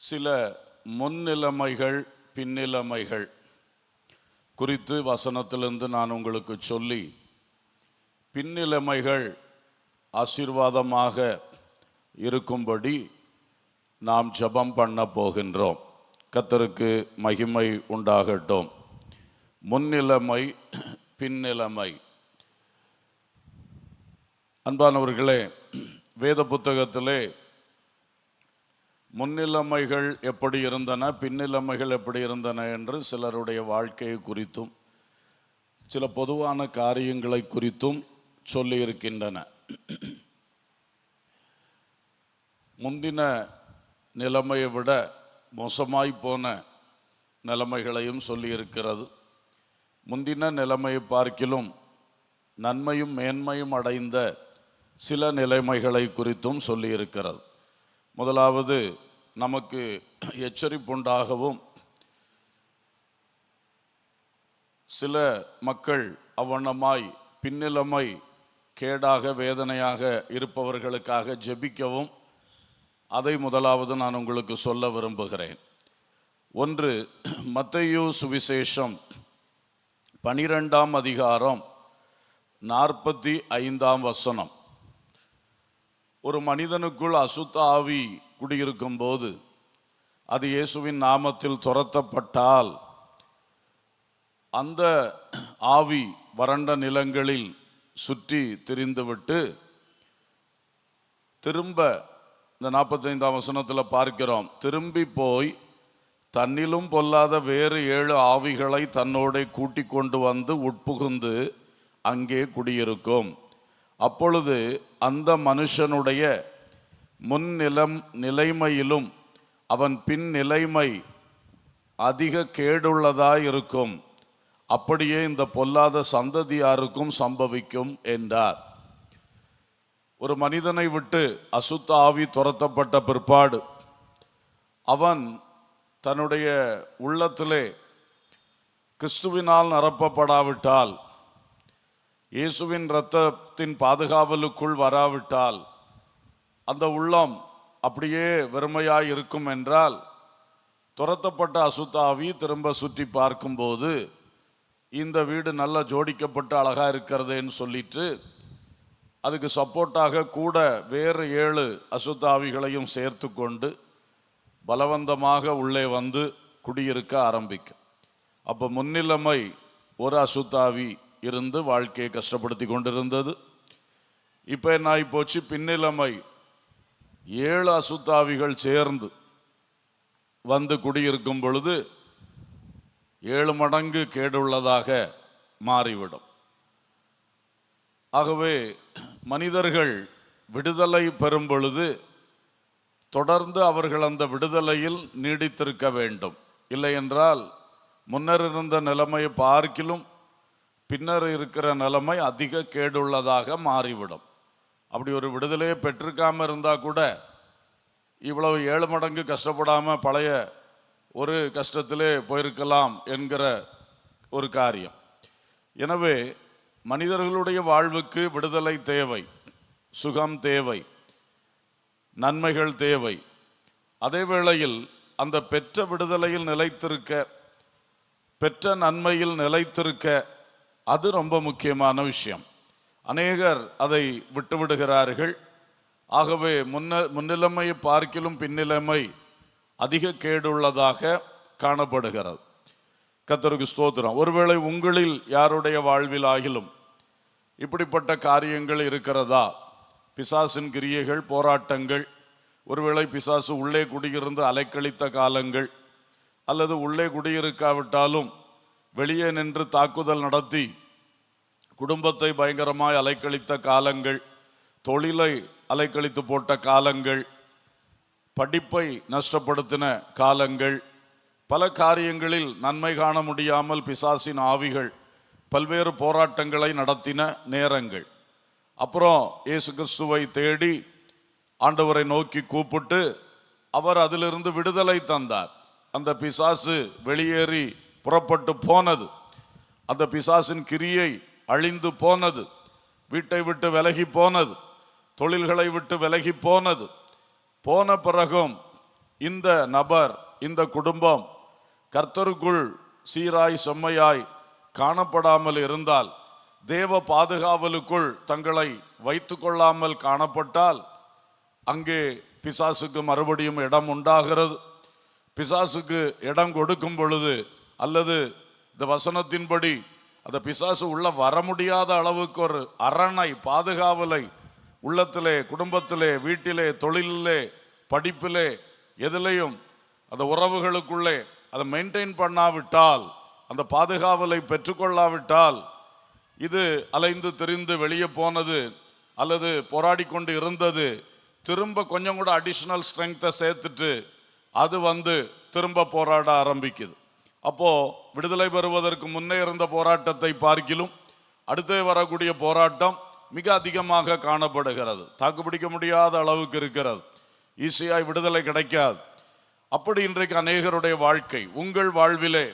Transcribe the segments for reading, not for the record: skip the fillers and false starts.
சில முன்னிலைமைகள் பின்னிலைமைகள் குறித்து வசனத்திலிருந்து நான் உங்களுக்கு சொல்லி, பின்னிலைமைகள் ஆசீர்வாதமாக இருக்கும்படி நாம் ஜெபம் பண்ண போகின்றோம். கர்த்தருக்கு மகிமை உண்டாகட்டும். முன்னிலைமை, பின்னிலைமை. அன்பானவர்களே, வேத புத்தகத்திலே முன்னிலைமைகள் எப்படி இருந்தன, பின்னிலைமைகள் எப்படி இருந்தன என்று சிலருடைய வாழ்க்கையை குறித்தும் சில பொதுவான காரியங்களை குறித்தும் சொல்லியிருக்கின்றன. முந்தின நிலைமையை விட மோசமாய் போன நிலைமைகளையும் சொல்லியிருக்கிறது. முந்தின நிலைமையை பார்க்கிலும் நன்மையும் மேன்மையும் அடைந்த சில நிலைமைகளை குறித்தும் சொல்லியிருக்கிறது. முதலாவது, நமக்கு எச்சரிப்புண்டாகவும் சில மக்கள் அவ்வண்ணமாய் பின்னிலைமை கேடாக வேதனையாக இருப்பவர்களுக்காக ஜெபிக்கவும் அதை முதலாவது நான் உங்களுக்கு சொல்ல விரும்புகிறேன். ஒன்று, மத்தேயு சுவிசேஷம் 12ஆம் அதிகாரம் 45ஆம் வசனம். ஒரு மனிதனுக்குள் அசுத்த ஆவி குடியிருக்கும் போது அது இயேசுவின் நாமத்தில் துரத்தப்பட்டால் அந்த ஆவி வறண்ட நிலங்களில் சுற்றி திரிந்துவிட்டு திரும்ப, இந்த 45ஆம் வசனத்தில் பார்க்கிறோம், திரும்பி போய் தன்னிலும் பொல்லாத வேறு 7 ஆவிகளை தன்னோட கூட்டி கொண்டு வந்து உட்புகுந்து அங்கே குடியிருக்கும். அப்பொழுது அந்த மனுஷனுடைய நிலைமையிலும் அவன் பின் நிலைமை அதிக கேடுள்ளதாய் இருக்கும். அப்படியே இந்த பொல்லாத சந்ததியாருக்கும் சம்பவிக்கும் என்றார். ஒரு மனிதனை விட்டு அசுத்த ஆவி துரத்தப்பட்ட பிற்பாடு அவன் தன்னுடைய உள்ளத்திலே கிறிஸ்துவினால் நிரப்பப்படாவிட்டால், இயேசுவின் இரத்தத்தின் பாதுகாவலுக்குள் வராவிட்டால், அந்த உள்ளம் அப்படியே வெறுமையாய் இருக்கும் என்றால், துரத்தப்பட்ட அசுத்தாவி திரும்ப சுற்றி பார்க்கும்போது இந்த வீடு நல்லா ஜோடிக்கப்பட்டு அழகாக இருக்கிறதுன்னு சொல்லிட்டு அதுக்கு சப்போர்ட்டாக கூட வேறு 7 அசுத்தாவிகளையும் சேர்த்து கொண்டு பலவந்தமாக உள்ளே வந்து குடியிருக்க ஆரம்பிக்கும். அப்போ முன்னிலைமை ஒரு அசுத்தாவி இருந்து வாழ்க்கையை கஷ்டப்படுத்தி கொண்டிருந்தது. இப்போ என்ன ஆகி போச்சு, பின்னிலைமை 7 அசுத்தாவிகள் சேர்ந்து வந்து குடியிருக்கும் பொழுது 7 மடங்கு கேடுள்ளதாக மாறிவிடும். ஆகவே மனிதர்கள் விடுதலை பெறும் பொழுது தொடர்ந்து அவர்கள் அந்த விடுதலையில் நீடித்திருக்க வேண்டும். இல்லை என்றால் முன்னர் இருந்த நிலைமையை பார்க்கிலும் பின்னர் இருக்கிற நிலைமை அதிக கேடுள்ளதாக மாறிவிடும். அப்படி ஒரு விடுதலையை பெற்றிருக்காமல் இருந்தால் கூட இவ்வளவு 7 மடங்கு கஷ்டப்படாமல் பழைய ஒரு கஷ்டத்திலே போயிருக்கலாம் என்கிற ஒரு காரியம். எனவே மனிதர்களுடைய வாழ்வுக்கு விடுதலை தேவை, சுகம் தேவை, நன்மைகள் தேவை. அதே வேளையில் அந்த பெற்ற விடுதலையில் நிலைத்திருக்க, பெற்ற நன்மையில் நிலைத்திருக்க, அது ரொம்ப முக்கியமான விஷயம். அநேகர் அதை விட்டுவிடுகிறார்கள். ஆகவே முன்னிலைமையை பார்க்கிலும் பின்னிலைமை அதிக கேடுள்ளதாக காணப்படுகிறது. கர்த்தருக்கு ஸ்தோத்திரம். ஒருவேளை உங்களில் யாருடைய வாழ்வில் ஆகிலும் இப்படிப்பட்ட காரியங்கள் இருக்கிறதா? பிசாசின் கிரியைகள், போராட்டங்கள், ஒருவேளை பிசாசு உள்ளே குடியிருந்து அலைக்கழித்த காலங்கள், அல்லது உள்ளே குடியிருக்காவிட்டாலும் வெளியே நின்று தாக்குதல் நடத்தி குடும்பத்தை பயங்கரமாய் அலைக்கழித்த காலங்கள், தொழிலை அலைக்கழித்து போட்ட காலங்கள், படிப்பை நஷ்டப்படுத்தின காலங்கள், பல காரியங்களில் நன்மை காண முடியாமல் பிசாசின் ஆவிகள் பல்வேறு போராட்டங்களை நடத்தின நேரங்கள். அப்புறம் இயேசு கிறிஸ்துவை தேடி ஆண்டவரை நோக்கி கூப்பிட்டு அவர் அதிலிருந்து விடுதலை தந்தார். அந்த பிசாசு வெளியேறி புறப்பட்டு போனது. அந்த பிசாசின் கிரியை அழிந்து போனது. வீட்டை விட்டு விலகி போனது. தொழில்களை விட்டு விலகி போனது. போன பிறகும் இந்த நபர், இந்த குடும்பம் கர்த்தருக்குள் சீராய் செம்மையாய் காணப்படாமல் இருந்தால், தேவ பாதுகாவலுக்குள் தங்களை வைத்து கொள்ளாமல் காணப்பட்டால், அங்கே பிசாசுக்கு மறுபடியும் இடம் உண்டாகிறது. பிசாசுக்கு இடம் கொடுக்கும் பொழுது, அல்லது இந்த வசனத்தின்படி அந்த பிசாசு உள்ள வர முடியாத அளவுக்கு ஒரு அரணை, பாதுகாவலை உள்ளத்திலே, குடும்பத்திலே, வீட்டிலே, தொழிலிலே, படிப்பிலே, எதிலையும் அந்த உறவுகளுக்குள்ளே அதை மெயின்டைன் பண்ணாவிட்டால், அந்த பாதுகாவலை பெற்றுக்கொள்ளாவிட்டால், இது அலைந்து திரிந்து வெளியே போனது அல்லது போராடி கொண்டு இருந்தது திரும்ப கொஞ்சம் கூட அடிஷனல் ஸ்ட்ரெங்த்தை சேர்த்துட்டு அது திரும்ப போராட ஆரம்பிக்குது. அப்போ விடுதலை பெறுவதற்கு முன்னே இருந்த போராட்டத்தை பார்க்கிலும் அடுத்து வரக்கூடிய போராட்டம் மிக அதிகமாக காணப்படுகிறது. தாக்குப்பிடிக்க முடியாத அளவுக்கு இருக்கிறது. ஈஸியாய் விடுதலை கிடைக்காது. அப்படி இன்றைக்கு அநேகருடைய வாழ்க்கை, உங்கள் வாழ்விலே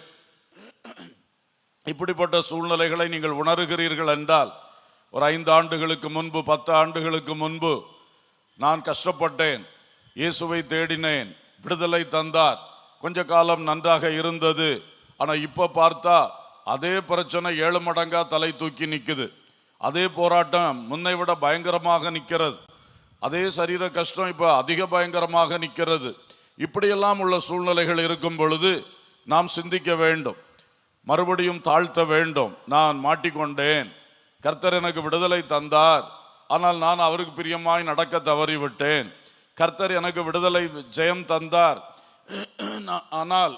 இப்படிப்பட்ட சூழ்நிலைகளை நீங்கள் உணர்கிறீர்கள் என்றால், ஒரு 5 ஆண்டுகளுக்கு முன்பு, 10 ஆண்டுகளுக்கு முன்பு நான் கஷ்டப்பட்டேன், இயேசுவை தேடினேன், விடுதலை தந்தார், கொஞ்ச காலம் நன்றாக இருந்தது, ஆனால் இப்போ பார்த்தா அதே பிரச்சனை 7 மடங்கா தலை தூக்கி நிற்குது, அதே போராட்டம் முன்னை விட பயங்கரமாக நிற்கிறது, அதே சரீர கஷ்டம் இப்போ அதிக பயங்கரமாக நிற்கிறது. இப்படியெல்லாம் உள்ள சூழ்நிலைகள் இருக்கும் பொழுது நாம் சிந்திக்க வேண்டும், மறுபடியும் தாழ்த்த வேண்டும். நான் மாட்டிக்கொண்டேன், கர்த்தர் எனக்கு விடுதலை தந்தார், ஆனால் நான் அவருக்கு பிரியமாய் நடக்க தவறிவிட்டேன். கர்த்தர் எனக்கு விடுதலை ஜெயம் தந்தார், ஆனால்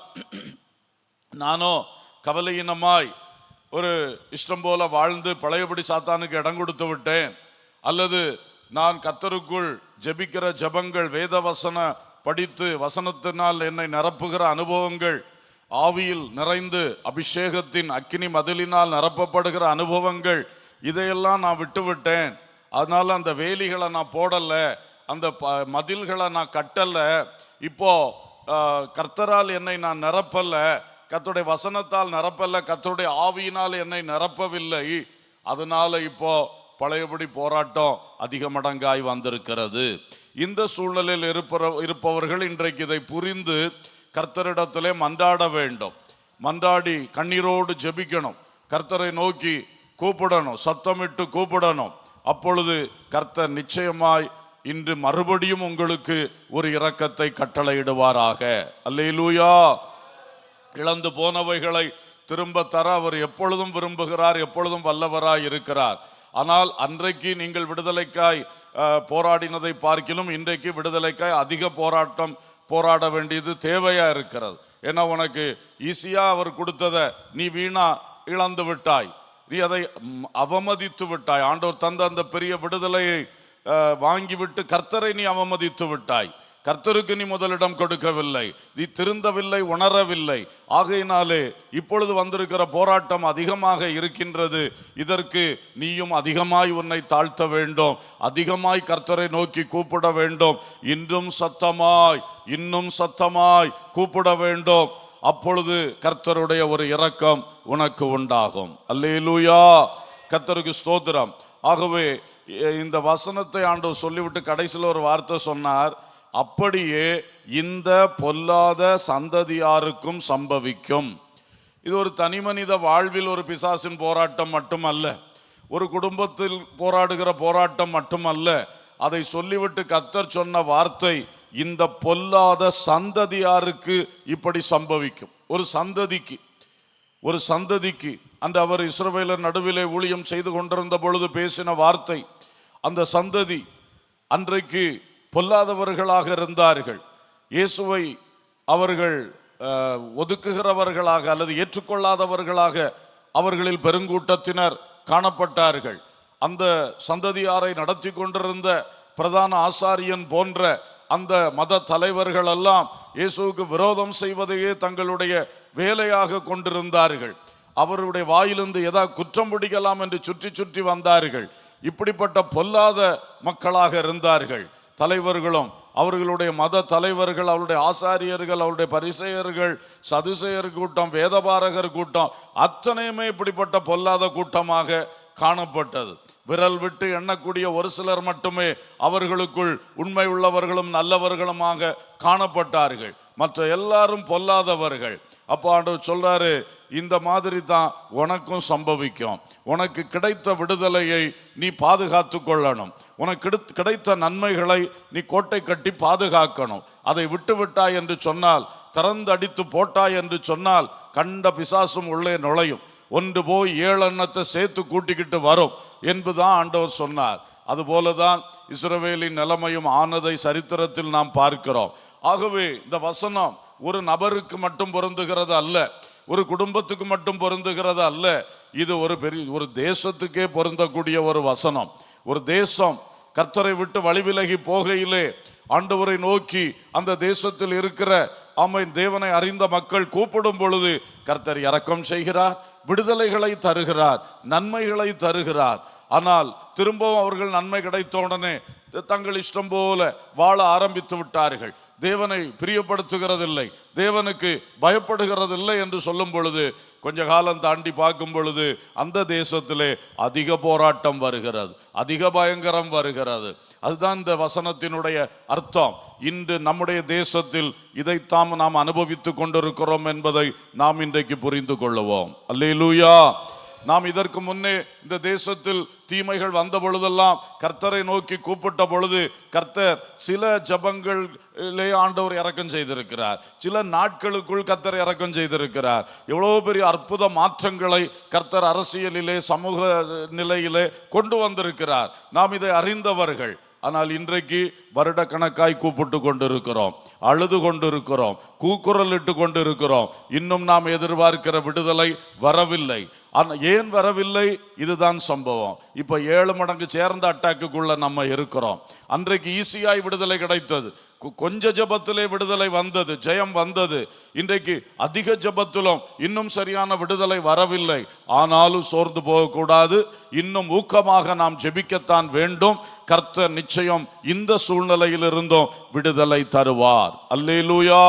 நானோ கவலையினமாய் ஒரு இஷ்டம் போல வாழ்ந்து பழையபடி சாத்தானுக்கு இடம் கொடுத்து விட்டேன். அல்லது நான் கர்த்தருக்குள் ஜெபிக்கிற ஜெபங்கள், வேத வசன படித்து வசனத்தினால் என்னை நிரப்புகிற அனுபவங்கள், ஆவியில் நிறைந்து அபிஷேகத்தின் அக்கினி மதிலினால் நிரப்பப்படுகிற அனுபவங்கள், இதையெல்லாம் நான் விட்டுவிட்டேன். அதனால அந்த வேலிகளை நான் போடல, அந்த மதில்களை நான் கட்டல, இப்போ கர்த்தரால் என்னை நான் நிரப்பல்ல, கர்த்தருடைய வசனத்தால் நிரப்பல்ல, கர்த்தருடைய ஆவியினால் என்னை நிரப்பவில்லை, அதனால இப்போ பழையபடி போராட்டம் அதிக மடங்காய் வந்திருக்கிறது. இந்த சூழ்நிலையில் இருப்பவர்கள் இன்றைக்கு இதை புரிந்து கர்த்தரிடத்திலே மன்றாட வேண்டும். மன்றாடி கண்ணீரோடு ஜெபிக்கணும், கர்த்தரை நோக்கி கூப்பிடணும், சத்தமிட்டு கூப்பிடணும். அப்பொழுது கர்த்தர் நிச்சயமாய் இன்று மறுபடியும் உங்களுக்கு ஒரு இரக்கத்தை கட்டளையிடுவாராக. அல்லேலூயா. இழந்து போனவைகளை திரும்ப தர அவர் எப்பொழுதும் விரும்புகிறார், எப்பொழுதும் வல்லவராய் இருக்கிறார். ஆனால் அன்றைக்கு நீங்கள் விடுதலைக்காய் போராடினதை பார்க்கிலும் இன்றைக்கு விடுதலைக்காய் அதிக போராட வேண்டியது தேவையா இருக்கிறது. ஏன்னா உனக்கு ஈஸியா அவர் கொடுத்ததை நீ வீணா இழந்து விட்டாய், நீ அதை அவமதித்து விட்டாய். ஆண்டவர் தந்த அந்த பெரிய விடுதலையை வாங்கிவிட்டு கர்த்தரை நீ அவமதித்து விட்டாய். கர்த்தருக்கு நீ முதலிடம் கொடுக்கவில்லை, நீ திருந்தவில்லை, உணரவில்லை. ஆகையினாலே இப்பொழுது வந்திருக்கிற போராட்டம் அதிகமாக இருக்கின்றது. இதற்கு நீயும் அதிகமாய் உன்னை தாழ்த்த வேண்டும், அதிகமாய் கர்த்தரை நோக்கி கூப்பிட வேண்டும். இன்னும் சத்தமாய் கூப்பிட வேண்டும். அப்பொழுது கர்த்தருடைய ஒரு இரக்கம் உனக்கு உண்டாகும். அல்லேலூயா. கர்த்தருக்கு ஸ்தோத்திரம். ஆகவே இந்த வசனத்தை ஆண்டவர் சொல்லிவிட்டு கடைசியில் ஒரு வார்த்தை சொன்னார், அப்படியே இந்த பொல்லாத சந்ததியாருக்கும் சம்பவிக்கும். இது ஒரு தனி மனித வாழ்வில் ஒரு பிசாசின் போராட்டம் மட்டுமல்ல, ஒரு குடும்பத்தில் போராடுகிற போராட்டம் மட்டுமல்ல. அதை சொல்லிவிட்டு கர்த்தர் சொன்ன வார்த்தை, இந்த பொல்லாத சந்ததியாருக்கு இப்படி சம்பவிக்கும். ஒரு சந்ததிக்கு அன்று அவர் இஸ்ரவேலர் நடுவிலே ஊழியம் செய்து கொண்டிருந்த பொழுது பேசின வார்த்தை, அந்த சந்ததி அன்றைக்கு பொல்லாதவர்களாக இருந்தார்கள். இயேசுவை அவர்கள் ஒதுக்குகிறவர்களாக அல்லது ஏற்றுக்கொள்ளாதவர்களாக அவர்களில் பெருங்கூட்டத்தினர் காணப்பட்டார்கள். அந்த சந்ததியாரை நடத்தி கொண்டிருந்த பிரதான ஆசாரியன் போன்ற அந்த மத தலைவர்கள் எல்லாம் இயேசுவுக்கு விரோதம் செய்வதையே தங்களுடைய வேலையாக கொண்டிருந்தார்கள். அவருடைய வாயிலிருந்து ஏதாவது குற்றம் பிடிக்கலாம் என்று சுற்றி சுற்றி வந்தார்கள். இப்படிப்பட்ட பொல்லாத மக்களாக இருந்தார்கள். தலைவர்களும் அவர்களுடைய மத தலைவர்கள், அவருடைய ஆசாரியர்கள், அவருடைய பரிசேயர்கள், சதுசேயர் கூட்டம், வேதபாரகர் கூட்டம், அத்தனையுமே இப்படிப்பட்ட பொல்லாத கூட்டமாக காணப்பட்டது. விரல் விட்டு எண்ணக்கூடிய ஒரு சிலர் மட்டுமே அவர்களுக்குள் உண்மை உள்ளவர்களும் நல்லவர்களுமாக காணப்பட்டார்கள். மற்ற எல்லாரும் பொல்லாதவர்கள். அப்போ ஆண்டவர் சொல்றாரு, இந்த மாதிரி தான் உனக்கும் சம்பவிக்கும். உனக்கு கிடைத்த விடுதலையை நீ பாதுகாத்து கொள்ளணும். உனக்கு கிடைத்த நன்மைகளை நீ கோட்டை கட்டி பாதுகாக்கணும். அதை விட்டு விட்டாய் என்று சொன்னால், திறந்து அடித்து போட்டாய் என்று சொன்னால், கண்ட பிசாசும் உள்ளே நுழையும். ஒன்று போய் 7 எண்ணத்தை சேர்த்து கூட்டிக்கிட்டு வரும் என்பதுதான் ஆண்டவர் சொன்னார். அதுபோலதான் இஸ்ரவேலின் நிலைமையும் ஆனதை சரித்திரத்தில் நாம் பார்க்கிறோம். ஆகவே இந்த வசனம் ஒரு நபருக்கு மட்டும் பொருந்துகிறது அல்ல, ஒரு குடும்பத்துக்கு மட்டும் பொருந்துகிறது அல்ல. இது ஒரு தேசத்துக்கே பொருந்தக்கூடிய ஒரு வசனம். ஒரு தேசம் கர்த்தரை விட்டு வழிவிலகி போகையிலே ஆண்டவரை நோக்கி அந்த தேசத்தில் இருக்கிற தேவனை அறிந்த மக்கள் கூப்பிடும் பொழுது கர்த்தர் இரக்கம் செய்கிறார், விடுதலைகளை தருகிறார், நன்மைகளை தருகிறார். ஆனால் திரும்பவும் அவர்கள் நன்மை கிடைத்த உடனே தங்கள் இஷ்டம் போல வாழ ஆரம்பித்து விட்டார்கள். தேவனை பிரியப்படுத்துகிறதில்லை, தேவனுக்கு பயப்படுகிறதில்லை என்று சொல்லும் பொழுது, கொஞ்ச காலம் தாண்டி பார்க்கும் பொழுது அந்த தேசத்திலே அதிக போராட்டம் வருகிறது, அதிக பயங்கரம் வருகிறது. அதுதான் இந்த வசனத்தினுடைய அர்த்தம். இன்று நம்முடைய தேசத்தில் இதைத்தான் நாம் அனுபவித்துக் கொண்டிருக்கிறோம் என்பதை நாம் இன்றைக்கு புரிந்து கொள்ளுவோம். அல்லேலூயா. நாம் இதற்கு முன்னே இந்த தேசத்தில் தீமைகள் வந்த பொழுதெல்லாம் கர்த்தரை நோக்கி கூப்பிட்ட பொழுது கர்த்தர் சில ஜபங்களிலே ஆண்டவர் இரக்கம் செய்திருக்கிறார், சில நாட்களுக்குள் கர்த்தர் இரக்கம் செய்திருக்கிறார். எவ்வளவு பெரிய அற்புத மாற்றங்களை கர்த்தர் அரசியலிலே சமூக நிலையிலே கொண்டு வந்திருக்கிறார். நாம் இதை அறிந்தவர்கள். ஆனால் இன்றைக்கு வருடக்கணக்காய் கூப்பிட்டு கொண்டிருக்கிறோம், அழுது கொண்டிருக்கிறோம், கூக்குரல் இட்டு கொண்டிருக்கிறோம். இன்னும் நாம் எதிர்பார்க்கிற விடுதலை வரவில்லை. ஏன் வரவில்லை? இதுதான் சம்பவம். இப்ப 7 மடங்கு சேர்ந்த அட்டாக்குக்குள்ள நம்ம இருக்கிறோம். அன்றைக்கு ஈஸியாய் விடுதலை கிடைத்தது, கொஞ்ச ஜபத்திலே விடுதலை வந்தது, ஜெயம் வந்தது. இன்றைக்கு அதிக ஜபத்திலும் இன்னும் சரியான விடுதலை வரவில்லை. ஆனாலும் சோர்ந்து போகக்கூடாது, இன்னும் ஊக்கமாக நாம் ஜெபிக்கத்தான் வேண்டும். கர்த்தர் நிச்சயம் இந்த சூழ்நிலையில் இருந்தும் விடுதலை தருவார். அல்லேலூயா.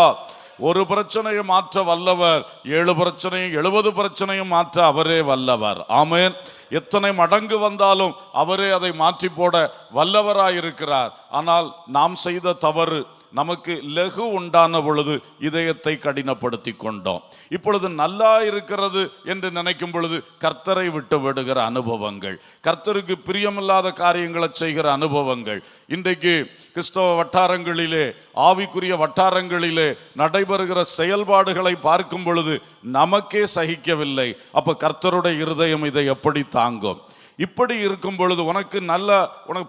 ஒரு பிரச்சனையை மாற்ற வல்லவர் 7 பிரச்சனையும் 70 பிரச்சனையும் மாற்ற அவரே வல்லவர். ஆமென். எத்தனை மடங்கு வந்தாலும் அவரே அதை மாற்றி போட வல்லவராயிருக்கிறார். ஆனால் நாம் செய்த தவறு, நமக்கு லகு உண்டான பொழுது இதயத்தை கடினப்படுத்தி கொண்டோம். இப்பொழுது நல்லா இருக்கிறது என்று நினைக்கும் பொழுது கர்த்தரை விட்டு விடுகிற அனுபவங்கள், கர்த்தருக்கு பிரியமில்லாத காரியங்களை செய்கிற அனுபவங்கள் இன்றைக்கு கிறிஸ்தவ வட்டாரங்களிலே, ஆவிக்குரிய வட்டாரங்களிலே நடைபெறுகிற செயல்பாடுகளை பார்க்கும் பொழுது நமக்கே சகிக்கவில்லை. அப்ப கர்த்தருடைய இருதயம் இதை எப்படி தாங்கும்? இப்படி இருக்கும் பொழுது உனக்கு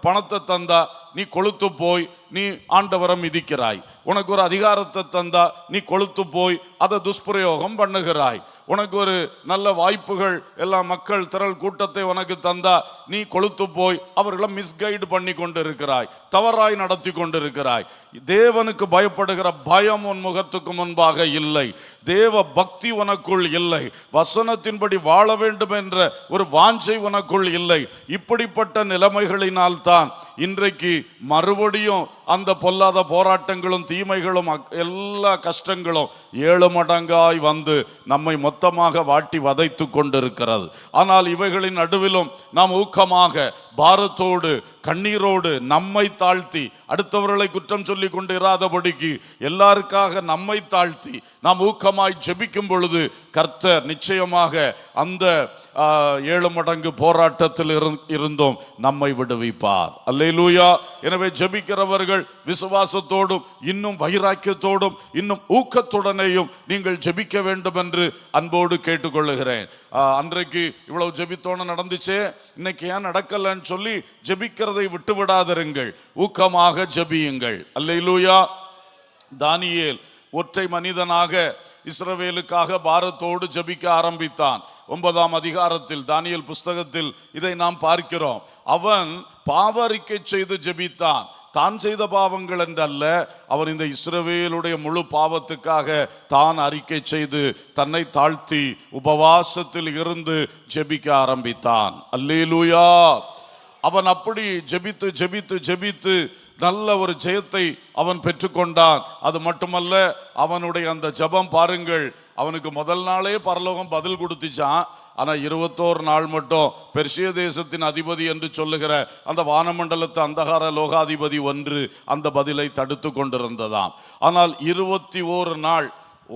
பணத்தை தந்தா நீ கொழுத்து போய் நீ ஆண்டவரை மிதிக்கிறாய். உனக்கு ஒரு அதிகாரத்தை தந்தா நீ கொழுத்து போய் அதை துஷ்பிரயோகம் பண்ணுகிறாய். உனக்கு ஒரு நல்ல வாய்ப்புகள் எல்லாம் மக்கள் திரள் கூட்டத்தை உனக்கு தந்தா நீ கொழுத்து போய் அவர்களை மிஸ்கைடு பண்ணி கொண்டு இருக்கிறாய், தவறாய் நடத்தி கொண்டிருக்கிறாய். தேவனுக்கு பயப்படுகிற பயம் உன் முகத்துக்கு முன்பாக இல்லை, தேவ பக்தி உனக்குள் இல்லை, வசனத்தின்படி வாழ வேண்டும் என்ற ஒரு வாஞ்சை உனக்குள் இல்லை. இப்படிப்பட்ட நிலைமைகளினால் தான் இன்றைக்கு மறுபடியும் அந்த பொல்லாத போராட்டங்களும் தீமைகளும் எல்லா கஷ்டங்களும் 7 மடங்காய் வந்து நம்மை மொத்தமாக வாட்டி வதைத்து கொண்டிருக்கிறது. ஆனால் இவைகளின் நடுவிலும் நாம் ஊக்கமாக, பாரத்தோடு, கண்ணீரோடு நம்மை தாழ்த்தி, அடுத்தவர்களை குற்றம் சொல்லி கொண்டு இராதபடிக்கு எல்லாருக்காக நம்மை தாழ்த்தி நாம் ஊக்கமாய் ஜெபிக்கும் பொழுது கர்த்தர் நிச்சயமாக அந்த 7 மடங்கு போராட்டத்தில் இருந்தும் நம்மை விடுவிப்பார். அல்லேலூயா. எனவே ஜெபிக்கிறவர்கள் விசுவாசத்தோடும் இன்னும் வைராக்கியத்தோடும் இன்னும் ஊக்கத்துடனேயும் நீங்கள் ஜெபிக்க வேண்டும் என்று அன்போடு கேட்டுக்கொள்ளுகிறேன். அன்றைக்கு இவ்வளவு ஜெபித்தோன்னு நடந்துச்சே, இன்னைக்கு ஏன் நடக்கலன்னு சொல்லி ஜெபிக்கிறதை விட்டு விடாதிருங்கள், ஊக்கமாக ஜெபியுங்கள். அல்லேலூயா. தானியேல் ஒற்றை மனிதனாக இஸ்ரவேலுக்காக பாரத்தோடு ஜெபிக்க ஆரம்பித்தான். 9ஆம் அதிகாரத்தில் தானியேல் புஸ்தகத்தில் இதை நாம் பார்க்கிறோம். அவன் பாவரிக்கை செய்து ஜெபித்தான். தான் செய்த பாவங்கள் என்றல்ல, அவன் இந்த இஸ்ரவேலுடைய முழு பாவத்துக்காக தான் அறிக்கை செய்து தன்னை தாழ்த்தி உபவாசத்தில் இருந்து ஜெபிக்க ஆரம்பித்தான். அல்லேலூயா. அவன் அப்படி ஜெபித்து ஜெபித்து ஜெபித்து நல்ல ஒரு ஜெயத்தை அவன் பெற்றுக்கொண்டான். அது மட்டுமல்ல, அவனுடைய அந்த ஜெபம் பாருங்கள், அவனுக்கு முதல் நாளே பரலோகம் பதில் கொடுத்துச்சான். ஆனா 21 நாள் மட்டும் பெர்சிய தேசத்தின் அதிபதி என்று சொல்லுகிற அந்த வானமண்டலத்து அந்தகார லோகாதிபதி ஒன்று அந்த பதிலை தடுத்து கொண்டிருந்ததாம். ஆனால் 21 நாள்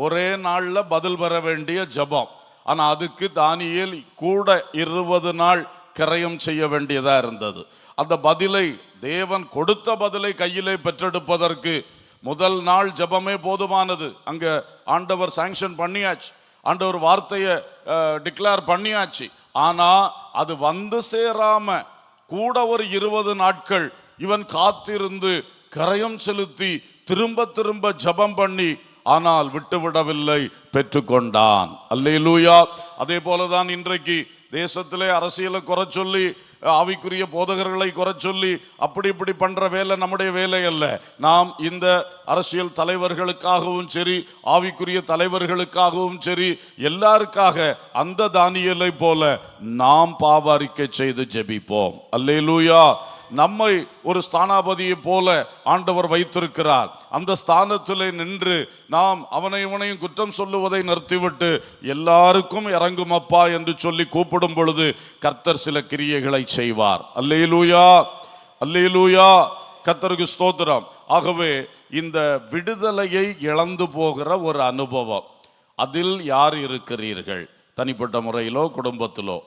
ஒரே நாள்ல பதில் பெற வேண்டிய ஜெபம். ஆனா அதுக்கு தானியேல் கூட 20 நாள் கிரயம் செய்ய வேண்டியதா இருந்தது. அந்த பதிலை, தேவன் கொடுத்த பதிலை கையிலே பெற்றெடுப்பதற்கு முதல் நாள் ஜெபமே போதுமானது. அங்க ஆண்டவர் சாங்ஷன் பண்ணியாச்சு, ஆண்டவர் வார்த்தையை டிக்ளேர் பண்ணியாச்சு. ஆனா அது வந்து சேராம கூட ஒரு 20 நாட்கள் இவன் காத்திருந்து கரையம் செலுத்தி திரும்ப திரும்ப ஜெபம் பண்ணி, ஆனால் விட்டுவிடவில்லை, பெற்றுக்கொண்டான். அல்லேலூயா. அதே போலதான் இன்றைக்கு தேசத்திலே அரசியலை குறை சொல்லி, ஆவிக்குரிய போதகர்களை குறை சொல்லி அப்படி இப்படி பண்ற வேலை நம்முடைய வேலை அல்ல. நாம் இந்த அரசியல் தலைவர்களுக்காகவும் சரி, ஆவிக்குரிய தலைவர்களுக்காகவும் சரி, எல்லாருக்காக அந்த தானியேலை போல நாம் பாவ அறிக்கை செய்து ஜெபிப்போம். அல்லேலூயா. நம்மை ஒரு ஸ்தானாபதியை போல ஆண்டவர் வைத்திருக்கிறார். அந்த ஸ்தானத்திலே நின்று நாம் அவனையும் குற்றம் சொல்லுவதை நிறுத்திவிட்டு எல்லாருக்கும் இறங்கும் அப்பா என்று சொல்லி கூப்பிடும் பொழுது கர்த்தர் சில கிரியைகளை செய்வார். அல்லேலூயா, அல்லேலூயா, கர்த்தருக்கு ஸ்தோத்திரம். ஆகவே இந்த விடுதலையை இழந்து போகிற ஒரு அனுபவம், அதில் யார் இருக்கிறீர்கள்? தனிப்பட்ட முறையிலோ குடும்பத்திலோ.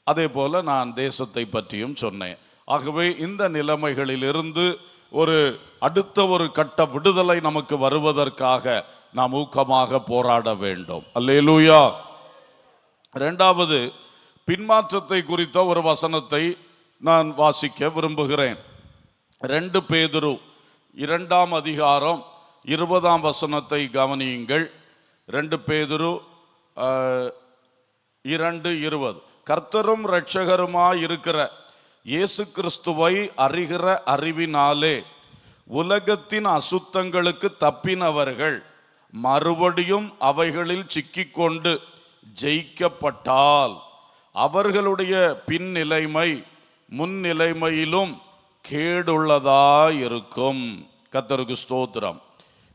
அதே போல நான் தேசத்தை பற்றியும் சொன்னேன். ஆகவே இந்த நிலைமைகளில் இருந்து ஒரு அடுத்த ஒரு கட்ட விடுதலை நமக்கு வருவதற்காக நாம் ஊக்கமாக போராட வேண்டும். அல்லேலூயா. இரண்டாவது, பின்மாற்றத்தை குறித்த ஒரு வசனத்தை நான் வாசிக்க விரும்புகிறேன். 2 பேதுரு 2ஆம் அதிகாரம் 20ஆம் வசனத்தை கவனியுங்கள். 2 பேதுரு 2:20. கர்த்தரும் இரட்சகருமாய் இருக்கிற இயேசு கிறிஸ்துவை அறிகிற அறிவினாலே உலகத்தின் அசுத்தங்களுக்கு தப்பினவர்கள் மறுபடியும் அவைகளில் சிக்கிக்கொண்டு ஜெயிக்கப்பட்டால் அவர்களுடைய பின்னிலைமை முன்னிலைமையிலும் கேடுள்ளதாயிருக்கும். கர்த்தருக்கு ஸ்தோத்திரம்.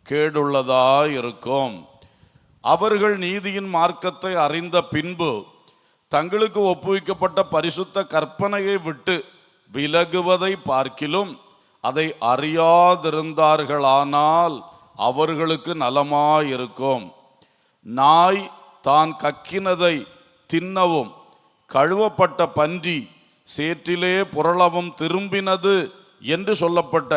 கேடுள்ளதாயிருக்கும். அவர்கள் நீதியின் மார்க்கத்தை அறிந்த பின்பு தங்களுக்கு ஒப்புவிக்கப்பட்ட பரிசுத்த கற்பனையை விட்டு விலகுவதை பார்க்கிலும் அதை அறியாதிருந்தார்களானால் அவர்களுக்கு நலமாயிருக்கும். நாய் தான் கக்கினதை தின்னவும் கழுவப்பட்ட பன்றி சேற்றிலே புரளவும் திரும்பினது என்று சொல்லப்பட்ட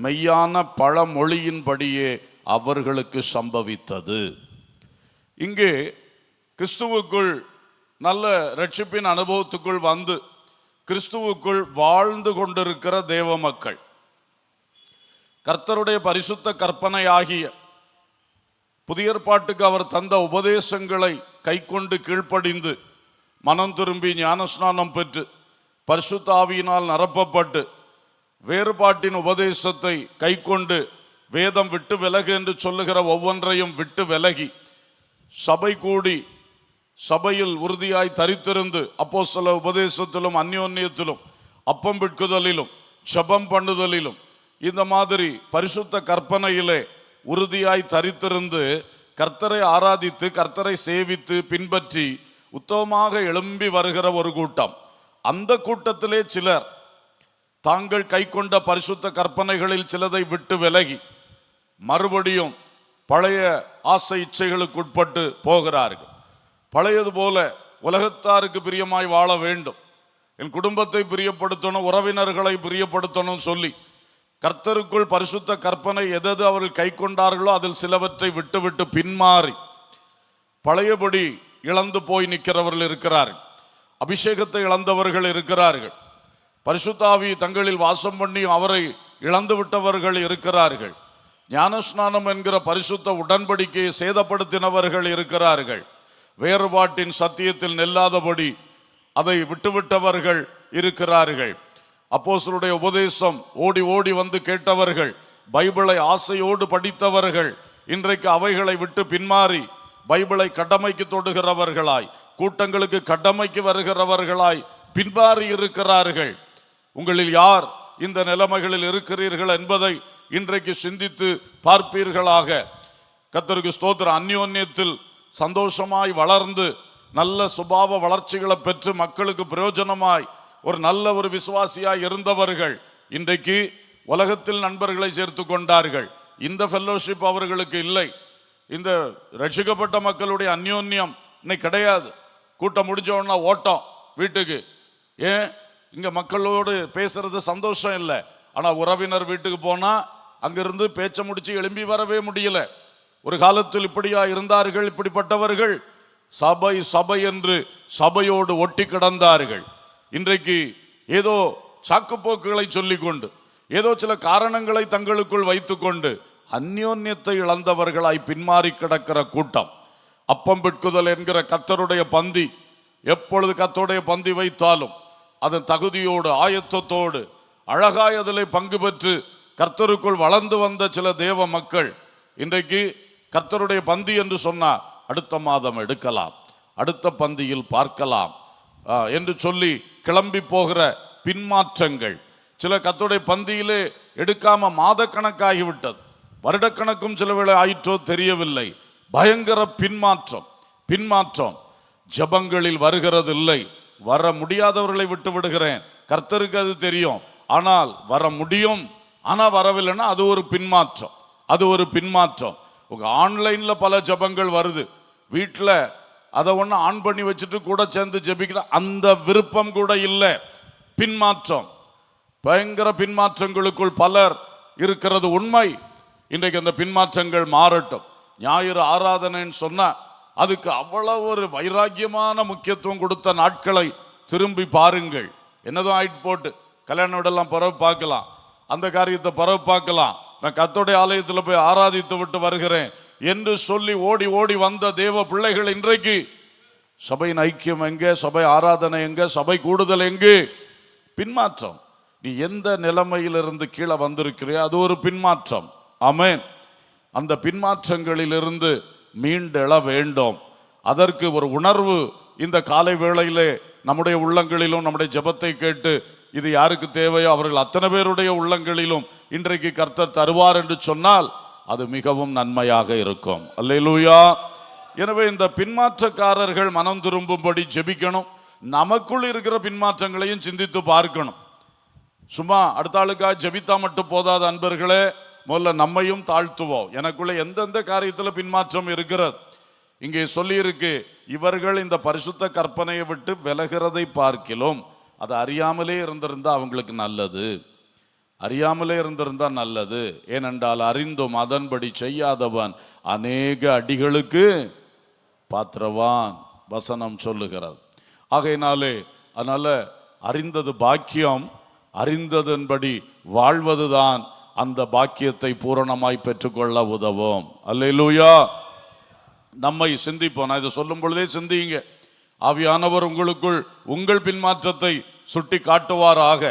மெய்யான பழமொழியின்படியே அவர்களுக்கு சம்பவித்தது. இங்கே கிறிஸ்துவுக்குள் நல்ல ரட்சிப்பின் அனுபவத்துக்குள் வந்து கிறிஸ்துவுக்குள் வாழ்ந்து கொண்டிருக்கிற தேவ மக்கள், கர்த்தருடைய பரிசுத்த கற்பனையாகிய புதிய ஏற்பாட்டுக்கு அவர் தந்த உபதேசங்களை கைக்கொண்டு கீழ்ப்படிந்து மனம் திரும்பி ஞானஸ்நானம் பெற்று பரிசுத்த ஆவியினால் நிரப்பப்பட்டு வேறுபாட்டின் உபதேசத்தை கைக்கொண்டு வேதம் விட்டு விலகு என்று சொல்லுகிற ஒவ்வொன்றையும் விட்டு விலகி சபை கூடி சபையில் உறுதியாய் தரித்திருந்து அப்போஸ்தல உபதேசத்திலும் அந்யோன்யத்திலும் அப்பம் பிட்குதலிலும் ஜெபம் பண்ணுதலிலும் இந்த மாதிரி பரிசுத்த கற்பனையிலே உறுதியாய் தரித்திருந்து கர்த்தரை ஆராதித்து கர்த்தரை சேவித்து பின்பற்றி உத்தமமாக எழும்பி வருகிற ஒரு கூட்டம். அந்த கூட்டத்திலே சிலர் தாங்கள் கை கொண்ட பரிசுத்த கற்பனைகளில் சிலதை விட்டு விலகி மறுபடியும் பழைய ஆசை இச்சைகளுக்கு உட்பட்டு போகிறார்கள். பழையது போல உலகத்தாருக்கு பிரியமாய் வாழ வேண்டும், என் குடும்பத்தை பிரியப்படுத்தணும், உறவினர்களை பிரியப்படுத்தணும் சொல்லி கர்த்தருக்குள் பரிசுத்த கற்பனை எதது அவர்கள் கை கொண்டார்களோ அதில் சிலவற்றை விட்டு விட்டு பின்மாறி பழையபடி இழந்து போய் நிற்கிறவர்கள் இருக்கிறார்கள். அபிஷேகத்தை இழந்தவர்கள் இருக்கிறார்கள். பரிசுத்தாவி தங்களில் வாசம் பண்ணி அவரை இழந்து விட்டவர்கள் இருக்கிறார்கள். ஞானஸ்நானம் என்கிற பரிசுத்த உடன்படிக்கையை சேதப்படுத்தினவர்கள் இருக்கிறார்கள். வேறுபாட்டின் சத்தியத்தில் நெல்லாதபடி அதை விட்டுவிட்டவர்கள் இருக்கிறார்கள். அப்போஸ்தலருடைய உபதேசம் ஓடி ஓடி வந்து கேட்டவர்கள், பைபிளை ஆசையோடு படித்தவர்கள் இன்றைக்கு அவைகளை விட்டு பின்மாறி பைபிளை கடமைக்கு தொடுகிறவர்களாய், கூட்டங்களுக்கு கடமைக்கு வருகிறவர்களாய் பின்மாறி இருக்கிறார்கள். உங்களில் யார் இந்த நிலைமைகளில் இருக்கிறீர்கள் என்பதை இன்றைக்கு சிந்தித்து பார்ப்பீர்களாக. கர்த்தருக்கு ஸ்தோத்திரம். அந்யோன்யத்தில் சந்தோஷமாய் வளர்ந்து நல்ல சுபாவ வளர்ச்சிகளை பெற்று மக்களுக்கு பிரயோஜனமாய் ஒரு நல்ல ஒரு விசுவாசியாய் இருந்தவர்கள் இன்றைக்கு உலகத்தில் நண்பர்களை சேர்த்து கொண்டார்கள். இந்த ஃபெல்லோஷிப் அவர்களுக்கு இல்லை. இந்த ரட்சிக்கப்பட்ட மக்களுடைய அந்யோன்யம் இன்னைக்கு கிடையாது. கூட்டம் முடிஞ்சோன்னா ஓட்டம் வீட்டுக்கு. ஏன்? இங்க மக்களோடு பேசுறது சந்தோஷம் இல்லை. ஆனா உறவினர் வீட்டுக்கு போனா அங்கிருந்து பேச்ச முடிச்சு எழும்பி வரவே முடியல. ஒரு காலத்தில் இப்படியா இருந்தார்கள். இப்படிப்பட்டவர்கள் சபை சபை என்று சபையோடு ஒட்டி கிடந்தார்கள். இன்றைக்கு ஏதோ சாக்குப்போக்குகளை சொல்லிக்கொண்டு, ஏதோ சில காரணங்களை தங்களுக்குள் வைத்துக்கொண்டு அந்யோன்யத்தை இழந்தவர்களாய் பின்மாறி கிடக்கிற கூட்டம். அப்பம் பிட்குதல் என்கிற கர்த்தருடைய பந்தி, எப்பொழுது கர்த்தருடைய பந்தி வைத்தாலும் அதன் தகுதியோடு ஆயத்தத்தோடு அழகாய் அதில் பங்கு பெற்று கர்த்தருக்குள் வளர்ந்து வந்த சில தேவ மக்கள் இன்றைக்கு கர்த்தருடைய பந்தி என்று சொன்னார், அடுத்த மாதம் எடுக்கலாம், அடுத்த பந்தியில் பார்க்கலாம் என்று சொல்லி கிளம்பி போகிற பின்மாற்றங்கள். சில கர்த்தருடைய பந்தியிலே எடுக்காம மாத கணக்காகிவிட்டது, வருடக்கணக்கும் சில வேளை ஆயிற்றோ தெரியவில்லை. பயங்கர பின்மாற்றம் ஜபங்களில் வருகிறது இல்லை. வர முடியாதவர்களை விட்டு விடுகிறேன், கர்த்தருக்கு அது தெரியும். ஆனால் வர முடியும், ஆனா வரவில்லைன்னா அது ஒரு பின்மாற்றம். உங்க ஆன்லைன்ல பல ஜபங்கள் வருது, வீட்டில் அதை ஒன்று ஆன் பண்ணி வச்சுட்டு கூட சேர்ந்து ஜபிக்கிற அந்த விருப்பம் கூட இல்லை. பின்மாற்றம், பயங்கர பின்மாற்றங்களுக்குள் பலர் இருக்கிறது உண்மை. இன்றைக்கு அந்த பின்மாற்றங்கள் மாறட்டும். ஞாயிறு ஆராதனைன்னு சொன்னா அதுக்கு அவ்வளவு ஒரு வைராக்கியமான முக்கியத்துவம் கொடுத்த நாட்களை திரும்பி பாருங்கள். என்னதும் ஆயிட்டு போட்டு கல்யாண வீடெல்லாம் பரவு பார்க்கலாம், அந்த காரியத்தை பரவு பார்க்கலாம், நான் கர்த்தருடைய ஆலயத்தில் போய் ஆராதித்து விட்டு வருகிறேன் என்று சொல்லி ஓடி ஓடி வந்த தேவ பிள்ளைகள் இன்றைக்கு சபையின் ஐக்கியம் எங்கே, சபை ஆராதனை எங்கே, சபை கூடுதல் எங்கே? பின்மாற்றம். நீ எந்த நிலைமையிலிருந்து கீழே வந்திருக்கிறியோ அது ஒரு பின்மாற்றம். ஆமென். அந்த பின்மாற்றங்களிலிருந்து மீண்டெழ வேண்டும். அதற்கு ஒரு உணர்வு இந்த காலை வேளையிலே நம்முடைய உள்ளங்களிலும் நம்முடைய ஜெபத்தை கேட்டு இது யாருக்கு தேவையோ அவர்கள் அத்தனை பேருடைய உள்ளங்களிலும் இன்றைக்கு கர்த்தர் தருவார் என்று சொன்னால் அது மிகவும் நன்மையாக இருக்கும். அல்லேலூயா. எனவே இந்த பின்மாற்றக்காரர்கள் மனம் திரும்பும்படி ஜெபிக்கணும். நமக்குள் இருக்கிற பின்மாற்றங்களையும் சிந்தித்து பார்க்கணும். சும்மா அடுத்த ஆளுக்காக ஜெபித்தா மட்டும் போதாத அன்பர்களே, முதல்ல நம்மையும் தாழ்த்துவோம். எனக்குள்ள எந்தெந்த காரியத்தில் பின்மாற்றம் இருக்கிறது. இங்கே சொல்லி இருக்கு, இவர்கள் இந்த பரிசுத்த கற்பனையை விட்டு விலகிறதை பார்க்கிலும் அது அறியாமலே இருந்திருந்தா அவங்களுக்கு நல்லது, அறியாமலே இருந்திருந்தா நல்லது. ஏனென்றால் அறிந்தும் அதன்படி செய்யாதவன் அநேக அடிகளுக்கு பாத்திரவான் வசனம் சொல்லுகிறது. ஆகையினாலே அதனால அறிந்தது பாக்கியம், அறிந்ததன்படி வாழ்வதுதான் அந்த பாக்கியத்தை பூரணமாய் பெற்றுக்கொள்ள உதவும். அல்லேலூயா. நம்மை சிந்திப்போம். நான் இதை சொல்லும் பொழுதே சிந்திங்க. ஆவியானவர் உங்களுக்குள் உங்கள் பின்மாற்றத்தை சுட்டி காட்டுவாராக.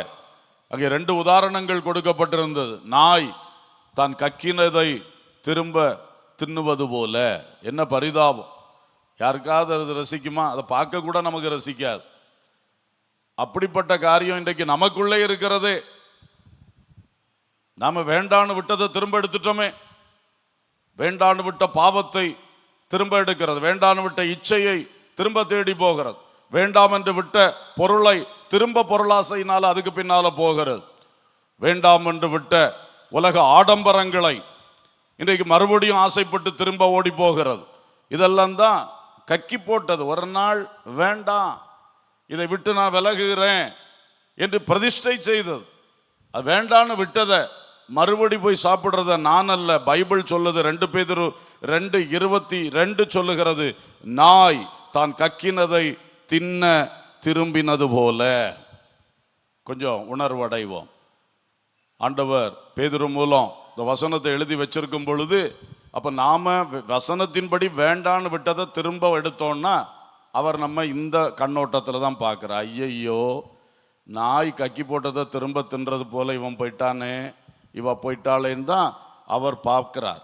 அங்கே 2 உதாரணங்கள் கொடுக்கப்பட்டிருந்தது. நாய் தான் கக்கினதை திரும்ப தின்னுவது போல. என்ன பரிதாபம்! யாருக்காவது அது ரசிக்குமா? அதை பார்க்க கூட நமக்கு ரசிக்காது. அப்படிப்பட்ட காரியம் இன்றைக்கு நமக்குள்ளே இருக்கிறதே. நாம வேண்டான்னு விட்டதை திரும்ப எடுத்துட்டோமே. வேண்டான்னு விட்ட பாவத்தை திரும்ப எடுக்கிறது, வேண்டான்னு விட்ட இச்சையை திரும்ப தேடி போகிறது, வேண்டாம் என்று விட்ட பொருளை திரும்ப பொருளாசையினால அதுக்கு பின்னால போகிறது, வேண்டாம் என்று விட்ட உலக ஆடம்பரங்களை இன்றைக்கு மறுபடியும் ஆசைப்பட்டு திரும்ப ஓடி போகிறது. இதெல்லாம் தான் கக்கி போட்டது. ஒரு நாள் வேண்டாம், இதை விட்டு நான் விலகுகிறேன் என்று பிரதிஷ்டை செய்தது. அது வேண்டான்னு விட்டதை மறுபடி போய் சாப்பிடுறத நான் அல்ல, பைபிள் சொல்லுது. 2 பேதுரு 2:22 சொல்லுகிறது, நாய் தான் கக்கினதை தின்ன திரும்பினது போல. கொஞ்சம் உணர்வடைவோம். ஆண்டவர் பேதுரு மூலம் இந்த வசனத்தை எழுதி வச்சிருக்கும் பொழுது, அப்ப நாம வசனத்தின்படி வேண்டான்னு விட்டதை திரும்ப எடுத்தோம்னா அவர் நம்ம இந்த கண்ணோட்டத்தில் தான் பார்க்கிறார். ஐயையோ, நாய் கக்கி போட்டதை திரும்ப தின்றது போல இவன் போயிட்டானே, இவ போயிட்டாளேன்னு தான் அவர் பார்க்கிறார்.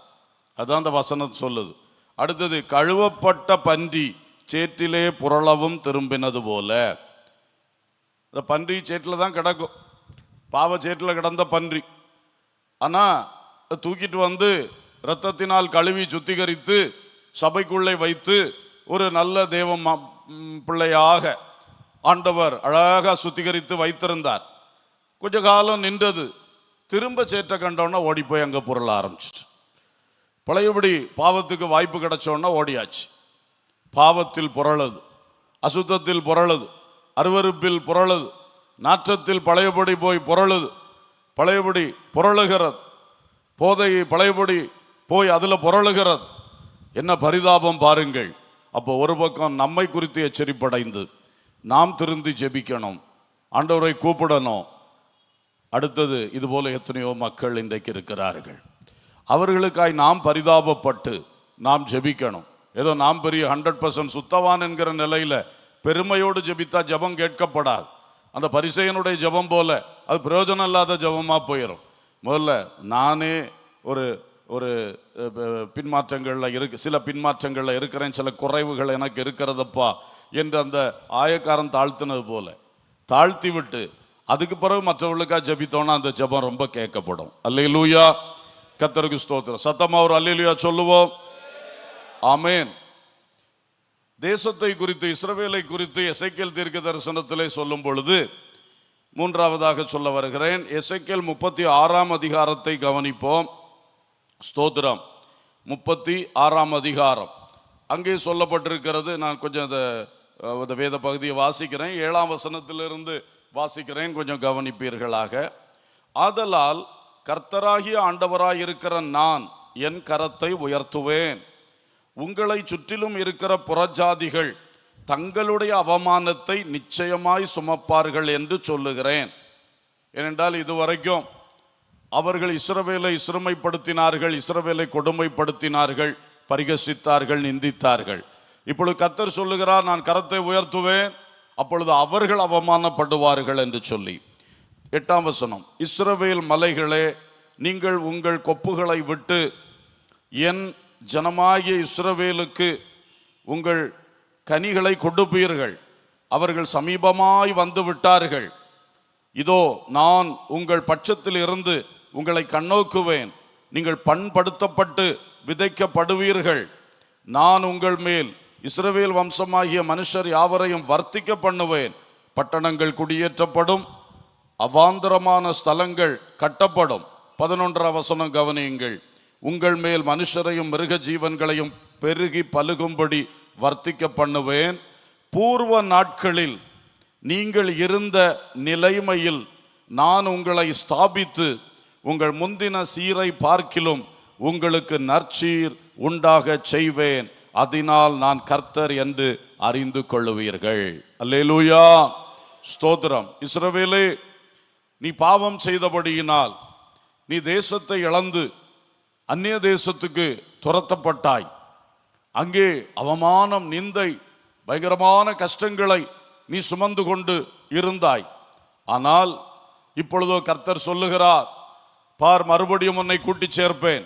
அதுதான் அந்த வசனம் சொல்லுது. அடுத்தது, கழுவப்பட்ட பன்றி சேற்றிலே புரளவும் திரும்பினது போல. இந்த பன்றி சேற்றில் தான் கிடக்கும், பாவ சேற்றில் கிடந்த பன்றி. ஆனால் தூக்கிட்டு வந்து இரத்தத்தினால் கழுவி சுத்திகரித்து சபைக்குள்ளே வைத்து ஒரு நல்ல பிள்ளையாக ஆண்டவர் அழகாக சுத்திகரித்து வைத்திருந்தார். கொஞ்ச காலம் நின்றது. திரும்ப சேற்றை கண்டோன்னா ஓடி போய் அங்கே புரள ஆரம்பிச்சிச்சு. பழையபடி பாவத்துக்கு வாய்ப்பு கிடைச்சோன்னா ஓடியாச்சு. பாவத்தில் புரளது, அசுத்தத்தில் புரளது, அருவருப்பில் புரளது, நாற்றத்தில் பழையபடி போய் புரளுது, பழையபடி புரளுகிறது, போதையை பழையபடி போய் அதில் புரளுகிறது. என்ன பரிதாபம் பாருங்கள். அப்போ ஒரு பக்கம் நம்மை குறித்து எச்சரிப்படைந்து நாம் திருந்தி ஜெபிக்கணும், ஆண்டவரை கூப்பிடணும். அடுத்தது, இதுபோல எத்தனையோ மக்கள் இன்றைக்கு இருக்கிறார்கள். அவர்களுக்காய் நாம் பரிதாபப்பட்டு நாம் ஜெபிக்கணும். ஏதோ நாம் பெரிய 100% சுத்தவான் என்கிற நிலையில் பெருமையோடு ஜெபித்தா ஜெபம் கேட்கப்படாது. அந்த பரிசேயனுடைய ஜெபம் போல அது பிரயோஜனம் இல்லாத ஜெபமாக போயிடும். முதல்ல நானே ஒரு ஒரு பின்மாற்றங்களில் சில பின்மாற்றங்களில் இருக்கிறேன், சில குறைவுகள் எனக்கு இருக்கிறதப்பா என்று அந்த ஆயக்காரன் தாழ்த்தினது போல தாழ்த்தி விட்டு அதுக்கு பிறகு மற்றவர்களுக்காக ஜெபித்தோன்னா அந்த ஜெபம் ரொம்ப கேட்கப்படும். அல்லேலூயா, கர்த்தருக்கு ஸ்தோத்திரம். சத்தமா ஒரு அல்லேலூயா சொல்லுவோம். ஆமென். தேசத்தை குறித்து, இஸ்ரவேலை குறித்து எசேக்கியேல் தீர்க்க தரிசனத்திலே சொல்லும் பொழுது மூன்றாவதாக சொல்ல வருகிறேன். எசேக்கியேல் 36ஆம் அதிகாரத்தை கவனிப்போம். ஸ்தோத்திரம். 36ஆம் அதிகாரம் அங்கே சொல்லப்பட்டிருக்கிறது. நான் கொஞ்சம் அந்த வேத பகுதியை வாசிக்கிறேன். 7ஆம் வசனத்திலிருந்து வாசிக்கிறேன், கொஞ்சம் கவனிப்பீர்களாக. ஆதலால் கர்த்தராகிய ஆண்டவராயிருக்கிற நான் என் கரத்தை உயர்த்துவேன், உங்களை சுற்றிலும் இருக்கிற புறஜாதிகள் தங்களுடைய அவமானத்தை நிச்சயமாய் சுமப்பார்கள் என்று சொல்லுகிறேன். ஏனென்றால் இதுவரைக்கும் அவர்கள் இஸ்ரவேலை சிறுமைப்படுத்தினார்கள், இஸ்ரவேலை கொடுமைப்படுத்தினார்கள், பரிகசித்தார்கள், நிந்தித்தார்கள். இப்பொழுது கர்த்தர் சொல்லுகிறார், நான் கரத்தை உயர்த்துவேன், அப்பொழுது அவர்கள் அவமானப்படுவார்கள் என்று சொல்லி. 8ஆம் வசனம், இஸ்ரவேல் மலைகளே, நீங்கள் உங்கள் கொப்புகளை விட்டு என் ஜனமாகிய இஸ்ரவேலுக்கு உங்கள் கனிகளை கொடுப்பீர்கள். அவர்கள் சமீபமாய் வந்து விட்டார்கள். இதோ நான் உங்கள் பட்சத்தில் இருந்து உங்களை கண்ணோக்குவேன். நீங்கள் பண்படுத்தப்பட்டு விதைக்கப்படுவீர்கள். நான் உங்கள் மேல் இஸ்ரவேல் வம்சமாகிய மனுஷர் யாவரையும் வர்த்திக்க பண்ணுவேன். பட்டணங்கள் குடியேற்றப்படும், அவாந்தரமான ஸ்தலங்கள் கட்டப்படும். 11ஆம் வசனம் கவனியுங்கள். உங்கள் மேல் மனுஷரையும் மிருக ஜீவன்களையும் பெருகி பலுகும்படி வர்த்திக்க பண்ணுவேன். பூர்வ நாட்களில் நீங்கள் இருந்த நிலைமையில் நான் உங்களை ஸ்தாபித்து உங்கள் முந்தின சீரை பார்க்கிலும் உங்களுக்கு நற்சீர் உண்டாக செய்வேன். அதனால் நான் கர்த்தர் என்று அறிந்து கொள்ளுவீர்கள். அல்லேலூயா, ஸ்தோத்திரம். இஸ்ரவேலே, நீ பாவம் செய்தபடியினால் நீ தேசத்தை இழந்து அந்நிய தேசத்துக்கு துரத்தப்பட்டாய். அங்கே அவமானம், நிந்தை, பயங்கரமான கஷ்டங்களை நீ சுமந்து கொண்டு இருந்தாய். ஆனால் இப்பொழுதோ கர்த்தர் சொல்லுகிறார், பார், மறுபடியும் உன்னை கூட்டி சேர்ப்பேன்.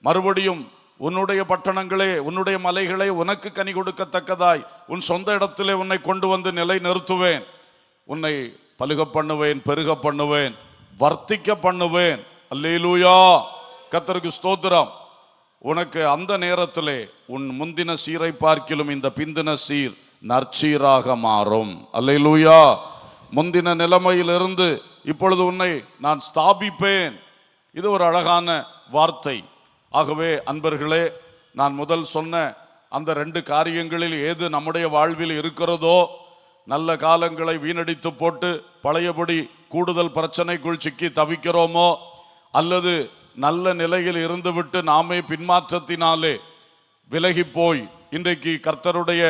மறுபடியும் உன்னுடைய பட்டணங்களே, உன்னுடைய மலைகளே உனக்கு கனி கொடுக்கத்தக்கதாய் உன் சொந்த இடத்திலே உன்னை கொண்டு வந்து நிலை நிறுத்துவேன். உன்னை பலுக பண்ணுவேன், பெருக பண்ணுவேன், வர்த்திக்க பண்ணுவேன். அல்லேலூயா, கர்த்தருக்கு ஸ்தோத்திரம். உனக்கு அந்த நேரத்திலே உன் முந்தின சீரை பார்க்கிலும் இந்த பிந்தின சீர் நற்சீராக மாறும். அல்லேலூயா. முந்தின நிலைமையிலிருந்து இப்பொழுது உன்னை நான் ஸ்தாபிப்பேன். இது ஒரு அழகான வார்த்தை. ஆகவே அன்பர்களே, நான் முதல் சொன்ன அந்த 2 காரியங்களில் ஏது நம்முடைய வாழ்வில் இருக்கிறதோ, நல்ல காலங்களை வீணடித்து போட்டு பழையபடி கூடுதல் பிரச்சனைக்குள் சிக்கி தவிக்கிறோமோ, அல்லது நல்ல நிலையில் இருந்துவிட்டு நாமே பின்மாற்றத்தினாலே விலகி போய் இன்றைக்கு கர்த்தருடைய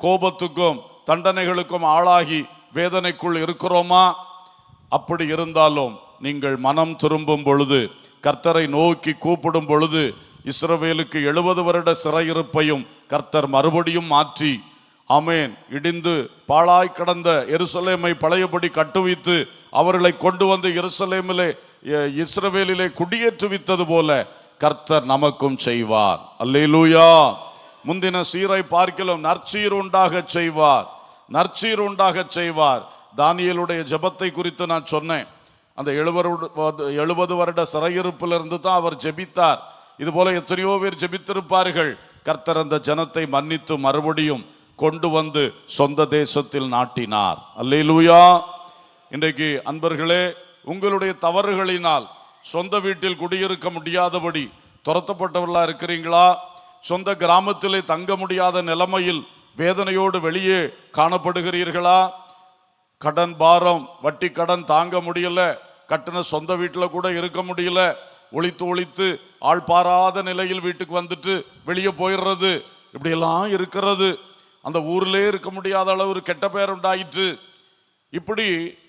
கோபத்துக்கும் தண்டனைகளுக்கும் ஆளாகி வேதனைக்குள் இருக்கிறோமா? அப்படி இருந்தாலும் நீங்கள் மனம் திரும்பும் பொழுது, கர்த்தரை நோக்கி கூப்பிடும் பொழுது, இஸ்ரவேலுக்கு 70 வருட சிறையிருப்பையும் கர்த்தர் மறுபடியும் மாற்றி, ஆமேன், இடிந்து பாழாய் கிடந்த எருசலேமை பழையபடி கட்டுவித்து அவர்களை கொண்டு வந்து எருசலேமிலே, இஸ்ரவேலிலே குடியேற்றுவித்தது போல கர்த்தர் நமக்கும் செய்வார். அல்லேலூயா. முந்தின சீரை பார்க்கிலும் நற்சீர் உண்டாக செய்வார், நற்சீர் உண்டாக செய்வார். தானியேலுடைய ஜெபத்தை குறித்து நான் சொன்னேன். அந்த 70 வருட சிறையிருப்பிலிருந்து தான் அவர் ஜெபித்தார். இது போல எத்தனையோ பேர் ஜெபித்திருப்பார்கள். கர்த்தர் அந்த ஜனத்தை மன்னித்து மறுபடியும் கொண்டு வந்து சொந்த தேசத்தில் நாட்டினார். அல்லேலூயா. இன்றைக்கு அன்பர்களே, உங்களுடைய தவறுகளினால் சொந்த வீட்டில் குடியிருக்க முடியாதபடி துரத்தப்பட்டவர்களா இருக்கிறீங்களா? சொந்த கிராமத்திலே தங்க முடியாத நிலைமையில் வேதனையோடு வெளியே காணப்படுகிறீர்களா? கடன் பாரம், வட்டி கடன் தாங்க முடியல, கட்டின சொந்த வீட்டில் கூட இருக்க முடியல, ஒளித்து ஒளித்து ஆள் பாராத நிலையில் வீட்டுக்கு வந்துட்டு வெளியே போயிடுறது, இப்படியெல்லாம் இருக்கிறது. அந்த ஊரிலே இருக்க முடியாத அளவு ஒரு கெட்ட பெயர் உண்டாயிற்று. இப்படி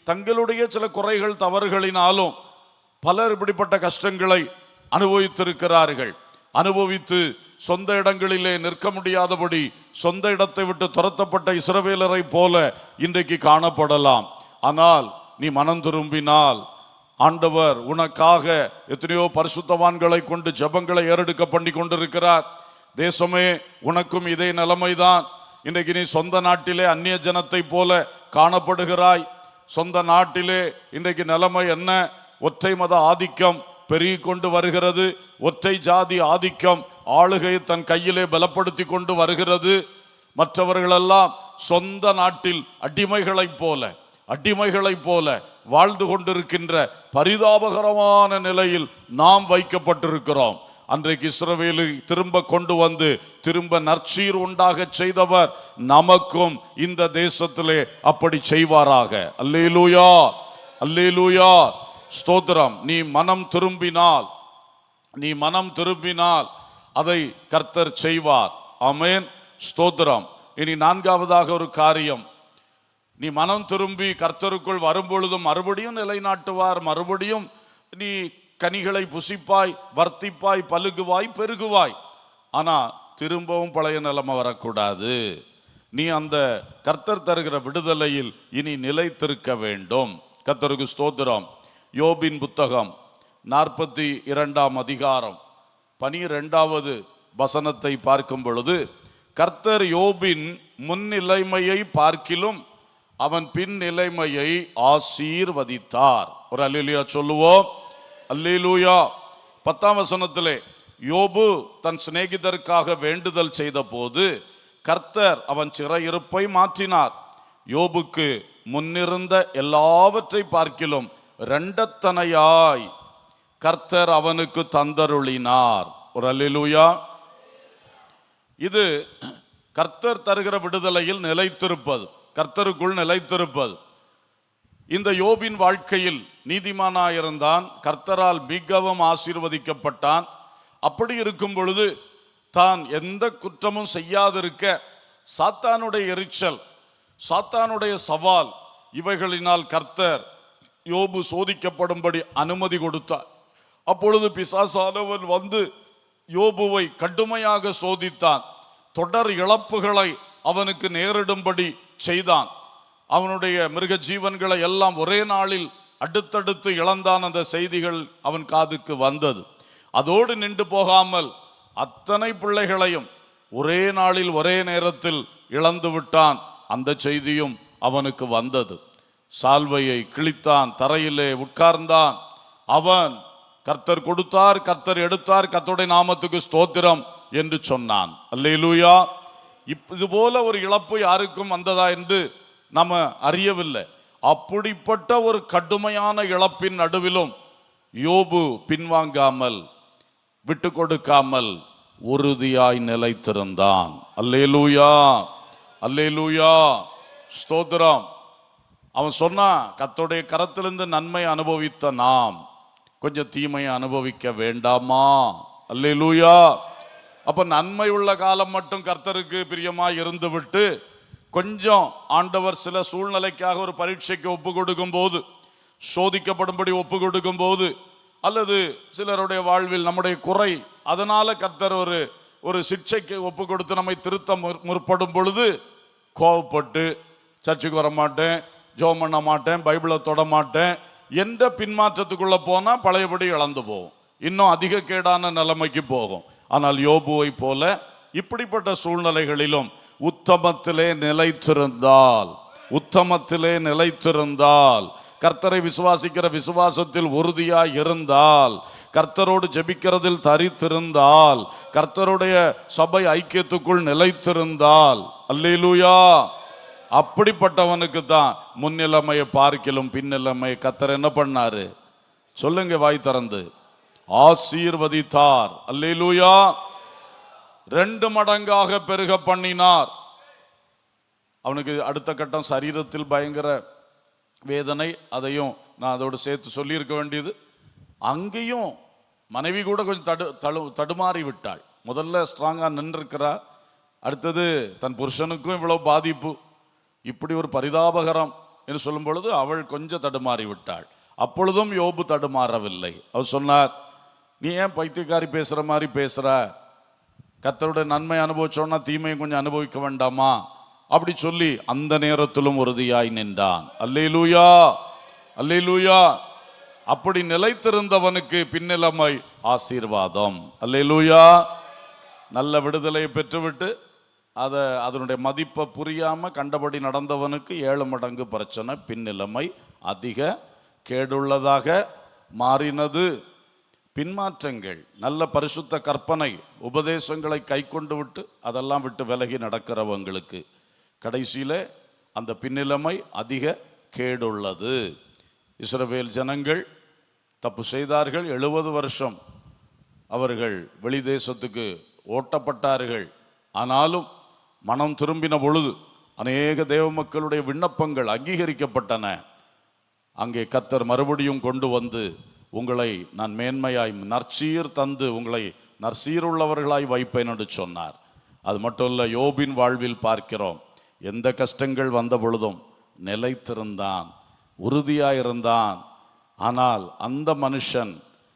தங்களுடைய சில குறைகள் தவறுகளினாலும் பலர் இப்படிப்பட்ட கஷ்டங்களை அனுபவித்திருக்கிறார்கள். அனுபவித்து சொந்த இடங்களிலே நிற்க முடியாதபடி சொந்த இடத்தை விட்டு துரத்தப்பட்ட இஸ்ரவேலரை போல இன்றைக்கு காணப்படலாம். ஆனால் நீ மனம் திரும்பினால் ஆண்டவர் உனக்காக எத்தனையோ பரிசுத்தவான்களை கொண்டு ஜெபங்களை ஏறெடுக்க பண்ணி கொண்டிருக்கிறார். தேசமே, உனக்கும் இதே நிலைமைதான். இன்றைக்கு நீ சொந்த நாட்டிலே அந்நிய ஜனத்தை போல காணப்படுகிறாய். சொந்த நாட்டிலே இன்றைக்கு நிலைமை என்ன? ஒற்றை மத ஆதிக்கம் பெருகி கொண்டு வருகிறது. ஒற்றை ஜாதி ஆதிக்கம் ஆளுகையை தன் கையிலே பலப்படுத்தி கொண்டு வருகிறது. மற்றவர்களெல்லாம் சொந்த நாட்டில் அடிமைகளைப் போல வாழ்ந்து கொண்டிருக்கின்ற பரிதாபகரமான நிலையில் நாம் வைக்கப்பட்டிருக்கிறோம். அன்றைக்கு இஸ்ரவேலை திரும்ப கொண்டு வந்து திரும்ப நற்சீர் உண்டாக செய்தவர் நமக்கும் இந்த தேசத்திலே அப்படி செய்வாராக. அல்லேலூயா, அல்லேலூயா, ஸ்தோத்திரம். நீ மனம் திரும்பினால் அதை கர்த்தர் செய்வார். ஆமென், ஸ்தோத்திரம். இனி நான்காவதாக ஒரு காரியம், நீ மனம் திரும்பி கர்த்தருக்குள் வரும்பொழுதும் மறுபடியும் நிலைநாட்டுவார். மறுபடியும் நீ கனிகளை புசிப்பாய், வர்த்திப்பாய், பலுகுவாய், பெருகுவாய். ஆனா திரும்பவும் பழைய நிலைமை வரக்கூடாது. நீ அந்த கர்த்தர் தருகிற விடுதலையில் இனி நிலைத்திருக்க வேண்டும். கர்த்தருக்கு ஸ்தோத்திரம். யோபின் புத்தகம் 42ஆம் அதிகாரம் 12வது வசனத்தை பார்க்கும் பொழுது, கர்த்தர் யோபின் முன்னிலைமையை பார்க்கிலும் அவன் பின் நிலைமையை ஆசீர்வதித்தார். ஒரு அல்லேலூயா சொல்லுவோம். அல்லேலூயா. 10ஆம் வசனத்திலே, யோபு தன் சிநேகிதருக்காக வேண்டுதல் செய்த போது கர்த்தர் அவன் சிறையிருப்பை மாற்றினார். யோபுக்கு முன்னிருந்த எல்லாவற்றை பார்க்கிலும் இரண்டத்தனையாய் கர்த்தர் அவனுக்கு தந்தருளினார். ஒரு அல்லேலூயா. இது கர்த்தர் தருகிற விடுதலையில் நிலைத்திருப்பது, கர்த்தருக்குள் நிலைத்திருப்பது. இந்த யோபின் வாழ்க்கையில் நீதிமானாயிருந்தான், கர்த்தரால் மிகவும் ஆசீர்வதிக்கப்பட்டான். அப்படி இருக்கும் பொழுது தான் எந்த குற்றமும் செய்யாதிருக்க சாத்தானுடைய எரிச்சல், சாத்தானுடைய சவால், இவைகளினால் கர்த்தர் யோபு சோதிக்கப்படும்படி அனுமதி கொடுத்தார். அப்பொழுது பிசாசானவன் வந்து யோபுவை கடுமையாக சோதித்தான். தொடர் இழப்புகளை அவனுக்கு நேரிடும்படி செய்தான். அவனுடைய மிருக ஜீவன்களை எல்லாம் ஒரே நாளில் அடுத்தடுத்து இழந்தான். அந்த செய்திகள் அவன் காதுக்கு வந்தது. அதோடு நின்று போகாமல் அத்தனை பிள்ளைகளையும் ஒரே நாளில் ஒரே நேரத்தில் இழந்து விட்டான். அந்த செய்தியும் அவனுக்கு வந்தது. சால்வையை கிழித்தான், தரையிலே உட்கார்ந்தான். அவன் கர்த்தர் கொடுத்தார், கர்த்தர் எடுத்தார், கர்த்தருடைய நாமத்துக்கு ஸ்தோத்திரம் என்று சொன்னான். அல்லேலூயா. இது போல ஒரு இழப்பு யாருக்கும் வந்ததா என்று நாம அறியவில்லை. அப்படிப்பட்ட ஒரு கடுமையான இழப்பின் நடுவிலும் யோபு பின்வாங்காமல், விட்டு கொடுக்காமல் உறுதியாய் நிலைத்திருந்தான். அல்லேலூயா, அல்லேலூயா, ஸ்தோத்திரம். அவன் சொன்னா, கர்த்தருடைய கரத்திலிருந்து நன்மை அனுபவித்த நாம் கொஞ்சம் தீமையை அனுபவிக்க வேண்டாமா? அல்லேலூயா. அப்ப நன்மை உள்ள காலம் மட்டும் கர்த்தருக்கு பிரியமாய் இருந்து விட்டு, கொஞ்சம் ஆண்டவர் சில சூழ்நிலைக்காக ஒரு பரீட்சைக்கு ஒப்பு கொடுக்கும் போது, சோதிக்கப்படும்படி ஒப்பு கொடுக்கும் போது, அல்லது சிலருடைய வாழ்வில் நம்முடைய குறை, அதனால கர்த்தர் ஒரு சிக்ஷைக்கு ஒப்பு கொடுத்து நம்மை திருத்த முற்படும் பொழுது கோவப்பட்டு சர்ச்சுக்கு வர மாட்டேன், ஜெபம் பண்ண மாட்டேன், பைபிளை தொட மாட்டேன் என்ற பின்மாற்றத்துக்குள்ள போனா பழையபடி இழந்து போகும், இன்னும் அதிக கேடான நிலைமைக்கு போகும். ஆனால் யோபுவை போல இப்படிப்பட்ட சூழ்நிலைகளிலும் உத்தமத்திலே நிலைத்திருந்தால், கர்த்தரை விசுவாசிக்கிற விசுவாசத்தில் உறுதியாய் இருந்தால், கர்த்தரோடு ஜெபிக்கிறதில் தரித்திருந்தால், கர்த்தருடைய சபை ஐக்கியத்துக்குள் நிலைத்திருந்தால், அல்லேலூயா. அப்படிப்பட்டவனுக்கு தான் முன்னிலைமையை பார்க்கிலும் பின்னிலைமை கர்த்தர் என்ன பண்ணாரு? சொல்லுங்க வாய் திறந்து. ஆசீர்வதித்தார். அல்லேலூயா. 2 மடங்காக பெருக பண்ணினார். அவனுக்கு அடுத்த கட்டம் சரீரத்தில் பயங்கர வேதனை, அதையும் நான் அதோடு சேர்த்து சொல்லியிருக்க வேண்டியது. அங்கேயும் மனைவி கூட கொஞ்சம் தடுமாறி விட்டாள். முதல்ல ஸ்ட்ராங்கா நின்றுருக்கிறார். அடுத்தது தன் புருஷனுக்கும் இவ்வளவு பாதிப்பு, இப்படி ஒரு பரிதாபகரம் என்று சொல்லும் பொழுது அவள் கொஞ்சம் தடுமாறி விட்டாள். அப்பொழுதும் யோபு தடுமாறவில்லை. அவர் சொன்னார், நீ ஏன் பைத்தியக்காரி பேசுற மாதிரி பேசுற? கர்த்தருடைய நன்மை அனுபவிச்சோன்னா தீமையை கொஞ்சம் அனுபவிக்க வேண்டாமா? அப்படி சொல்லி அந்த நேரத்திலும் உறுதியாய் நின்றான். அல்லேலூயா, அல்லேலூயா. அப்படி நிலைத்திருந்தவனுக்கு பின்னிலைமை ஆசீர்வாதம். அல்லேலூயா. நல்ல விடுதலையை பெற்றுவிட்டு அதனுடைய மதிப்பை புரியாம கண்டபடி நடந்தவனுக்கு 7 மடங்கு பிரச்சனை, பின்னிலைமை அதிக கேடுள்ளதாக மாறினது. பின்மாற்றங்கள், நல்ல பரிசுத்த கற்பனை உபதேசங்களை கை கொண்டு விட்டு அதெல்லாம் விட்டு விலகி நடக்கிறவங்களுக்கு கடைசியில அந்த பின்னிலைமை அதிக கேடுள்ளது. இஸ்ரவேல் ஜனங்கள் தப்பு செய்தார்கள். 70 வருஷம் அவர்கள் வெளி தேசத்துக்கு ஓட்டப்பட்டார்கள். ஆனாலும் மனம் திரும்பின பொழுது அநேக தேவ மக்களுடைய விண்ணப்பங்கள் அங்கீகரிக்கப்பட்டன. அங்கே கர்த்தர் மறுபடியும் கொண்டு வந்து, உங்களை நான் மேன்மையாய் நற்சீர் தந்து உங்களை நற்சீருள்ளவர்களாய் வைப்பேன் என்று சொன்னார். அது மட்டும் இல்லை, யோபின் வாழ்வில் பார்க்கிறோம், எந்த கஷ்டங்கள் வந்த பொழுதும் நிலைத்திருந்தான், உறுதியாயிருந்தான். ஆனால் அந்த மனுஷன்,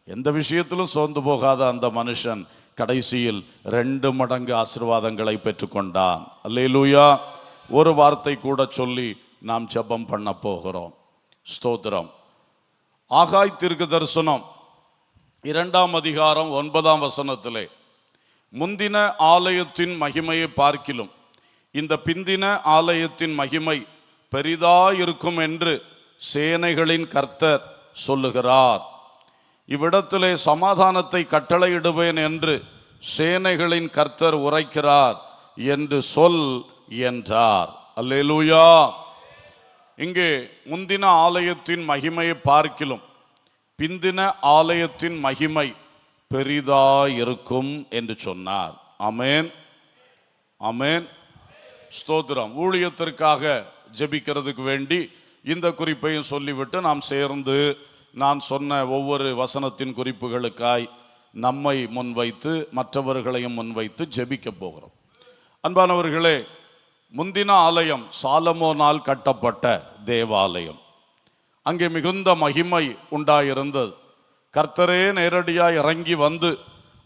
எந்த விஷயத்திலும் சோர்ந்து போகாத அந்த மனுஷன் கடைசியில் 2 மடங்கு ஆசீர்வாதங்களை பெற்றுக்கொண்டான். அல்லேலூயா. ஒரு வார்த்தை கூட சொல்லி நாம் ஜெபம் பண்ண போகிறோம். ஸ்தோத்திரம். ஆகாய் தீர்க்க தரிசனம் 2ஆம் அதிகாரம் 9ஆம் வசனத்திலே, முந்தின ஆலயத்தின் மகிமையை பார்க்கிலும் இந்த பிந்தின ஆலயத்தின் மகிமை பெரிதாயிருக்கும் என்று சேனைகளின் கர்த்தர் சொல்லுகிறார். இவ்விடத்திலே சமாதானத்தை கட்டளையிடுவேன் என்று சேனைகளின் கர்த்தர் உரைக்கிறார் என்று சொல் என்றார். அல்லேலூயா. இங்கே முந்தின ஆலயத்தின் மகிமையை பார்க்கிலும் பிந்தின ஆலயத்தின் மகிமை பெரிதாயிருக்கும் என்று சொன்னார். ஆமென், ஆமென். ஸ்தோத்திரம். ஊழியத்திற்காக ஜெபிக்கிறதுக்கு வேண்டி இந்த குறிப்பையும் சொல்லிவிட்டு நாம் சேர்ந்து நான் சொன்ன ஒவ்வொரு வசனத்தின் குறிப்புகளுக்காய் நம்மை முன்வைத்து மற்றவர்களையும் முன்வைத்து ஜெபிக்க போகிறோம். அன்பானவர்களே, முந்தின ஆலயம் சாலமோனால் கட்டப்பட்ட தேவாலயம். அங்கே மிகுந்த மகிமை உண்டாயிருந்தது. கர்த்தரே நேரடியாய் இறங்கி வந்து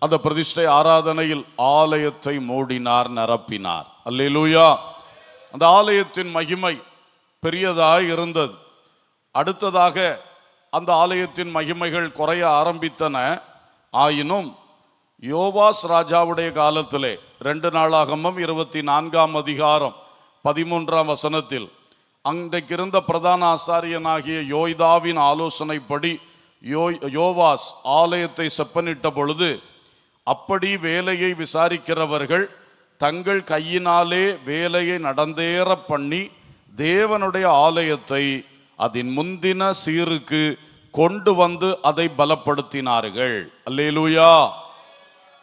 அந்த பிரதிஷ்டை ஆராதனையில் ஆலயத்தை மூடினார், நிரப்பினார். அல்லேலூயா. அந்த ஆலயத்தின் மகிமை பெரியதாய் இருந்தது. அடுத்ததாக அந்த ஆலயத்தின் மகிமைகள் குறைய ஆரம்பித்தன. ஆயினும் யோவாஸ் ராஜாவுடைய காலத்திலே 2 நாளாகமம் 24ஆம் அதிகாரம் 13ஆம் வசனத்தில் அன்றைக்கிருந்த பிரதான ஆசாரியனாகிய யோய்தாவின் ஆலோசனைப்படி யோவாஸ் ஆலயத்தை செப்பனிட்ட பொழுது, அப்படி வேலையை விசாரிக்கிறவர்கள் தங்கள் கையினாலே வேலையை நடந்தேற பண்ணி தேவனுடைய ஆலயத்தை அதன் முந்தின சீருக்கு கொண்டு வந்து அதை பலப்படுத்தினார்கள். அல்லேலூயா.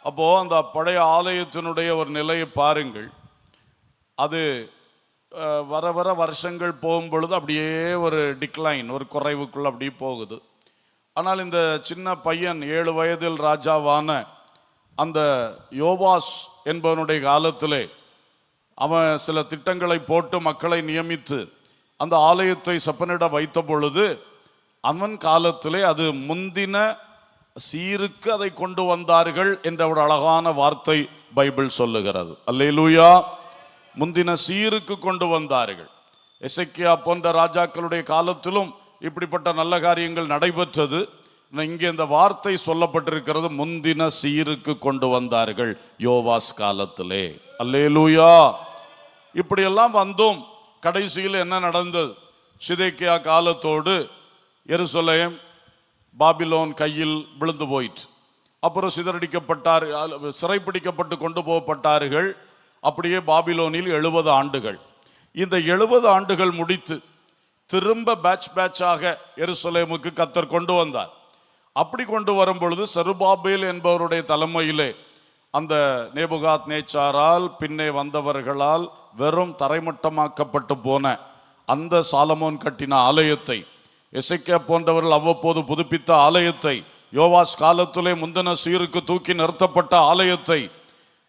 அப்போ அந்த பழைய ஆலயத்தினுடைய ஒரு நிலையை பாருங்கள். அது வர வர வருஷங்கள் போகும் பொழுது அப்படியே ஒரு டிக்ளைன், ஒரு குறைவுக்குள்ள அப்படியே போகுது. ஆனால் இந்த சின்ன பையன் 7 வயதில் ராஜாவான அந்த யோவாஸ் என்பவனுடைய காலத்திலே அவன் சில திட்டங்களை போட்டு மக்களை நியமித்து அந்த ஆலயத்தை செப்பனிட வைத்த பொழுது அவன் காலத்திலே அது முந்தின சீருக்கு அதை கொண்டு வந்தார்கள் என்ற ஒரு அழகான வார்த்தை பைபிள் சொல்லுகிறது. அல்லேலூயா. முந்தின சீருக்கு கொண்டு வந்தார்கள். எசேக்கியா போன்ற ராஜாக்களுடைய காலத்திலும் இப்படிப்பட்ட நல்ல காரியங்கள் நடைபெற்றது. இங்கே இந்த வார்த்தை சொல்லப்பட்டிருக்கிறது, முந்தின சீருக்கு கொண்டு வந்தார்கள் யோவாஸ் காலத்திலே. அல்லேலூயா. இப்படியெல்லாம் வந்தும் கடைசியில் என்ன நடந்தது? சிதேக்கியா காலத்தோடு எருசலேம் பாபிலோன் கையில் விழுந்து போயிற்று. அப்புறம் சிதறடிக்கப்பட்டார், சிறைப்பிடிக்கப்பட்டு கொண்டு போகப்பட்டார்கள். அப்படியே பாபிலோனில் 70 ஆண்டுகள். இந்த 70 ஆண்டுகள் முடித்து திரும்ப பேட்சாக எருசலேமுக்கு கர்த்தர் கொண்டு வந்தார். அப்படி கொண்டு வரும் பொழுது செருபாபேல் என்பவருடைய தலைமையிலே அந்த நேபுகாத் நேச்சாரால் பின்னே வந்தவர்களால் வெறும் தரைமட்டமாக்கப்பட்டு போன அந்த சாலமோன் கட்டின ஆலயத்தை, எசேக்கியா போன்றவர்கள் அவ்வப்போது புதுப்பித்த ஆலயத்தை, யோவாஸ் காலத்திலே முந்தின சீருக்கு தூக்கி நிறுத்தப்பட்ட ஆலயத்தை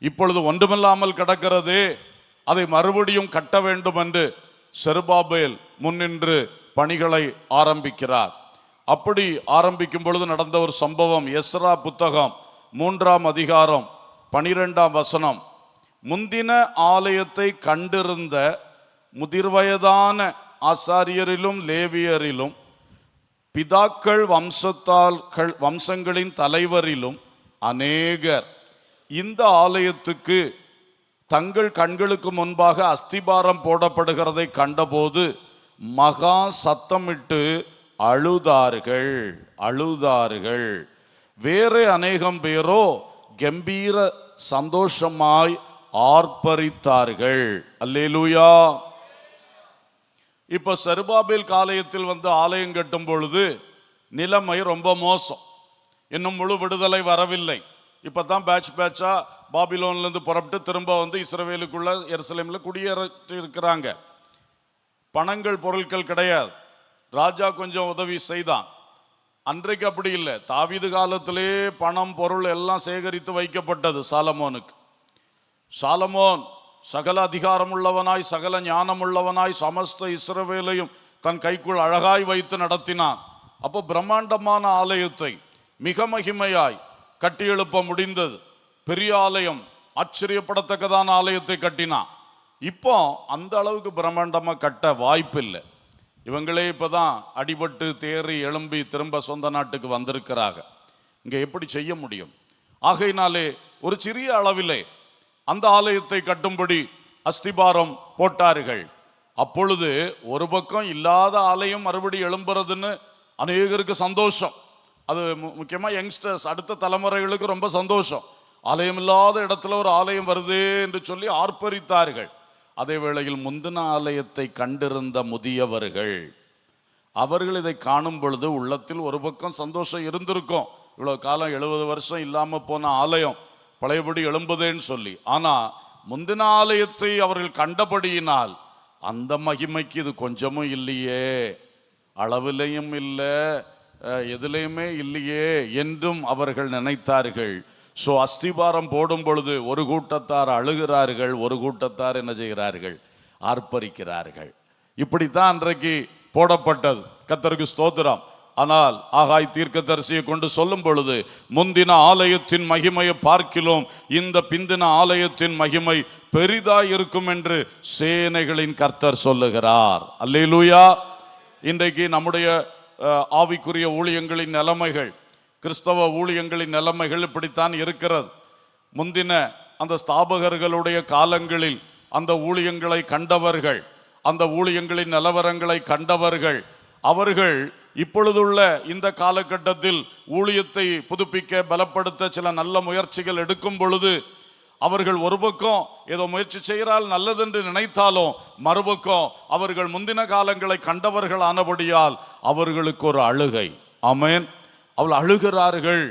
இப்பொழுது ஒன்றுமில்லாமல் கிடக்கிறதே, அதை மறுபடியும் கட்ட வேண்டும் என்று செருபாபேல் முன்னின்று பணிகளை ஆரம்பிக்கிறார். அப்படி ஆரம்பிக்கும் பொழுது நடந்த ஒரு சம்பவம் எஸ்ரா புத்தகம் 3ஆம் அதிகாரம் 12ஆம் வசனம். முந்தின ஆலயத்தை கண்டிருந்த முதிர்வயதான ஆசாரியரிலும் லேவியரிலும் பிதாக்கள் வம்சங்களின் தலைவரிலும் அநேகர் இந்த ஆலயத்துக்கு தங்கள் கண்களுக்கு முன்பாக அஸ்திபாரம் போடப்படுகிறதை கண்டபோது மகா சத்தமிட்டு அழுதார்கள். வேறு அநேகம் பேரோ கம்பீர சந்தோஷமாய் ஆர்ப்பரித்தார்கள். அல்லேலூயா. இப்ப செருபாபேல் காலத்தில் வந்து ஆலயம் கட்டும் பொழுது நிலைமை ரொம்ப மோசம். இன்னும் முழு விடுதலை வரவில்லை. இப்பதான் பேட்சா பாபிலோன்ல இருந்து புறப்பட்டு திரும்ப வந்து இஸ்ரவேலுக்குள்ள எருசலேம்ல குடியேறி இருக்கிறாங்க. பணங்கள் பொருட்கள் கிடையாது. ராஜா கொஞ்சம் உதவி செய்தான். அன்றைக்கு அப்படி இல்லை. தாவீது காலத்திலே பணம் பொருள் எல்லாம் சேகரித்து வைக்கப்பட்டது சாலமோனுக்கு. சாலமோன் சகல அதிகாரம் உள்ளவனாய், சகல ஞானம் உள்ளவனாய், சமஸ்த இஸ்ரவேலையும் தன் கைக்குள் அழகாய் வைத்து நடத்தினான். அப்போ பிரம்மாண்டமான ஆலயத்தை மிக மகிமையாய் கட்டி எழுப்ப முடிந்தது. பெரிய ஆலயம், ஆச்சரியப்படத்தக்கதான ஆலயத்தை கட்டினான். இப்போ அந்த அளவுக்கு பிரம்மாண்டமா கட்ட வாய்ப்பில்லை. இவங்களே இப்பதான் அடிபட்டு தேறி எழும்பி திரும்ப சொந்த நாட்டுக்கு வந்திருக்கிறாங்க. இங்க எப்படி செய்ய முடியும்? ஆகையினாலே ஒரு சிறிய அளவிலே அந்த ஆலயத்தை கட்டும்படி அஸ்திபாரம் போட்டார்கள். அப்பொழுது ஒரு பக்கம் இல்லாத ஆலயம் மறுபடி எழும்புறதுன்னு அநேகருக்கு சந்தோஷம். அது முக்கியமா யங்ஸ்டர்ஸ், அடுத்த தலைமுறைகளுக்கு ரொம்ப சந்தோஷம். ஆலயம் இல்லாத இடத்துல ஒரு ஆலயம் வருதே என்று சொல்லி ஆர்ப்பரித்தார்கள். அதே வேளையில் முந்தின ஆலயத்தை கண்டிருந்த முதியவர்கள், அவர்கள் இதை காணும் பொழுது உள்ளத்தில் ஒரு பக்கம் சந்தோஷம் இருந்திருக்கும். இவ்வளவு காலம் 70 வருஷம் இல்லாம போன ஆலயம் பழையபடி எழும்புதேன்னு சொல்லி. ஆனா முந்தின ஆலயத்தை அவர்கள் கண்டபடியினால் அந்த மகிமைக்கு இது கொஞ்சமும் இல்லையே, அளவிலையும் இல்லை, எதிலையுமே இல்லையே என்றும் அவர்கள் நினைத்தார்கள். ஸோ அஸ்திபாரம் போடும் பொழுது ஒரு கூட்டத்தார் அழுகிறார்கள், ஒரு கூட்டத்தார் என்ன செய்கிறார்கள்? ஆர்ப்பரிக்கிறார்கள். இப்படித்தான் அன்றைக்கு போடப்பட்டது. கர்த்தருக்கு ஸ்தோத்திரம். ஆனால் ஆகாய் தீர்க்கதரிசியை கொண்டு சொல்லும் பொழுது முந்தின ஆலயத்தின் மகிமையை பார்க்கிலும் இந்த பிந்தின ஆலயத்தின் மகிமை பெரிதாய் இருக்கும் என்று சேனைகளின் கர்த்தர் சொல்லுகிறார். அல்லேலூயா. இன்றைக்கு நம்முடைய ஆவிக்குரிய ஊழியங்களின் நிலைமைகள், கிறிஸ்தவ ஊழியங்களின் நிலைமைகள் இப்படித்தான் இருக்கிறது. முந்தின அந்த ஸ்தாபகர்களுடைய காலங்களில் அந்த ஊழியங்களை கண்டவர்கள், அந்த ஊழியங்களின் நிலவரங்களை கண்டவர்கள், அவர்கள் இப்பொழுதுள்ள இந்த காலகட்டத்தில் ஊழியத்தை புதுப்பிக்க பலப்படுத்த சில நல்ல முயற்சிகள் எடுக்கும் பொழுது அவர்கள் ஒரு பக்கம் ஏதோ முயற்சி செய்கிறால் நல்லதென்று நினைத்தாலும் மறுபக்கம் அவர்கள் முந்தின காலங்களை கண்டவர்கள் ஆனபடியால் அவர்களுக்கு ஒரு அழுகை. ஆமென். அவள் அழுகிறார்கள்.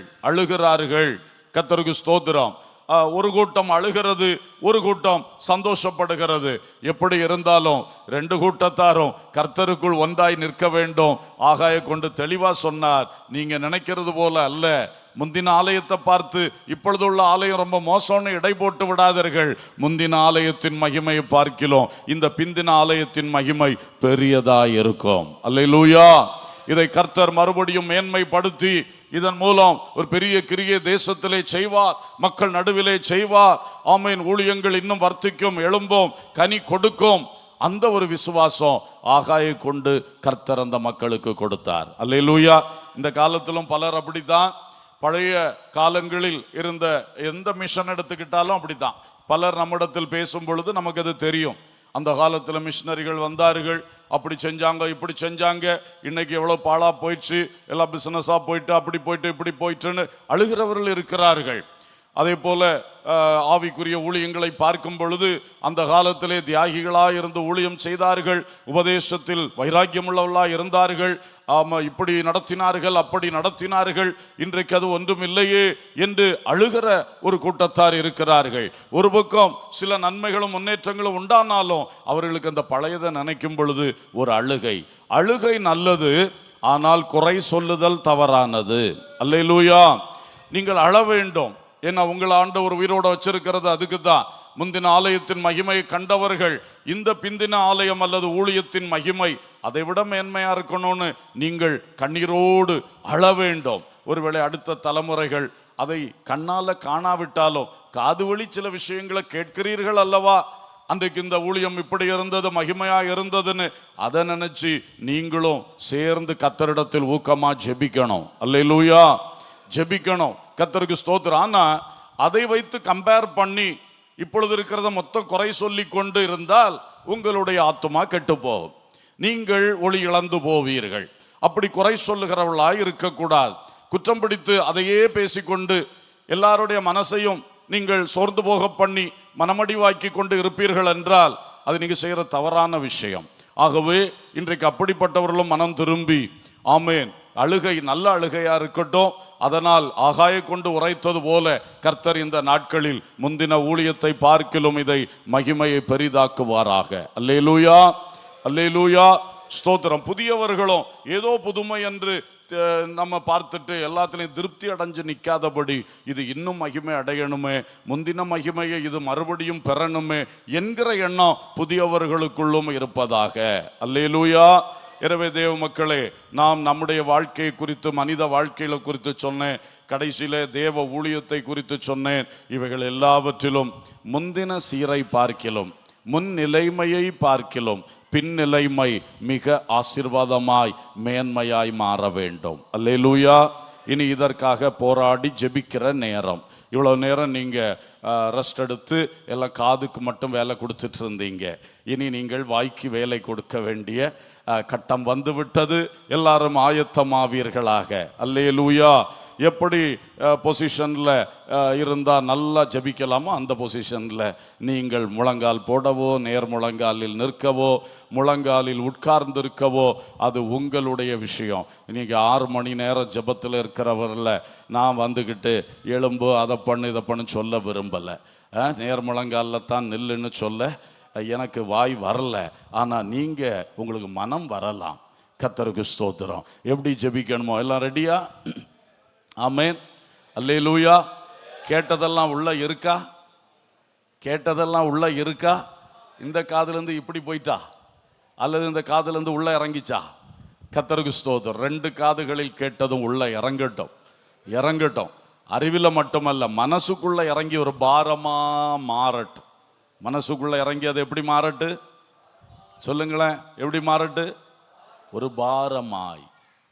கர்த்தருக்கு ஸ்தோத்திரம். ஒரு கூட்டம் அழுகிறது, ஒரு கூட்டம் சந்தோஷப்படுகிறது. எப்படி இருந்தாலும் ரெண்டு கூட்டத்தாரும் கர்த்தருக்குள் ஒன்றாய் நிற்க வேண்டும். ஆகாய கொண்டு தெளிவா சொன்னார், நீங்க நினைக்கிறது போல அல்ல. முந்தின ஆலயத்தை பார்த்து இப்பொழுதுள்ள ஆலயம் ரொம்ப மோசம்னு இடை போட்டு விடாதீர்கள். முந்தின ஆலயத்தின் மகிமையை பார்க்கிறோம், இந்த பிந்தின ஆலயத்தின் மகிமை பெரியதாய் இருக்கும். அல்லேலூயா. இதை கர்த்தர் மறுபடியும் மேன்மைப்படுத்தி இதன் மூலம் ஒரு பெரிய கிரியை தேசத்திலே செய்வார், மக்கள் நடுவிலே செய்வார். ஆமென். ஊழியங்கள் இன்னும் வர்த்திக்கும், எழும்பும், கனி கொடுக்கும். அந்த ஒரு விசுவாசம் ஆகாயை கொண்டு கர்த்தர் அந்த மக்களுக்கு கொடுத்தார். அல்லேலூயா. இந்த காலத்திலும் பலர் அப்படித்தான். பழைய காலங்களில் இருந்த எந்த மிஷன் எடுத்துக்கிட்டாலும் அப்படித்தான். பலர் நம்மிடத்தில் பேசும் பொழுது நமக்கு அது தெரியும். அந்த காலத்தில் மிஷினரிகள் வந்தார்கள், அப்படி செஞ்சாங்க, இப்படி செஞ்சாங்க, இன்னைக்கு எவ்வளோ பாழா போயிடுச்சு, எல்லாம் பிஸ்னஸாக போயிட்டு, அப்படி போயிட்டு இப்படி போயிட்டுன்னு அழுகிறவர்கள் இருக்கிறார்கள். அதே போல ஆவிக்குரிய ஊழியங்களை பார்க்கும் பொழுது அந்த காலத்திலே தியாகிகளாய் இருந்து ஊழியம் செய்தார்கள், உபதேசத்தில் வைராக்கியமுள்ளவர்களாய் இருந்தார்கள். இப்படி நடத்தினார்கள், அப்படி நடத்தினார்கள். இன்றைக்கு அது ஒன்றும் இல்லையே என்று அழுகிற ஒரு கூட்டத்தார் இருக்கிறார்கள். ஒரு பக்கம் சில நன்மைகளும் முன்னேற்றங்களும் உண்டானாலும் அவர்களுக்கு அந்த பழையதை நினைக்கும் பொழுது ஒரு அழுகை நல்லது, ஆனால் குறை சொல்லுதல் தவறானது. அல்லேலூயா. நீங்கள் அழ வேண்டும். ஏன்னா உங்களை ஆண்டவர் உயிரோட வச்சிருக்கிறது அதுக்கு தான். முந்தின ஆலயத்தின் மகிமையை கண்டவர்கள் இந்த பிந்தின ஆலயம் அல்லது ஊழியத்தின் மகிமை அதை விட மேன்மையா இருக்கணும்னு நீங்கள் கண்ணீரோடு அழ வேண்டும். ஒருவேளை அடுத்த தலைமுறைகள் அதை கண்ணால காணாவிட்டாலும் காது வழி சில விஷயங்களை கேட்கிறீர்கள் அல்லவா, அன்றைக்கு இந்த ஊழியம் இப்படி இருந்தது, மகிமையா இருந்ததுன்னு அதை நினைச்சு நீங்களும் சேர்ந்து கர்த்தரிடத்தில் ஊக்கமா ஜெபிக்கணும். அல்லேலூயா. ஜெபிக்கணும். கர்த்தருக்கு ஸ்தோத்திரம். ஆனா அதை வைத்து கம்பேர் பண்ணி இப்பொழுது இருக்கிறத மொத்தம் குறை சொல்லி கொண்டு இருந்தால் உங்களுடைய ஆத்துமா கெட்டு போகும், நீங்கள் ஒளி இழந்து போவீர்கள். அப்படி குறை சொல்லுகிறவர்களாய் இருக்கக்கூடாது. குற்றம் பிடித்து அதையே பேசிக்கொண்டு எல்லாருடைய மனசையும் நீங்கள் சோர்ந்து போக பண்ணி மனமடிவாக்கி கொண்டு இருப்பீர்கள் என்றால் அது நீங்க செய்யற தவறான விஷயம். ஆகவே இன்றைக்கு அப்படிப்பட்டவர்களும் மனம் திரும்பி ஆமேன், அழுகை நல்ல அழுகையா இருக்கட்டும். அதனால் ஆகாய கொண்டு உரைத்தது போல கர்த்தர் இந்த நாட்களில் முந்தின ஊழியத்தை பார்க்கிலும் இதை மகிமையை பெரிதாக்குவாராக. அல்லேலூயா, அல்லேலூயா, ஸ்தோத்திரம். புதியவர்களும் ஏதோ புதுமை என்று நம்ம பார்த்துட்டு எல்லாத்திலையும் திருப்தி அடைஞ்சு நிற்காதபடி இது இன்னும் மகிமை அடையணுமே, முந்தின மகிமையை இது மறுபடியும் பெறணுமே என்கிற எண்ணம் புதியவர்களுக்குள்ளும் இருப்பதாக. அல்லேலூயா. எனவே தேவ மக்களே, நாம் நம்முடைய வாழ்க்கையை குறித்து, மனித வாழ்க்கையில குறித்து சொன்னேன், கடைசியில தேவ ஊழியத்தை குறித்து சொன்னேன். இவைகள் எல்லாவற்றிலும் முந்தின சீரை பார்க்கிலும், முன் நிலைமையை பார்க்கிலும் பின்னிலைமை மிக ஆசீர்வாதமாய் மேன்மையாய் மாற வேண்டும். அல்லேலூயா. இனி இதற்காக போராடி ஜெபிக்கிற நேரம். இவ்வளோ நேரம் நீங்கள் ரெஸ்ட் எடுத்து எல்லாம் காதுக்கு மட்டும் வேலை கொடுத்துட்டு இருந்தீங்க. இனி நீங்கள் வாய்க்கு வேலை கொடுக்க வேண்டிய கட்டம் வந்து விட்டது. எல்லாரும் ஆயத்தமாவீர்களாக. அல்லேலூயா. எப்படி பொசிஷனில் இருந்தால் நல்லா ஜபிக்கலாமோ அந்த பொசிஷனில் நீங்கள் முழங்கால் போடவோ, நேர் முழங்காலில் நிற்கவோ, முழங்காலில் உட்கார்ந்திருக்கவோ அது உங்களுடைய விஷயம். நீங்கள் 6 மணி நேரம் ஜபத்தில் இருக்கிறவரில் நான் வந்துக்கிட்டு எழும்பு அதை பண்ணு இதை பண்ணு சொல்ல விரும்பலை. நேர் முழங்காலில் தான் நில்லுன்னு சொல்ல எனக்கு வாய் வரல. ஆனால் நீங்கள் உங்களுக்கு மனம் வரலாம். கர்த்தருக்கு ஸ்தோத்திரம். எப்படி ஜெபிக்கணுமோ எல்லாம் ரெடியா? ஆமேன். அல்லேலூயா. கேட்டதெல்லாம் உள்ள இருக்கா? கேட்டதெல்லாம் உள்ள இருக்கா? இந்த காதுலேருந்து இப்படி போயிட்டா அல்லது இந்த காதுலேருந்து உள்ள இறங்கிச்சா? கர்த்தருக்கு ஸ்தோத்திரம். 2 காதுகளில் கேட்டதும் உள்ள இறங்கட்டும், இறங்கட்டும். அறிவில் மட்டுமல்ல, மனசுக்குள்ள இறங்கி ஒரு பாரமா மாறட்டும். மனசுக்குள்ள இறங்கி அது எப்படி மாறட்டு சொல்லுங்களேன்? எப்படி மாறட்டு? ஒரு பாரமாய்,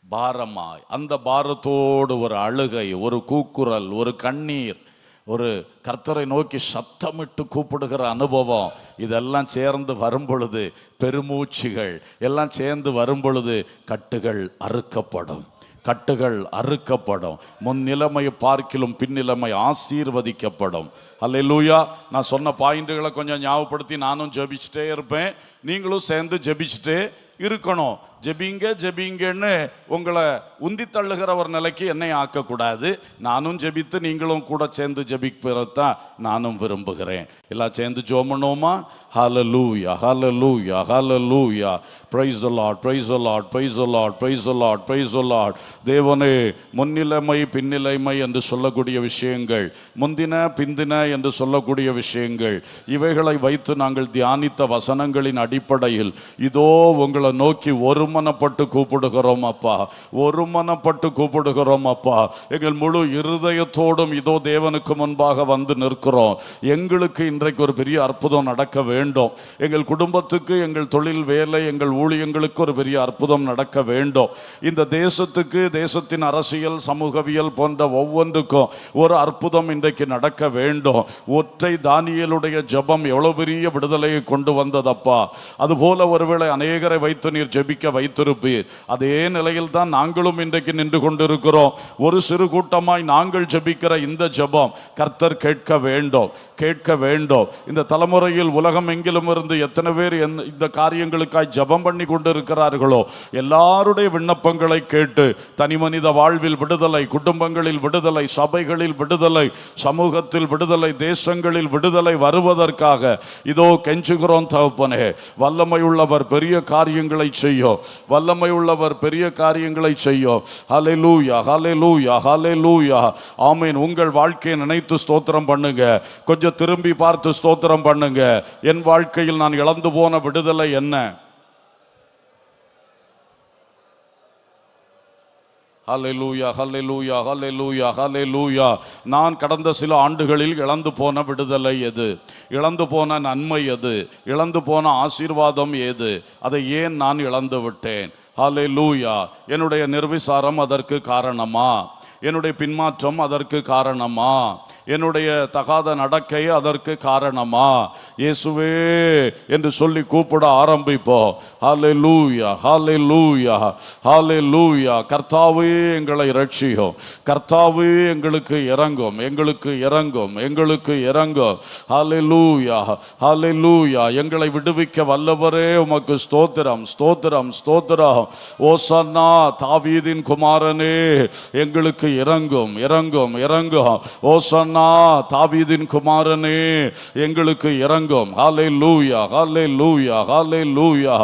பாரமாய். அந்த பாரத்தோடு ஒரு அழுகை, ஒரு கூக்குரல், ஒரு கண்ணீர், ஒரு கர்த்தரை நோக்கி சத்தமிட்டு கூப்பிடுகிற அனுபவம், இதெல்லாம் சேர்ந்து வரும் பொழுது, பெருமூச்சுகள் எல்லாம் சேர்ந்து வரும் பொழுது கட்டுகள் அறுக்கப்படும், கட்டுகள் அறுக்கப்படும். முன் நிலைமையை பார்க்கிலும் பின்னிலைமை ஆசீர்வதிக்கப்படும். அல்லேலூயா. நான் சொன்ன பாயிண்ட்டுகளை கொஞ்சம் ஞாபகப்படுத்தி நானும் ஜெபிச்சுட்டே இருப்பேன், நீங்களும் சேர்ந்து ஜெபிச்சுட்டே இருக்கணும். ஜெபிங்க ஜெபிங்கன்னு உங்களை உந்தி தள்ளுகிற ஒரு நிலைக்கு என்னை ஆக்கக்கூடாது. நானும் ஜெபித்து நீங்களும் கூட சேர்ந்து ஜெபிப்பதான் நானும் விரும்புகிறேன். எல்லாம் சேர்ந்து ஜெபம் பண்ணுவோமா? Hallelujah, hallelujah, hallelujah. Praise the Lord, praise the Lord, praise the Lord, praise the Lord, praise the Lord. தேவனே, முன்னிலைமை பின்னிலைமை என்று சொல்லக்கூடிய விஷயங்கள், முந்தின பிந்தின என்று சொல்லக்கூடிய விஷயங்கள், இவைகளை வைத்து நாங்கள் தியானித்த வசனங்களின் அடிப்படையில் இதோ உங்களை நோக்கி ஒருமனப்பட்டு கூப்பிடுகிறோம் அப்பா, ஒருமனப்பட்டு கூப்பிடுகிறோம் அப்பா. எங்கள் முழு இருதயத்தோடும் இதோ தேவனுக்கு முன்பாக வந்து நிற்கிறோம். எங்களுக்கு இன்றைக்கு ஒரு பெரிய அற்புதம் நடக்க வேண்டும். எங்கள் குடும்பத்துக்கு, எங்கள் தொழில், வேலை, எங்கள் ஊழியங்களுக்கு ஒரு பெரிய அற்புதம் நடக்க வேண்டும். இந்த தேசத்துக்கு, தேசத்தின் அரசியல், சமூகவியல் போன்ற ஒவ்வொன்றுக்கும் ஒரு அற்புதம் இன்றைக்கு நடக்க வேண்டும். ஒற்றை தானியேலுடைய ஜெபம் எவ்வளவு பெரிய விடுதலையை கொண்டு வந்ததப்பா. அதுபோல ஒருவேளை அநேகரை வைத்து நீர் ஜெபிக்க வைத்திருப்பீர். அதே நிலையில் தான் நாங்களும் இன்றைக்கு நின்று கொண்டிருக்கிறோம். ஒரு சிறு கூட்டமாய் நாங்கள் ஜெபிக்கிற இந்த ஜெபம் கர்த்தர் கேட்க வேண்டும், கேட்க வேண்டும். இந்த தலைமுறையில் உலகம் எங்கிலும் இருந்து எத்தனை பேர் இந்த காரியங்களுக்காய் ஜெபம் பண்ணி கொண்டிருக்கிறார்களோ எல்லாருடைய விண்ணப்பங்களை கேட்டு தனி மனித வாழ்வில் விடுதலை, குடும்பங்களில் விடுதலை, சபைகளில் விடுதலை, சமூகத்தில் விடுதலை, தேசங்களில் விடுதலை வருவதற்காக இதோ கெஞ்சுகிறோம் தகப்பனே. வல்லமை உள்ளவர் பெரிய காரியங்களை செய்யும், வல்லமை உள்ளவர் பெரிய காரியங்களை செய்யும். ஹல்லேலூயா, ஹல்லேலூயா, ஹல்லேலூயா. ஆமென். உங்கள் வாழ்க்கையை நினைத்து ஸ்தோத்திரம் பண்ணுங்க. கொஞ்சம் திரும்பி பார்த்து ஸ்தோத்திரம் பண்ணுங்க. என் வாழ்க்கையில் நான் இழந்து போன விடுதலை என்ன? ஹல்லேலூயா, ஹல்லேலூயா, ஹல்லேலூயா, ஹல்லேலூயா. நான் கடந்த சில ஆண்டுகளில் இழந்து போன விடுதலை எது? இழந்து போன நன்மை எது? இழந்து போன ஆசீர்வாதம் ஏது? அதை ஏன் நான் இழந்து விட்டேன்? ஹல்லேலூயா. என்னுடைய நிர்விசாரம் அதற்கு காரணமா? என்னுடைய பின்மாற்றம் அதற்கு காரணமா? என்னுடைய தகாத நடக்கை அதற்கு காரணமா? இயேசுவே என்று சொல்லி கூப்பிட ஆரம்பிப்போம். ஹல்லேலூயா, ஹல்லேலூயா, ஹல்லேலூயா. கர்த்தாவே எங்களை இரட்சியும், கர்த்தாவே எங்களுக்கு இரங்கும், எங்களுக்கு இரங்கும், எங்களுக்கு இரங்கும். ஹல்லேலூயா, ஹல்லேலூயா. எங்களை விடுவிக்க வல்லவரே உமக்கு ஸ்தோத்திரம், ஸ்தோத்திரம், ஸ்தோத்திரம். ஓசன்னா தாவீதின் குமாரனே எங்களுக்கு இரங்கும், இரங்கும், இரங்கும். ஓசன்னா தாவீதின் குமாரனே எங்களுக்கு இரங்கும். ஹல்லேலூயா, ஹல்லேலூயா, ஹல்லேலூயா.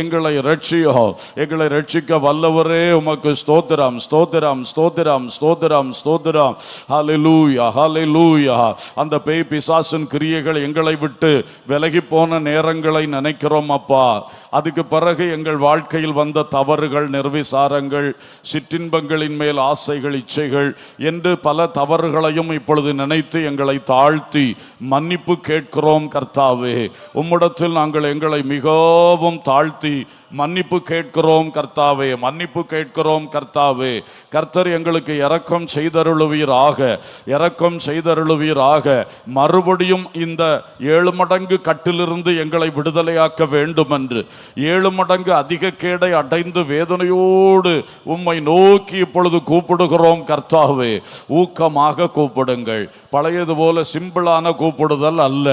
எங்களை இரட்சியும், எங்களை இரட்சிக்க வல்லவரே உமக்கு ஸ்தோத்திரம், ஸ்தோத்திரம், ஸ்தோத்திரம், ஸ்தோத்திரம், ஸ்தோத்திரம். ஹல்லேலூயா, ஹல்லேலூயா. அந்த பேய் பிசாசின் கிரியைகள் எங்களை விட்டு விலகி போன நேரங்களை நினைக்கிறோம் அப்பா. அதுக்கு பிறகு எங்கள் வாழ்க்கையில் வந்த தவறுகள், நிர்விசாரங்கள், சிற்றின்பங்களின் மேல் ஆசைகள், இச்சைகள் என்று பல தவறுகளையும் இப்பொழுது நினைத்து எங்களை தாழ்த்தி மன்னிப்பு கேட்கிறோம் கர்த்தாவே. உம்மிடத்தில் நாங்கள் எங்களை மிகவும் தாழ்த்தி மன்னிப்பு கேட்கிறோம் கர்த்தாவே, மன்னிப்பு கேட்கிறோம் கர்த்தாவே. கர்த்தர் எங்களுக்கு இரக்கம் செய்தருளுவீராக, இரக்கம் செய்தருளுவீராக. மறுபடியும் இந்த 7 மடங்கு கட்டிலிருந்து எங்களை விடுதலையாக்க வேண்டும் என்று 7 மடங்கு அதிக கேடை அடைந்து வேதனையோடு உம்மை நோக்கி இப்பொழுது கூப்பிடுகிறோம் கர்த்தாவே. ஊக்கமாக கூப்பிடுங்கள். பழையது போல சிம்பிளான கூப்பிடுதல் அல்ல.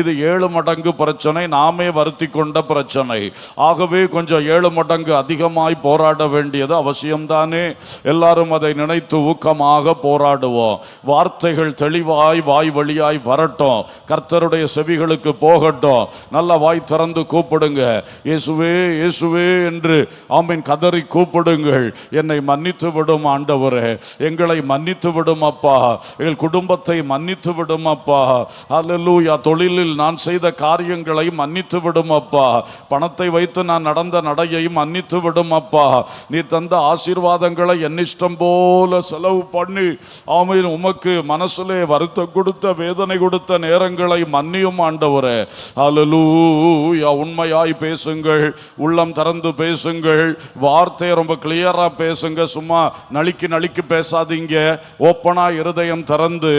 இது 7 மடங்கு பிரச்சனை, நாமே வருத்தி கொண்ட பிரச்சனை. ஆகவே கொஞ்சம் 7 மடங்கு அதிகமாய் போராட வேண்டியது அவசியம்தானே? எல்லாரும் அதை நினைத்து ஊக்கமாக போராடுவோம். வார்த்தைகள் தெளிவாய் வாய் வழியாய் வரட்டும், கர்த்தருடைய செவிகளுக்கு போகட்டும். நல்ல வாய் திறந்து கூப்பிடுங்க. இயேசுவே, இயேசுவே என்று ஆமென் கதறி கூப்பிடுங்கள். என்னை மன்னித்து விடும் ஆண்டவரே, எங்களை மன்னித்து விடும் அப்பா, எங்கள் குடும்பத்தை மன்னித்து விடும் அப்பா. ஹல்லேலூயா. தொழிலில் நான் செய்த காரியங்களை மன்னித்து விடும் அப்பா. பணத்தை வைத்து நான் நடந்த நடையை மன்னித்து விடும் அப்பா. நீ தந்த ஆசீர்வாதங்களை என்னிஷ்டம் போல செலவு பண்ணி ஆமென் உமக்கு மனசுலே வருத்தம் கொடுத்த, வேதனை கொடுத்த நேரங்களை மன்னியும் ஆண்டவரே. ஹல்லேலூயா. உண்மையாய் பேசுங்கள், உள்ளம் திறந்து பேசுங்கள். வார்த்தையை ரொம்ப கிளியரா பேசுங்க. சும்மா நளிக்கு நளிக்கு பேசாதீங்க. ஓப்பனா இருதயம் திறந்து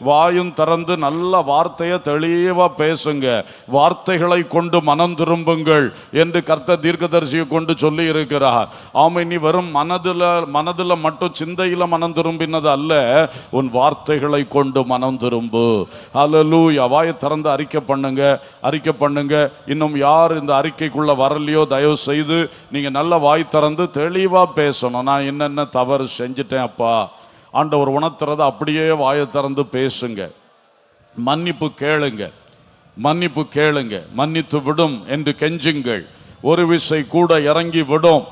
வாயும் திறந்து நல்ல வார்த்தையை தெளிவா பேசுங்க. வார்த்தைகளை கொண்டு மனம் திரும்புங்கள் என்று கர்த்தர் தீர்க்கதரிசியை கொண்டு சொல்லி இருக்கிறார். ஆமை, நீ வெறும் மனதில் மட்டும் சிந்தையில மனம் திரும்பினது அல்ல, உன் வார்த்தைகளை கொண்டு மனம் திரும்பு. ஹல்லேலூயா. வாயை திறந்து அறிக்கை பண்ணுங்க, அறிக்கை பண்ணுங்க. இன்னும் யார் இந்த அறிக்கைக்குள்ள வரலையோ தயவு செய்து நீங்க நல்ல வாய் திறந்து தெளிவா பேசணும். நான் என்னென்ன தவறு செஞ்சிட்டேன் அப்பா, ஆண்டவர் உணர்த்துறத அப்படியே வாயை திறந்து பேசுங்க. மன்னிப்பு கேளுங்க, மன்னிப்பு கேளுங்க. மன்னித்து விடும் என்று கெஞ்சுங்கள். ஒரு விசை கூட இறங்கி விடும்.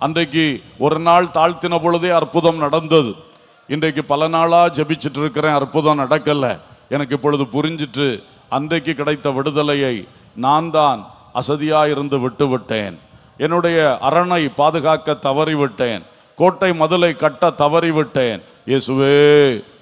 அன்றைக்கு ஒரு நாள் தாழ்த்தின பொழுதே அற்புதம் நடந்தது. இன்றைக்கு பல நாளாக ஜெபிச்சுட்டு இருக்கிறேன், அற்புதம் நடக்கல. எனக்கு இப்பொழுது புரிஞ்சிட்டு அன்றைக்கு கிடைத்த விடுதலையை நான் தான் அசதியாக இருந்து விட்டு விட்டேன். என்னுடைய அரணை பாதுகாக்க தவறிவிட்டேன், கோட்டை மதிலை கட்ட தவறிவிட்டேன். இயேசுவே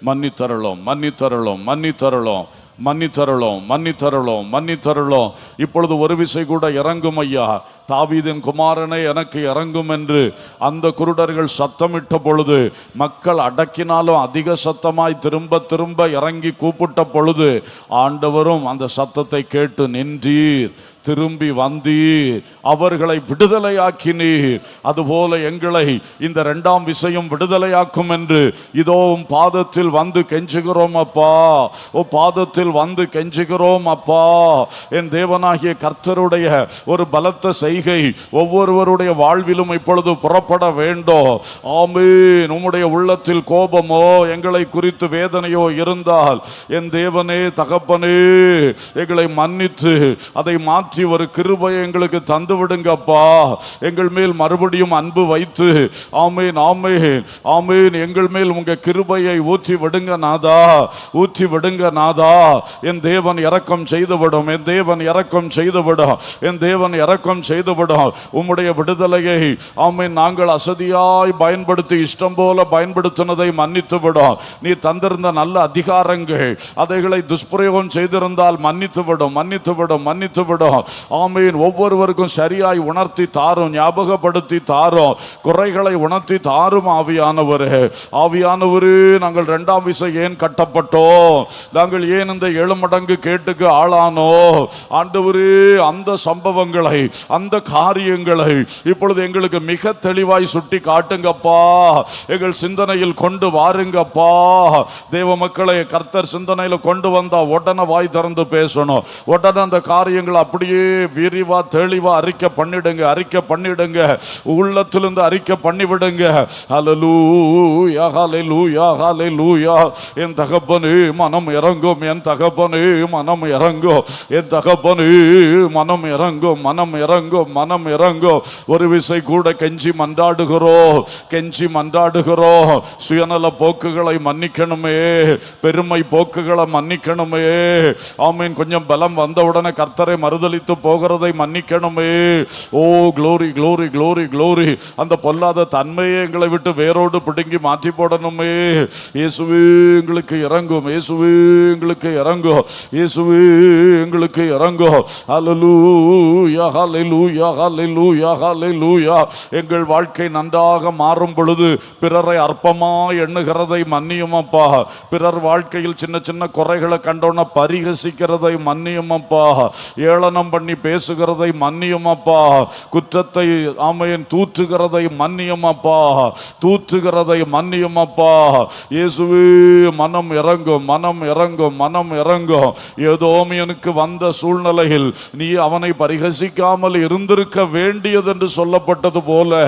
மன்னித்தருளோம், மன்னித்தருளோம், மன்னித்தருளோம், மன்னித்தருளோம், மன்னித்தருளோம், மன்னித்தருளோம். இப்பொழுது ஒரு விசை கூட இறங்கும் ஐயா, தாவீதின் குமாரனை எனக்கு இறங்கும் என்று அந்த குருடர்கள் சத்தமிட்ட பொழுது, மக்கள் அடக்கினாலும் அதிக சத்தமாய் திரும்ப திரும்ப இறங்கி கூப்பிட்ட பொழுது, ஆண்டவரும் அந்த சத்தத்தை கேட்டு நின்றீர், திரும்பி வந்தீர், அவர்களை விடுதலையாக்கினீர். அதுபோல எங்களை இந்த இரண்டாம் விசையும் விடுதலையாக்கும் என்று இதோ பாதத்தில் வந்து கெஞ்சுகிறோம் அப்பா, ஓ பாதத்தில் வந்து கெஞ்சுகிறோம் அப்பா. என் தேவனாகிய கர்த்தருடைய ஒரு பலத்த செய்கை ஒவ்வொருவருடைய வாழ்விலும் இப்பொழுது புறப்பட வேண்டும். ஆமென். உம்முடைய உள்ளத்தில் கோபமோ எங்களை குறித்து வேதனையோ இருந்தால் என் தேவனே தகப்பனே எங்களை மன்னித்து அதை மாற்றி ஒரு கிருபையை எங்களுக்கு தந்து விடுங்கப்பா. எங்கள் மேல் மறுபடியும் அன்பு வைத்து ஆமென், ஆமென், ஆமென், எங்கள் மேல் உங்க கிருபையை ஊற்றி விடுங்க நாதா, ஊற்றி விடுங்க நாதா. என் தேவன் இரக்கம் செய்துவிடும், என் தேவன் இரக்கம் செய்துவிடும், என் தேவன் இரக்கம் செய்துவிடும். உம்முடைய விடுதலையை ஆமென் நாங்கள் அசதியாய் பயன்படுத்தி இஷ்டம் போல பயன்படுத்தினதை மன்னித்து விடும். நீ தந்திருந்த நல்ல அதிகாரங்கள் அதைகளை துஷ்பிரயோகம் செய்திருந்தால் மன்னித்து விடும், மன்னித்து விடும், மன்னித்து விடும். ஆமென். ஒவ்வொருவருக்கும் சரியாய் உணர்த்தி தாரும், ஞாபகப்படுத்தி தாரும், குறைகளை உணர்த்தி தாரும். ஆவியானவரே, ஆவியானவரே, நாங்கள் இரண்டாம் விசை ஏன் கட்டப்பட்டோம், நாங்கள் ஏன் இந்த 7 மடங்கு கேட்டுக்கு ஆளானோ, ஆண்டவரே அந்த சம்பவங்களை அந்த காரியங்களை இப்பொழுது எங்களுக்கு மிக தெளிவாய் சுட்டி காட்டுங்கப்பா. எங்கள் சிந்தனையில் கொண்டு வாருங்கப்பா. தேவ மக்களை கர்த்தர் சிந்தனையில கொண்டு வந்தா உடனே வாய் திறந்து பேசணும், உடனே அந்த காரியங்களை அப்படியே விரிவா தெளிவா அறிக்கை பண்ணிடுங்க, அறிக்கை பண்ணிடுங்க, உள்ளத்திலிருந்து அறிக்கை பண்ணிவிடுங்க. ஹல்லேலூயா, ஹல்லேலூயா, ஹல்லேலூயா. என் தகப்பனே மனம் இறங்கும், என் தகப்பனே மனம் இறங்கும், என் தகப்பனே மனம் இறங்கும், மனம் இறங்கும், மனம் இறங்கும். ஒரு விசை கூட கெஞ்சி மன்றாடுகிறோம், கெஞ்சி மன்றாடுகிறோம். சுயநல போக்குகளை மன்னிக்கணுமே, பெருமை போக்குகளை மன்னிக்கணுமே. ஆமீன். கொஞ்சம் பலம் வந்தவுடனே கர்த்தரை மறுதலித்து போகிறதை மன்னிக்கணுமே. Oh glory, glory, glory, glory. அந்த பொல்லாத தன்மையை எங்களை விட்டு வேரோடு பிடுங்கி மாற்றி போடணுமே. இயேசுவே எங்களுக்கு இறங்கும், இயேசுவே எங்களுக்கு இறங்கும், இயேசுவே எங்களுக்கு இறங்கும். ஹல்லேலூயா, ஹல்லேலூயா, ஹல்லேலூயா, ஹல்லேலூயா. எங்கள் வாழ்க்கை நன்றாக மாறும் பொழுது பிறரை அற்பமாய் எண்ணுகிறதை மன்னியும் அப்பா. பிறர் வாழ்க்கையில் சின்ன சின்ன குறைகளை கண்டோன பரிகசிக்கிறதை மன்னியும் அப்பா. ஏளனம் பண்ணி பேசுகிறதை மன்னியும் அப்பா. குற்றத்தை ஆமையன் தூற்றுகிறதை மன்னியும் அப்பா, தூற்றுகிறதை மன்னியும் அப்பா. இயேசுவே மனம் இறங்கும், மனம் இறங்கும், மனம் இறங்கும். ஏதோமியனுக்கு வந்த சூழ்நிலையில் நீ அவனை பரிகசிக்காமல் இருந்திருக்க வேண்டியது என்று சொல்லப்பட்டது போல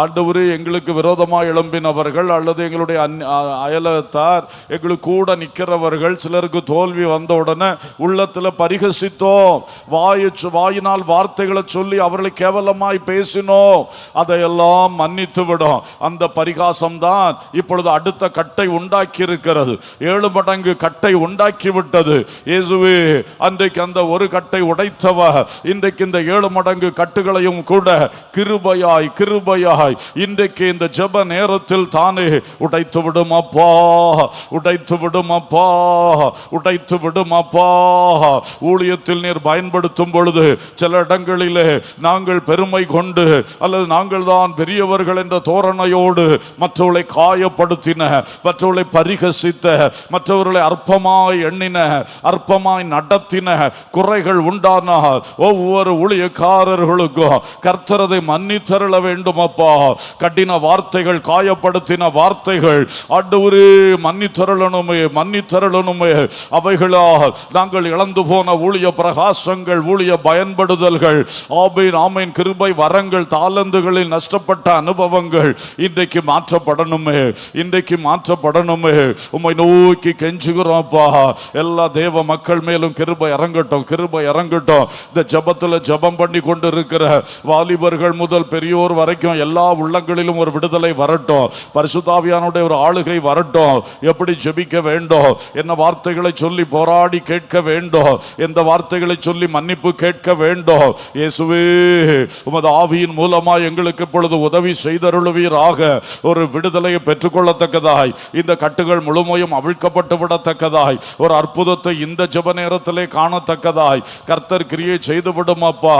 ஆண்டவரே எங்களுக்கு விரோதமாக எழும்பினவர்கள் அல்லது எங்களுடைய அயலத்தார் எங்களுக்கு கூட நிற்கிறவர்கள் சிலருக்கு தோல்வி வந்த உடனே உள்ளத்தில் பரிகசித்தோம், வாயினால் வார்த்தைகளை சொல்லி அவர்களை கேவலமாய் பேசினோம். அதையெல்லாம் மன்னித்து விடும். அந்த பரிகாசம் தான் இப்பொழுது அடுத்த கட்டை உண்டாக்கி இருக்கிறது, 7 மடங்கு கட்டை உண்டாக்கி விட்டது. இயேசுவே அன்றைக்கு அந்த ஒரு கட்டை உடைத்தவ இன்றைக்கு இந்த 7 மடங்கு கட்டுகளையும் கூட கிருபையாய் கிருபையாய் இன்றைக்கு இந்த ஜெப நேரத்தில் தானே உடைத்து விடும் அப்பா, உடைத்து விடும் அப்பா, உடைத்து விடும் அப்பா. ஊழியத்தில் நீர் பயன்படுத்தும் பொழுது சில இடங்களிலே நாங்கள் பெருமை கொண்டு அல்லது நாங்கள் தான் பெரியவர்கள் என்ற தோரணையோடு மற்றவர்களை காயப்படுத்தின, மற்றவர்களை பரிகசித்த, மற்றவர்களை அற்பமாய் எண்ணின, அற்பமாய் நடத்தின குறைகள் உண்டான ஒவ்வொரு ஊழியக்காரர்களுக்கும் கர்த்தரதை மன்னித்தருள வேண்டும் அப்பா. கடின வார்த்தைகள், காயப்படுத்தின வார்த்தைகள் ஆண்டவரே மன்னித்தருளணுமே, மன்னித்தருளணுமே. அவைகளா நாங்கள் இழந்து போன ஊழிய பிரகாசங்கள், ஊழிய பயன்படுதல்கள், ஆமீன், ஆமீன், கிருபை வரங்கள், தாளந்துகளில் நஷ்டப்பட்ட அனுபவங்கள் இன்றைக்கு மாற்றப்படணுமே, இன்றைக்கு மாற்றப்படணுமே. உம்மை நோக்கி கெஞ்சுகிறோம்ப்பா. எல்லா தேவ மக்கள் மேலும் கிருபை இறங்கட்டும், கிருபை இறங்கட்டும். இந்த ஜபத்தில் ஜபம் பண்ணி கொண்டு இருக்கிற வாலிபர்கள் முதல் பெரியோர் வரைக்கும் எல்லா உள்ளங்களிலும் ஒரு விடுதலை வரட்டும், பரிசுத்தாவியானுடைய ஒரு ஆளுகை வரட்டும். எப்படி ஜெபிக்க வேண்டும், என்ன வார்த்தைகளை சொல்லி போராடி கேட்க வேண்டும், எந்த வார்த்தைகளை சொல்லி மன்னிப்பு கேட்க வேண்டும். இயேசுவே உமது ஆவியின் மூலமாய் எங்களுக்கு இப்பொழுது உதவி செய்தருளுவீராக. ஒரு விடுதலையை பெற்றுக்கொள்ளத்தக்கதாய் இந்த கட்டு கட்டுகள் முழுமையும் அவிழ்க்கப்பட்டு விடத்தக்கதாய் ஒரு அற்புதத்தை இந்த ஜெப நேரத்திலே காணத்தக்கதாய் கர்த்தர் கிரியை செய்து விடும் அப்பா.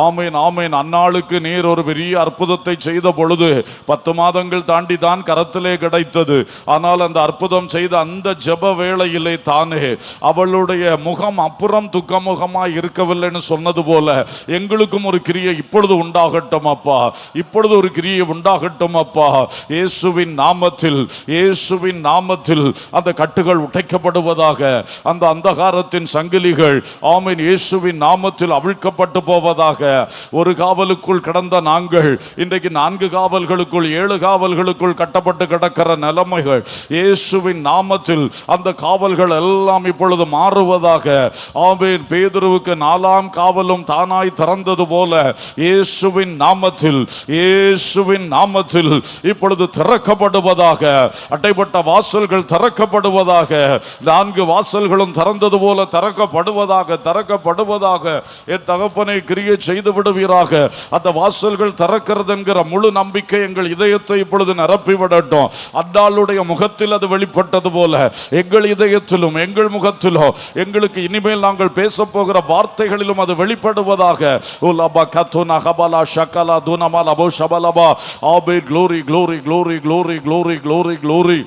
ஆமேன் ஆமேன். அந்நாளுக்கு நீர் ஒரு பெரிய அற்புதத்தை செய்த பொழுது 10 மாதங்கள் தாண்டி தான் கரத்திலே கிடைத்தது. ஆனால் அந்த அற்புதம் செய்த அந்த ஜெப வேளையிலே தானே அவளுடைய முகம் அப்புறம் துக்கமுகமாய் இருக்கவில்லைன்னு சொன்னது போல எங்களுக்கும் ஒரு கிரியை இப்பொழுது உண்டாகட்டும் அப்பா. இப்பொழுது ஒரு கிரியை உண்டாகட்டும் அப்பா. இயேசுவின் நாமத்தில், இயேசுவின் நாமத்தில் அந்த கட்டுகள் உடைக்கப்படுவதாக, அந்த அந்தகாரத்தின் சங்கிலிகள் ஆமென் இயேசுவின் நாமத்தில் அவிழ்க்கப்பட்டு போவதாக. ஒரு காவலுக்குள் கிடந்த நாங்கள் இன்றைக்கு 4 காவல்களுக்குள் 7 காவல்களுக்குள் கட்டப்பட்டு கிடக்கிற நிலைமைகள் இயேசுவின் நாமத்தில் அந்த காவல்கள் எல்லாம் இப்பொழுது மாறுவதாக. ஆமென். பேதுருவுக்கு 4ஆம் காவலும் தானாய் திறந்தது போல இயேசுவின் நாமத்தில், இயேசுவின் நாமத்தில் இப்பொழுது திறக்கப்படுவதாக. அடைபட்ட வாசல்கள் திறக்கப்படுவதாக. 4 வாசல்களும் திறந்தது போல திறக்கப்படுவதாக, திறக்கப்படுவதாக. என் தகப்பனை கிரியை செய்து விடுவீராக. அந்த வாசல்கள் திறக்கிறது என்கிற முழு நம்பிக்கை எங்கள் இதயத்தை இப்பொழுது நிரப்பிவிடட்டும். அன்னாளுடைய முகத்தில் அது வெளிப்பட்டது போல எங்கள் இதயத்திலும் எங்கள் முகத்திலும் எங்களுக்கு இனிமேல் நாங்கள் பேச போகிற வார்த்தைகளிலும் அது வெளிப்படுவதாக. Glory, glory, glory, glory, glory, glory, glory.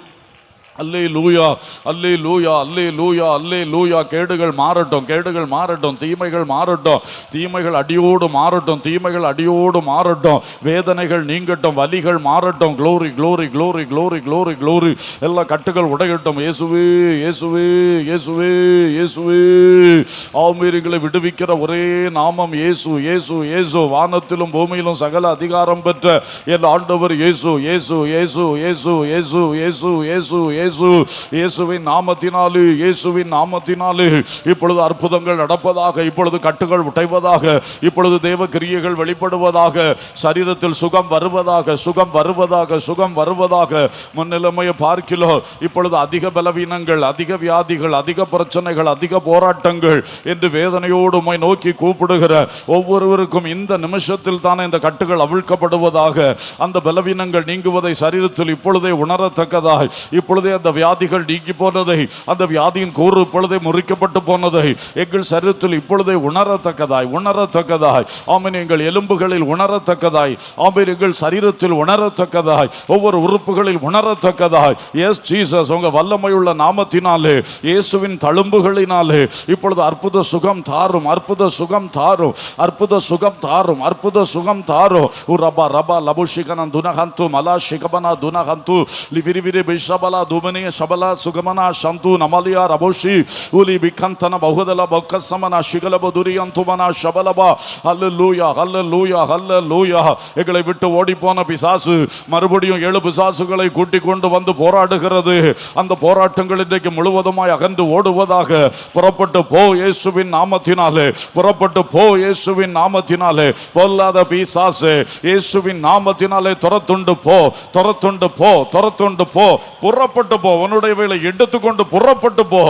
அல்லேலூயா, அல்லேலூயா, அல்லேலூயா, அல்லேலூயா. கேடுகள் மாறட்டும், கேடுகள் மாறட்டும், தீமைகள் மாறட்டும், தீமைகள் அடியோடு மாறட்டும், தீமைகள் அடியோடு மாறட்டும், வேதனைகள் நீங்கட்டும், வலிகள் மாறட்டும். Glory, glory, glory, glory, glory, glory. எல்லா கட்டுகள் உடையட்டும். இயேசுவே, இயேசுவே, இயேசுவே, இயேசுவே. ஆமீர்களை விடுவிக்கிற ஒரே நாமம் இயேசு, இயேசு, இயேசு. வானத்திலும் பூமியிலும் சகல அதிகாரம் பெற்ற என் ஆண்டவர் இயேசு, இயேசு, இயேசு, இயேசு, இயேசு, இயேசு, இயேசு, இயேசு. இயேசுவின் நாமத்தினாலே, இயேசுவின் நாமத்தினாலே இப்பொழுது அற்புதங்கள் நடப்பதாக, இப்பொழுது கட்டுகள் உடைவதாக, இப்பொழுது தேவ கிரியைகள் வெளிப்படுவதாக, சரீரத்தில் சுகம் வருவதாக, சுகம் வருவதாக, சுகம் வருவதாக. முன்னிலைமையை பார்க்கிறோம். இப்பொழுது அதிக பலவீனங்கள், அதிக வியாதிகள், அதிக பிரச்சனைகள், அதிக போராட்டங்கள் என்று வேதனையோடு உம்மை நோக்கி கூப்பிடுகிற ஒவ்வொருவருக்கும் இந்த நிமிஷத்தில் தானே இந்த கட்டுகள் அவிழ்க்கப்படுவதாக, அந்த பலவீனங்கள் நீங்குவதை சரீரத்தில் இப்பொழுதே உணரத்தக்கதாய், இப்பொழுதே அந்த வியாதிகள் நீங்கி போனதை, அந்த வியாதியின் கூறு இப்பொழுதே முறிக்கப்பட்டு போனதை எங்கள் சரீரத்தில் இப்பொழுதே உணரத்தக்கதாய், உணரத்தக்கதாய். ஆமென். எங்கள் எலும்புகளில் உணரத்தக்கதாய், ஆமென். எங்கள் சரீரத்தில் உணரத்தக்கதாய், ஒவ்வொரு உறுப்புகளில் உணரத்தக்கதாய். எஸ் ஜீசஸ், உங்க வல்லமையுள்ள நாமத்தினாலே, இயேசுவின் தழும்புகளினாலே இப்பொழுது அற்புத சுகம் தாரும், அற்புத சுகம் தாரும், அற்புத சுகம் தாரும், அற்புத சுகம் தாரும். ரபா ரபா லபுஷிகன துனஹந்து மலா ஷிகபனா துனஹந்து லிவிரிவிரி பிஷபலா துமனிய ஷபலா சுகமனா சந்து நமலியா ரபோஷி உலி பிகந்தன பகுதல பக்கசமன ஷிகலபதுரியந்துமனா ஷபலபா. ஹல்லேலூயா, ஹல்லேலூயா, ஹல்லேலூயா. எங்களை விட்டு ஓடி போன பிசாசு மறுபடியும் 7 பிசாசுகளை கூட்டிக் கொண்டு வந்து போராடுகிறது. அந்த போராட்டங்கள் இன்றைக்கு முழுவதுமாய் அகன்று ஓடுவதாக. புறப்பட்டு போ இயேசுவின் நாமத்தினாலே, புறப்பட்டு போ இயேசுவின் நாமத்தினாலே. பொல்லாத பிசாசு இயேசுவின் நாமத்தினாலே துரத்துண்டு போ, துரத்துண்டு போ, துரத்துண்டு போ. புறப்பட்டு போ, உன்னுடைய வேலை எடுத்துக்கொண்டு புறப்பட்டு போ.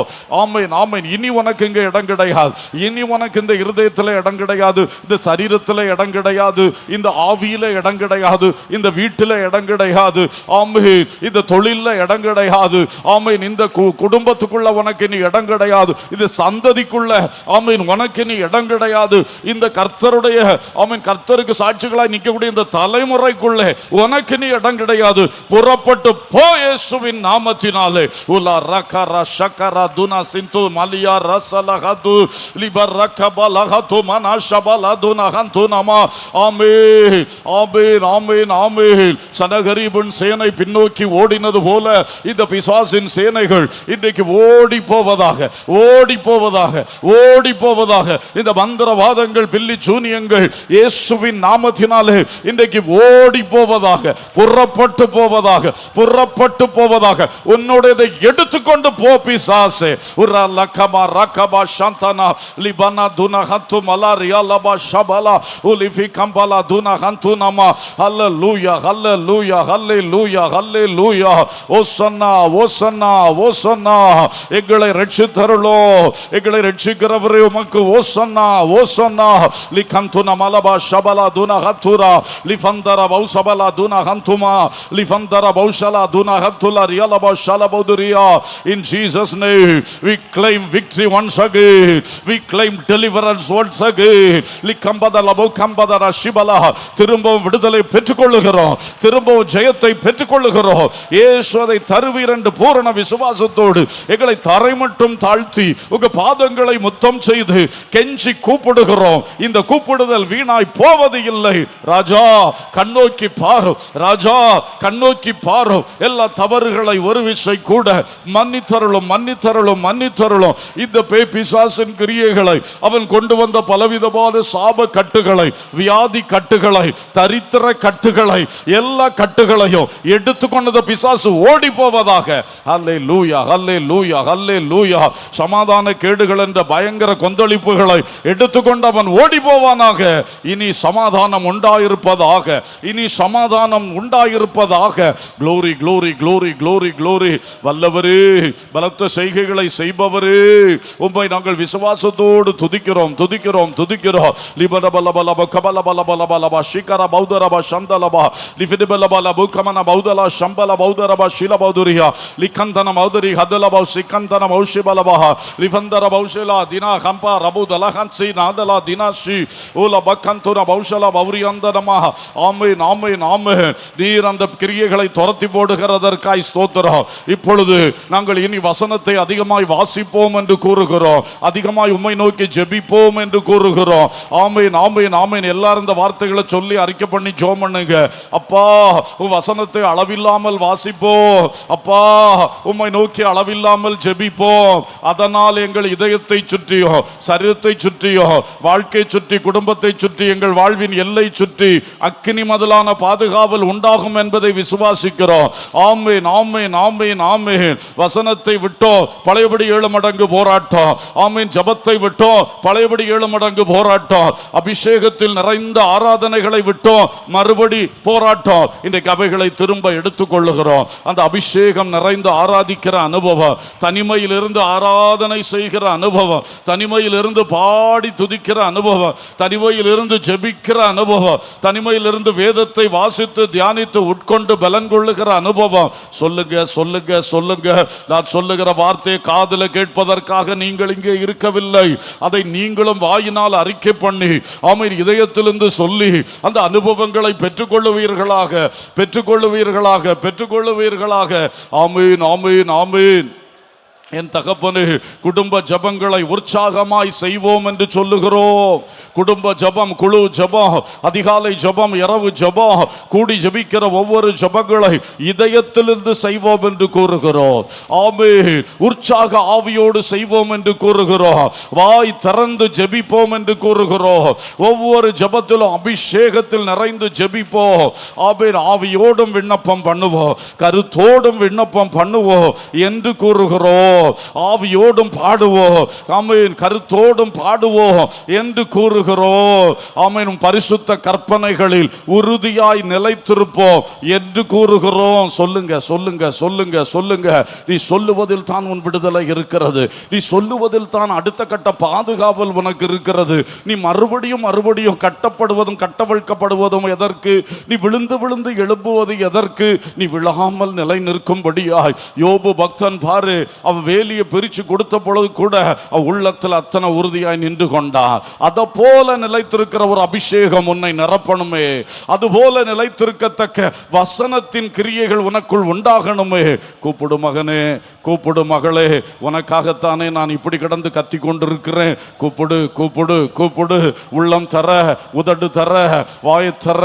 ஆமென், ஆமென். இனி உனக்கு இங்க இடம் கிடையாது, இனி உனக்கு இந்த இருதயத்தில் இடம் கிடையாது, இந்த சரீரத்தில் இடம் கிடையாது, இந்த ஆவியில இடம் கிடையாது, இந்த வீட்டில் இடம் கிடையாது, ஆமென். இந்த தொழில இடம் கிடையாது, ஆமென். இந்த குடும்பத்துக்குள்ள உனக்கு இனி இடம் கிடையாது, இந்த சந்ததிக்குள்ள ஆமென் உனக்கு இனி இடம் கிடையாது, இந்த கர்த்தருடைய ஆமென் கர்த்தருக்கு சாட்சிகளாய் நிற்கக்கூடிய இந்த தலைமுறைக்குள்ளே உனக்கு இனி இடம் கிடையாது. புறப்பட்டு போ இயேசுவின் நாமத்தினாலே. உலா ரகரா ஷகரா துனா சிந்து மலியா ரசலஹது லிபரகபலஹது மனாஷபலதுனஹந்து நமா. ஆமென், ஆமென், ஆமென், ஆமென். சனகரிபின் சேனை பின்னோக்கி ஓடினது போல இந்த பிசாசின் சேனைகள் இன்றைக்கு ஓடி போவதாக, ஓடி போவதாக, ஓடி போவதாக. இந்த மந்திரவாதங்கள், பில்லி சூனியங்கள் இயேசுவின் நாமத்தினாலே இன்றைக்கு ஓடி போவதாக, புறப்பட்டு போவதாக, புறப்பட்டு போவதாக. உன்னுடையதை எடுத்துக்கொண்டு போ பிசாசே. உரா லகமா ரகபா ஷந்தனா லிபனா துனஹந்து மலாரியா லபா ஷபலா உலிஃபி கம்பலா துனஹந்து நமா. ஹல்லேலூயா, ஹல்லேலூயா, ஹல்லேலூயா, ஹல்லேலூயா. ஓசன்னா, ஓசன்னா, ஓசன்னா. எங்களை ரட்சித்தருளோ, எங்களை ரட்சிக்கிறவரே உமக்கு ஓசன்னா, ஓசன்னா. லிகந்துன மலபா ஷபலா துனஹத்துரா லிஃபந்தர பௌசபலா துனஹந்துமா லிஃபந்தர பௌஷலா துனஹத்துலா ரியலபா In Jesus' name, we claim victory once again. We claim deliverance once again. திரும்பவும் விடுதலை பெற்றுக்கொள்ளுகிறோம், திரும்பவும் ஜெயத்தை பெற்றுக்கொள்ளுகிறோம். இயேசு அதை தருவீர் என்று பூரண விசுவாசத்தோடு எங்களை தரை மட்டும் தாழ்த்தி உங்க பாதங்களை முத்தம் செய்து கெஞ்சி கூப்பிடுகிறோம். இந்த கூப்பிடுதல் வீணாய் போவது இல்லை. ராஜா கண்ணோக்கி பாரு, ராஜா கண்ணோக்கி பாரு. எல்லா தவறுகளை ஒரு விசை கூட மன்னித்தருளும், மன்னித்தருளும், மன்னித்தருளும். இந்த பேய் பிசாசின் கிரியைகளை, அவன் கொண்டு வந்த பலவிதமான சாப கட்டுகளை, வியாதி கட்டுகளை, தரித்திர கட்டுகளை, எல்லா கட்டுகளையும் எடுத்துக்கொண்டது பிசாசு ஓடி போவதாக. ஹல்லேலூயா, ஹல்லேலூயா, ஹல்லேலூயா. சமாதான கேடுகள் என்ற பயங்கர கொந்தளிப்புகளை எடுத்துக்கொண்டு அவன் ஓடி போவானாக. இனி சமாதானம் உண்டாயிருப்பதாக, இனி சமாதானம் உண்டாயிருப்பதாக. Glory, glory, glory, glory, glory. வல்லவரே, பலத்த செய்கைகளை செய்பவரே, உம்மை நாங்கள் விசுவாசத்தோடு துதிக்கிறோம், துதிக்கிறோம், துதிக்கிறோம். லிபலபலபலப கபலபலபலபலப ஷிகர பௌதரப சந்தலப லிஃபிதிபலபலபு கமன பௌதல சம்பல பௌதரப ஷிலபௌதுரியா லிகந்தன மௌதுரி ஹதலப சிகந்தன மௌஷிபலப லிஃபந்தர பௌஷலா தினா கம்பா ரபுதல ஹன்சி நாதல தினாஷி ஓல பக்கந்துன பௌஷல பௌரியந்தனம. ஆமென், ஆமென், ஆமென். நீர் அந்த கிரியைகளை துரத்தி போடுகிறதற்காய் ஸ்தோத்திரம். இப்பொழுது நாங்கள் இனி வசனத்தை அதிகமாய் வாசிப்போம் என்று கூறுகிறோம், அதிகமாய் உம்மை நோக்கி ஜெபிப்போம் என்று கூறுகிறோம். ஆமென், ஆமென், ஆமென். எல்லாரும் இந்த வார்த்தைகளை சொல்லி அறிக்கை பண்ணி ஜெபம் பண்ணுங்க. அப்பா, உம் வசனத்தை அளவில்லாமல் வாசிப்போம். அப்பா, உம்மை நோக்கி அளவில்லாமல் ஜெபிப்போம். அதனால் எங்கள் இதயத்தை சுற்றியோ, சரீரத்தை சுற்றியோ, வாழ்க்கை சுற்றி, குடும்பத்தை சுற்றி, எங்கள் வாழ்வின் எல்லை சுற்றி அக்கினி முதலான பாதுகாவல் உண்டாகும் என்பதை விசுவாசிக்கிறோம். ஆமென், ஆமென், ஆமென், ஆமென். வசனத்தை விட்டோ பழையபடி 7 மடங்கு போராட்டம். ஆமென். ஜபத்தை விட்டோ பழையபடி 7 மடங்கு போராட்டம். அபிஷேகத்தில் நிறைந்த ஆராதனைகளை விட்டோ மறுபடி போராட்டம். இன்றைக்கு அவைகளை திரும்ப எடுத்துக்கொள்ளுகிறோம். அந்த அபிஷேகம் நிறைந்து ஆராதிக்கிற அனுபவம், தனிமையில் இருந்து ஆராதனை செய்கிற அனுபவம், தனிமையில் இருந்து பாடி துதிக்கிற அனுபவம், தனிமையில் இருந்து ஜெபிக்கிற அனுபவம், தனிமையில் இருந்து வேதத்தை வாசித்து தியானித்து உட்கொண்டு பலன் கொள்ளுகிற அனுபவம். சொல்லுங்க, சொல்லுங்க, சொல்லுங்க. நான் சொல்லுகிற வார்த்தையை காதுல கேட்பதற்காக நீங்கள் இங்கே இருக்கவில்லை. அதை நீங்களும் வாயினால் அறிக்கை பண்ணி, ஆமென், இதயத்திலிருந்து சொல்லி அந்த அனுபவங்களை பெற்றுக்கொள்ளுவீர்களாக, பெற்றுக்கொள்ளுவீர்களாக, பெற்றுக்கொள்ளுவீர்களாக. ஆமென், ஆமென், ஆமென். என் தகப்பனே, குடும்ப ஜபங்களை உற்சாகமாய் செய்வோம் என்று சொல்லுகிறோம். குடும்ப ஜபம், குழு ஜபம், அதிகாலை ஜபம், இரவு ஜபம், கூடி ஜபிக்கிற ஒவ்வொரு ஜபங்களை இதயத்திலிருந்து செய்வோம் என்று கூறுகிறோம். ஆமென். உற்சாக ஆவியோடு செய்வோம் என்று கூறுகிறோம். வாய் திறந்து ஜபிப்போம் என்று கூறுகிறோம். ஒவ்வொரு ஜபத்திலும் அபிஷேகத்தில் நிறைந்து ஜபிப்போம். ஆமென். ஆவியோடும் விண்ணப்பம் பண்ணுவோம், கருத்தோடும் விண்ணப்பம் பண்ணுவோம் என்று கூறுகிறோம். ஆவியோடும் பாடுவோம், ஆமென், கருத்தோடும் பாடுவோம் என்று கூறுகிறோம். ஆமென். பரிசுத்த கற்பனைகளில் உறுதியாய் நிலைத்திருப்போம் என்று கூறுகிறோம். சொல்லுங்க, சொல்லுங்க, சொல்லுங்க, சொல்லுங்க. நீ சொல்லுவதில் தான் உன் விடுதலை இருக்கிறது. நீ சொல்லுவதில் தான் அடுத்த கட்ட பாதுகாவல் உனக்கு இருக்கிறது. நீ மறுபடியும் மறுபடியும் கட்டப்படுவதும் கட்டவிழ்க்கப்படுவதும் எதற்கு? நீ விழுந்து விழுந்து எழும்புவது எதற்கு? நீ விழாமல் நிலை நிற்கும்படியாய். யோபு பக்தன் பாரு, அவன் வேலியை பிரிச்சு கொடுத்த பொழுது கூட உள்ளத்தில் அத்தனை உறுதியாய் நின்று கொண்டான். அதை போல நிலைத்திருக்கிற ஒரு அபிஷேகம் உன்னை நிரப்பணுமே. அதுபோல நிலைத்திருக்கத்தக்க வசனத்தின் கிரியைகள் உனக்குள் உண்டாகணுமே. கூப்பிடு மகனே, கூப்பிடு மகளே, உனக்காகத்தானே நான் இப்படி கிடந்து கத்தி கொண்டிருக்கிறேன். கூப்பிடு, கூப்பிடு, கூப்பிடு. உள்ளம் தர, உதடு தர, வாயை தர,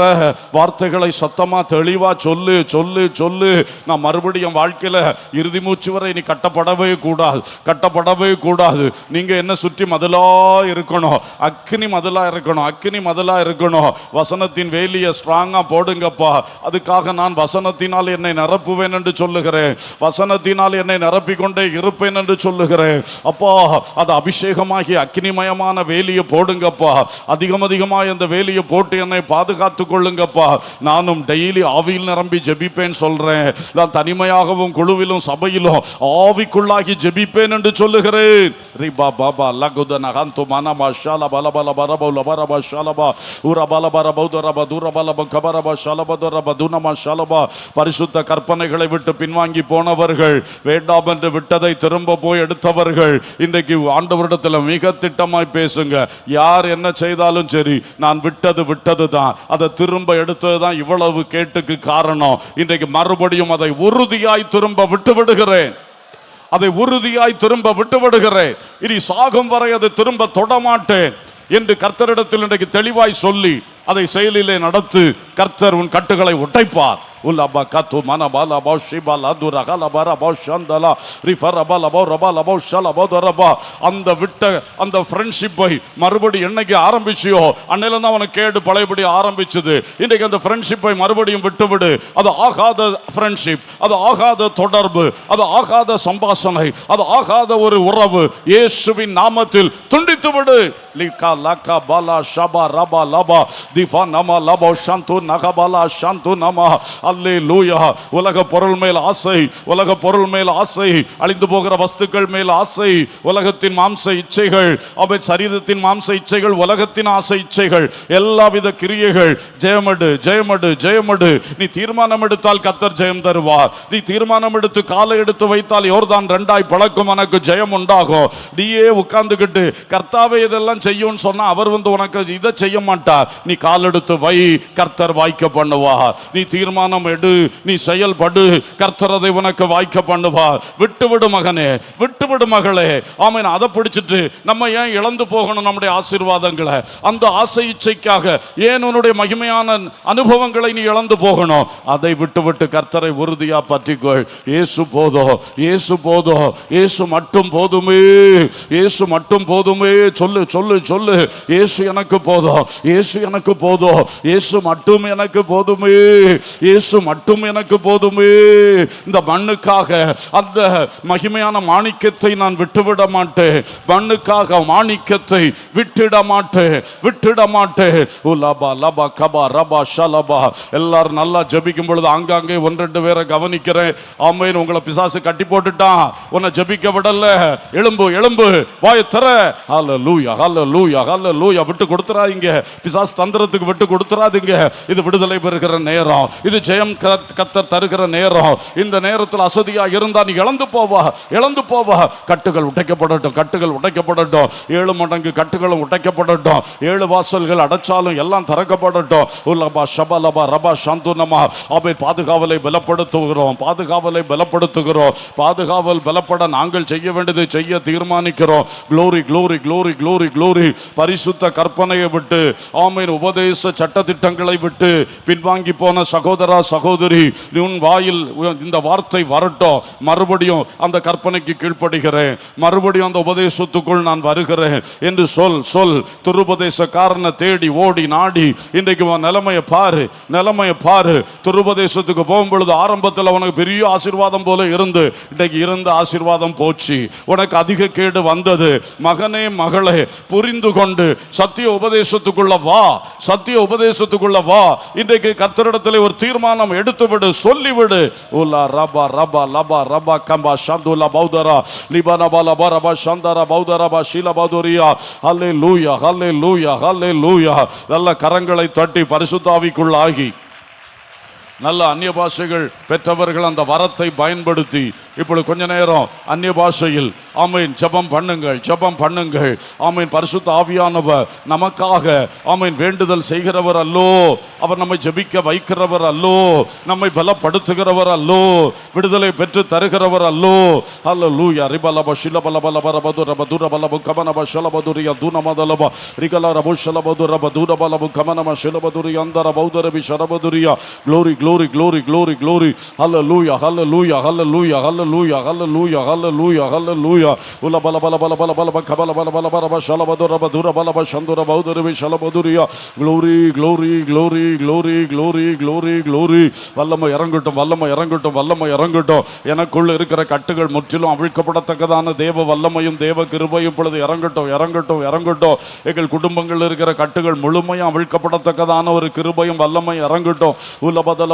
வார்த்தைகளை சத்தமா தெளிவா சொல்லு, சொல்லு, சொல்லு. நான் மறுபடியும் வாழ்க்கையில இறுதி மூச்சு வரை நீ கட்டப்படவே கூடாது, கட்டப்படவே கூடாது. நீங்க என்ன சுற்றி மதிலா இருக்கணும், அக்கினி மதிலா இருக்கணும், அக்கினி மதிலா இருக்கணும். வசனத்தின் வேலியை ஸ்ட்ராங்கா போடுங்கப்பா. அதுக்காக நான் வசனத்தினால் என்னை நிரப்புவேன் என்று சொல்லுகிறேன். வசனத்தினால் என்னை நிரப்பிக்கொண்டே இருப்பேன் என்று சொல்லுகிறேன். அப்பா, அது அபிஷேகமாகி அக்கினிமயமான வேலியை போடுங்கப்பா. அதிகம் அதிகமாக இந்த வேலியை போட்டு என்னை பாதுகாத்து கொள்ளுங்கப்பா. நானும் டெய்லி ஆவியில் நிரம்பி ஜெபிப்பேன் சொல்றேன். நான் தனிமையாகவும் குழுவிலும் சபையிலும் ஆவிக்குள்ளாய் உறுதியாகி ஜெபிப்பேன் என்று சொல்லுகிறேன். ரிபா பாபா லகுதன ஹந்து மனமா ஷாலபா லபல பரபௌல பரபா ஷாலபா உரபல பரபௌதரபா துரபலப கபரபா ஷாலபதுரபா துனமா ஷாலபா. பரிசுத்த கற்பனைகளை விட்டு பின்வாங்கி போனவர்கள், வேண்டாம் என்று விட்டதை திரும்ப போய் எடுத்தவர்கள், இன்றைக்கு ஆண்டவரிடத்தில் மிக திட்டமாய் பேசுங்க. யார் என்ன செய்தாலும் சரி, நான் விட்டது தான், அதை திரும்ப எடுத்தது தான் இவ்வளவு கேட்டுக்கு காரணம். இன்றைக்கு மறுபடியும் அதை உறுதியாய் திரும்ப விட்டு விடுகிறேன். அதை உறுதியாய் திரும்ப விட்டு விடுகிறேன். இனி சாகும் வரை அதை திரும்ப தொடமாட்டேன் என்று கர்த்தரிடத்தில் இன்றைக்கு தெளிவாய் சொல்லி அதை செயலிலே நடத்து. கர்த்தர் உன் கட்டுகளை உடைப்பார். உலபா கத்து மனபால பௌஷிபால துரகல பரபௌ ஷந்தலா ரிஃபரபல பௌரபல பௌஷல பௌதரபா. அந்த விட்ட அந்த ஃப்ரெண்ட்ஷிப்பை மறுபடி என்னைக்கு ஆரம்பிச்சியோ அன்னையில தான் அவனுக்கு கேடு பழையபடி ஆரம்பிச்சது. இன்றைக்கு அந்த ஃப்ரெண்ட்ஷிப்பை மறுபடியும் விட்டுவிடு. அது ஆகாத ஃப்ரெண்ட்ஷிப், அது ஆகாத தொடர்பு, அது ஆகாத சம்பாஷணை, அது ஆகாத ஒரு உறவு இயேசுவின் நாமத்தில் துண்டித்து விடு. லிகா லகா பலா ஷபா ரபா லபா திஃபா நமா லபா ஷந்து நகபலா ஷந்து நமா. அல்லேலூயா. உலக பொருள் மேல் ஆசை, உலக பொருள் மேல் ஆசை, அழிந்து போகிற வஸ்துக்கள் மேல் ஆசை, உலகத்தின் மாம்ச இச்சைகள், அவை சரீரத்தின் மாம்ச இச்சைகள், உலகத்தின் ஆசை இச்சைகள், எல்லாவித கிரியைகள். ஜெயமடு ஜெயமடு ஜெயமடு. நீ தீர்மானம் எடுத்தால் கர்த்தர் ஜெயம் தருவார். நீ தீர்மானம் எடுத்து காலை எடுத்து வைத்தால் யோர்தான் ரெண்டாய் பழக்கும், உனக்கு ஜெயம் உண்டாகும். நீயே உட்கார்ந்துகிட்டு கர்த்தாவே இதெல்லாம் செய்யும் சொன்னா அவர் உனக்கு இதை செய்ய மாட்டார். நீ கால் எடுத்து வை, கர்த்தர் வாய்க்க பண்ணுவார். நீ தீர்மானம் எடு, நீ செயல்படு, கர்த்தர் அதை உனக்கு வாய்க்க பண்ணுவார். விட்டுவிடு மகனே, விட்டுவிடு மகளே. ஆமென். அதை பிடிச்சிட்டு நம்ம ஏன் இழந்து போகணும் நம்முடைய ஆசீர்வாதங்களை? அந்த ஆசை இச்சைக்காக ஏன் உன்னுடைய மகிமையான அனுபவங்களை நீ இழந்து போகணும்? அதை விட்டு கர்த்தரை உறுதியா பற்றிக்கொள். இயேசு போதும், இயேசு போதும், இயேசு மட்டும் போதுமே, இயேசு மட்டும் போதுமே. சொல்லு சொல்லு சொல்லு. இயேசு எனக்கு போதும், இயேசு எனக்கு போதும், இயேசு மட்டும் எனக்கு போதுமே, இயேசு மட்டும் எனக்கு போதுமே. இந்த மண்ணுக்காக அந்த மகிமையான மாணிக்கத்தை நான் விட்டுவிட மாட்டேன். மண்ணுக்காக மாணிக்கத்தை விட்டுட மாட்டேன், விட்டுட மாட்டேன். உலபா லபா கபா ரபா ஷலபா. எல்லாரும் நல்லா ஜெபிக்கும் பொழுது ஆங்காங்கே ஒன்றெண்டு பேரை கவனிக்கிறேன். ஆமென். உங்களை பிசாசு கட்டி போட்டுட்டான், உன்னை ஜெபிக்க விடல. எழும்பு எழும்பு, வாயை திற. ஹல்லேலூயா ஹல்லேலூயா ஹல்லேலூயா. விட்டு கொடுத்துறாதீங்க, பிசாசு தந்திரத்துக்கு விட்டு கொடுத்துறாதீங்க. இது விடுதலை பெறுகிற நேரம், இது ஜெயம் கர்த்தர் தருகிற நேரம். இந்த நேரத்தில் அசதியா இருந்தா நீ இழந்து போவா, இழந்து போவா. கட்டுகள் உடைக்கப்படட்டும், கட்டுகள் உடைக்கப்படட்டும். 7 மடங்கு கட்டுகளும் உடைக்கப்படட்டும். 7 வாசல்கள் அடைச்சாலும் எல்லாம் திறக்கப்படட்டும். உலபா ஷபலபா ரபா சந்துனமா. அவை பாதுகாவலை பலப்படுத்துகிறோம், பாதுகாவலை பலப்படுத்துகிறோம். பாதுகாவல் பலப்பட நாங்கள் செய்ய வேண்டியதை செய்ய தீர்மானிக்கிறோம். Glory glory glory glory glory. பரிசுத்த கற்பனையை விட்டு, ஆமென், உபதேச சட்டதிட்டங்களை விட்டு பின்வாங்கி போன சகோதரா சகோதரி, உன் வாயில் இந்த வார்த்தை வரட்டும். மறுபடியும் அந்த கற்பனைக்கு கீழ்ப்படுகிறேன், மறுபடியும் அந்த உபதேசத்துக்குள் நான் வருகிறேன் என்று சொல் சொல். துருபதேசக்காரனை தேடி ஓடி நாடி இன்றைக்கு நிலைமையை பாரு, நிலைமையை பாரு. துருபதேசத்துக்கு போகும் பொழுது ஆரம்பத்தில் உனக்கு பெரிய ஆசீர்வாதம் போல இருந்து இன்றைக்கு இருந்த ஆசீர்வாதம் போச்சு, உனக்கு அதிக கேடு வந்தது. மகனே மகளே, புரிந்து கொண்டு சத்திய உபதேசத்துக்குள்ள வா, சத்திய உபதேசத்துக்குள்ள வா. இன்றைக்கு கர்த்தரிடத்தில் ஒரு தீர்மானம் எடுத்துவிடு, சொல்லிவிடு. உலா ரபா ரபா லபா ரபா கம்பா ஷந்துலா பௌதரா லிபனா பலபா ரபா ஷந்தரா பௌதரா பா ஷீலா பௌதரியா. ஹல்லேலூயா ஹல்லேலூயா ஹல்லேலூயா. நல்ல கரங்களை தட்டி பரிசுத்த ஆவிக்குள்ளாகி நல்ல அந்நிய பாஷைகள் பெற்றவர்கள் அந்த வரத்தை பயன்படுத்தி இப்பொழுது கொஞ்ச நேரம் அந்நிய பாஷையில் ஆமீன் ஜெபம் பண்ணுங்கள், ஜெபம் பண்ணுங்கள். ஆமீன். பரிசுத்த ஆவியானவர் நமக்காக ஆமீன் வேண்டுதல் செய்கிறவர் அல்லோ, அவர் நம்மை ஜெபிக்க வைக்கிறவர் அல்லோ, நம்மை பலப்படுத்துகிறவர் அல்லோ, விடுதலை பெற்று தருகிறவர் அல்லோ. ஹல்லேலூயா. ரிபலப ஷிலபலபலப ரபது ரபது ரபலபு கமனப ஷலபதுரியா தூனமதலப ரிகல ரபு ஷலபது ரபது ரபலபு கமனம ஷிலபதுரி அந்தர பௌதரபி ஷரபதுரியா. glory glory glory glory glory. hallelujah hallelujah hallelujah hallelujah hallelujah hallelujah hallelujah. ula bala bala bala bala bala kabala bala bala bala shalabadura badura bala shandura bauduri shalabaduriya. glory glory glory glory glory glory glory. வல்லமை இறங்கட்டும், வல்லமை இறங்கட்டும், வல்லமை இறங்கட்டும். எனக்குள்ள இருக்கிற கட்டுகள் முற்றிலும் அவிழ்க்கப்படத்தக்கதான தேவ வல்லமையும் தேவ கிருபையும் இப்பொழுது இறங்கட்டும், இறங்கட்டும், இறங்கட்டும். எங்கள் குடும்பங்கள் இருக்கிற கட்டுகள் முழுமையும் அவிழ்க்கப்படத்தக்கதான ஒரு கிருபையும் வல்லமை இறங்கட்டும். உலபதல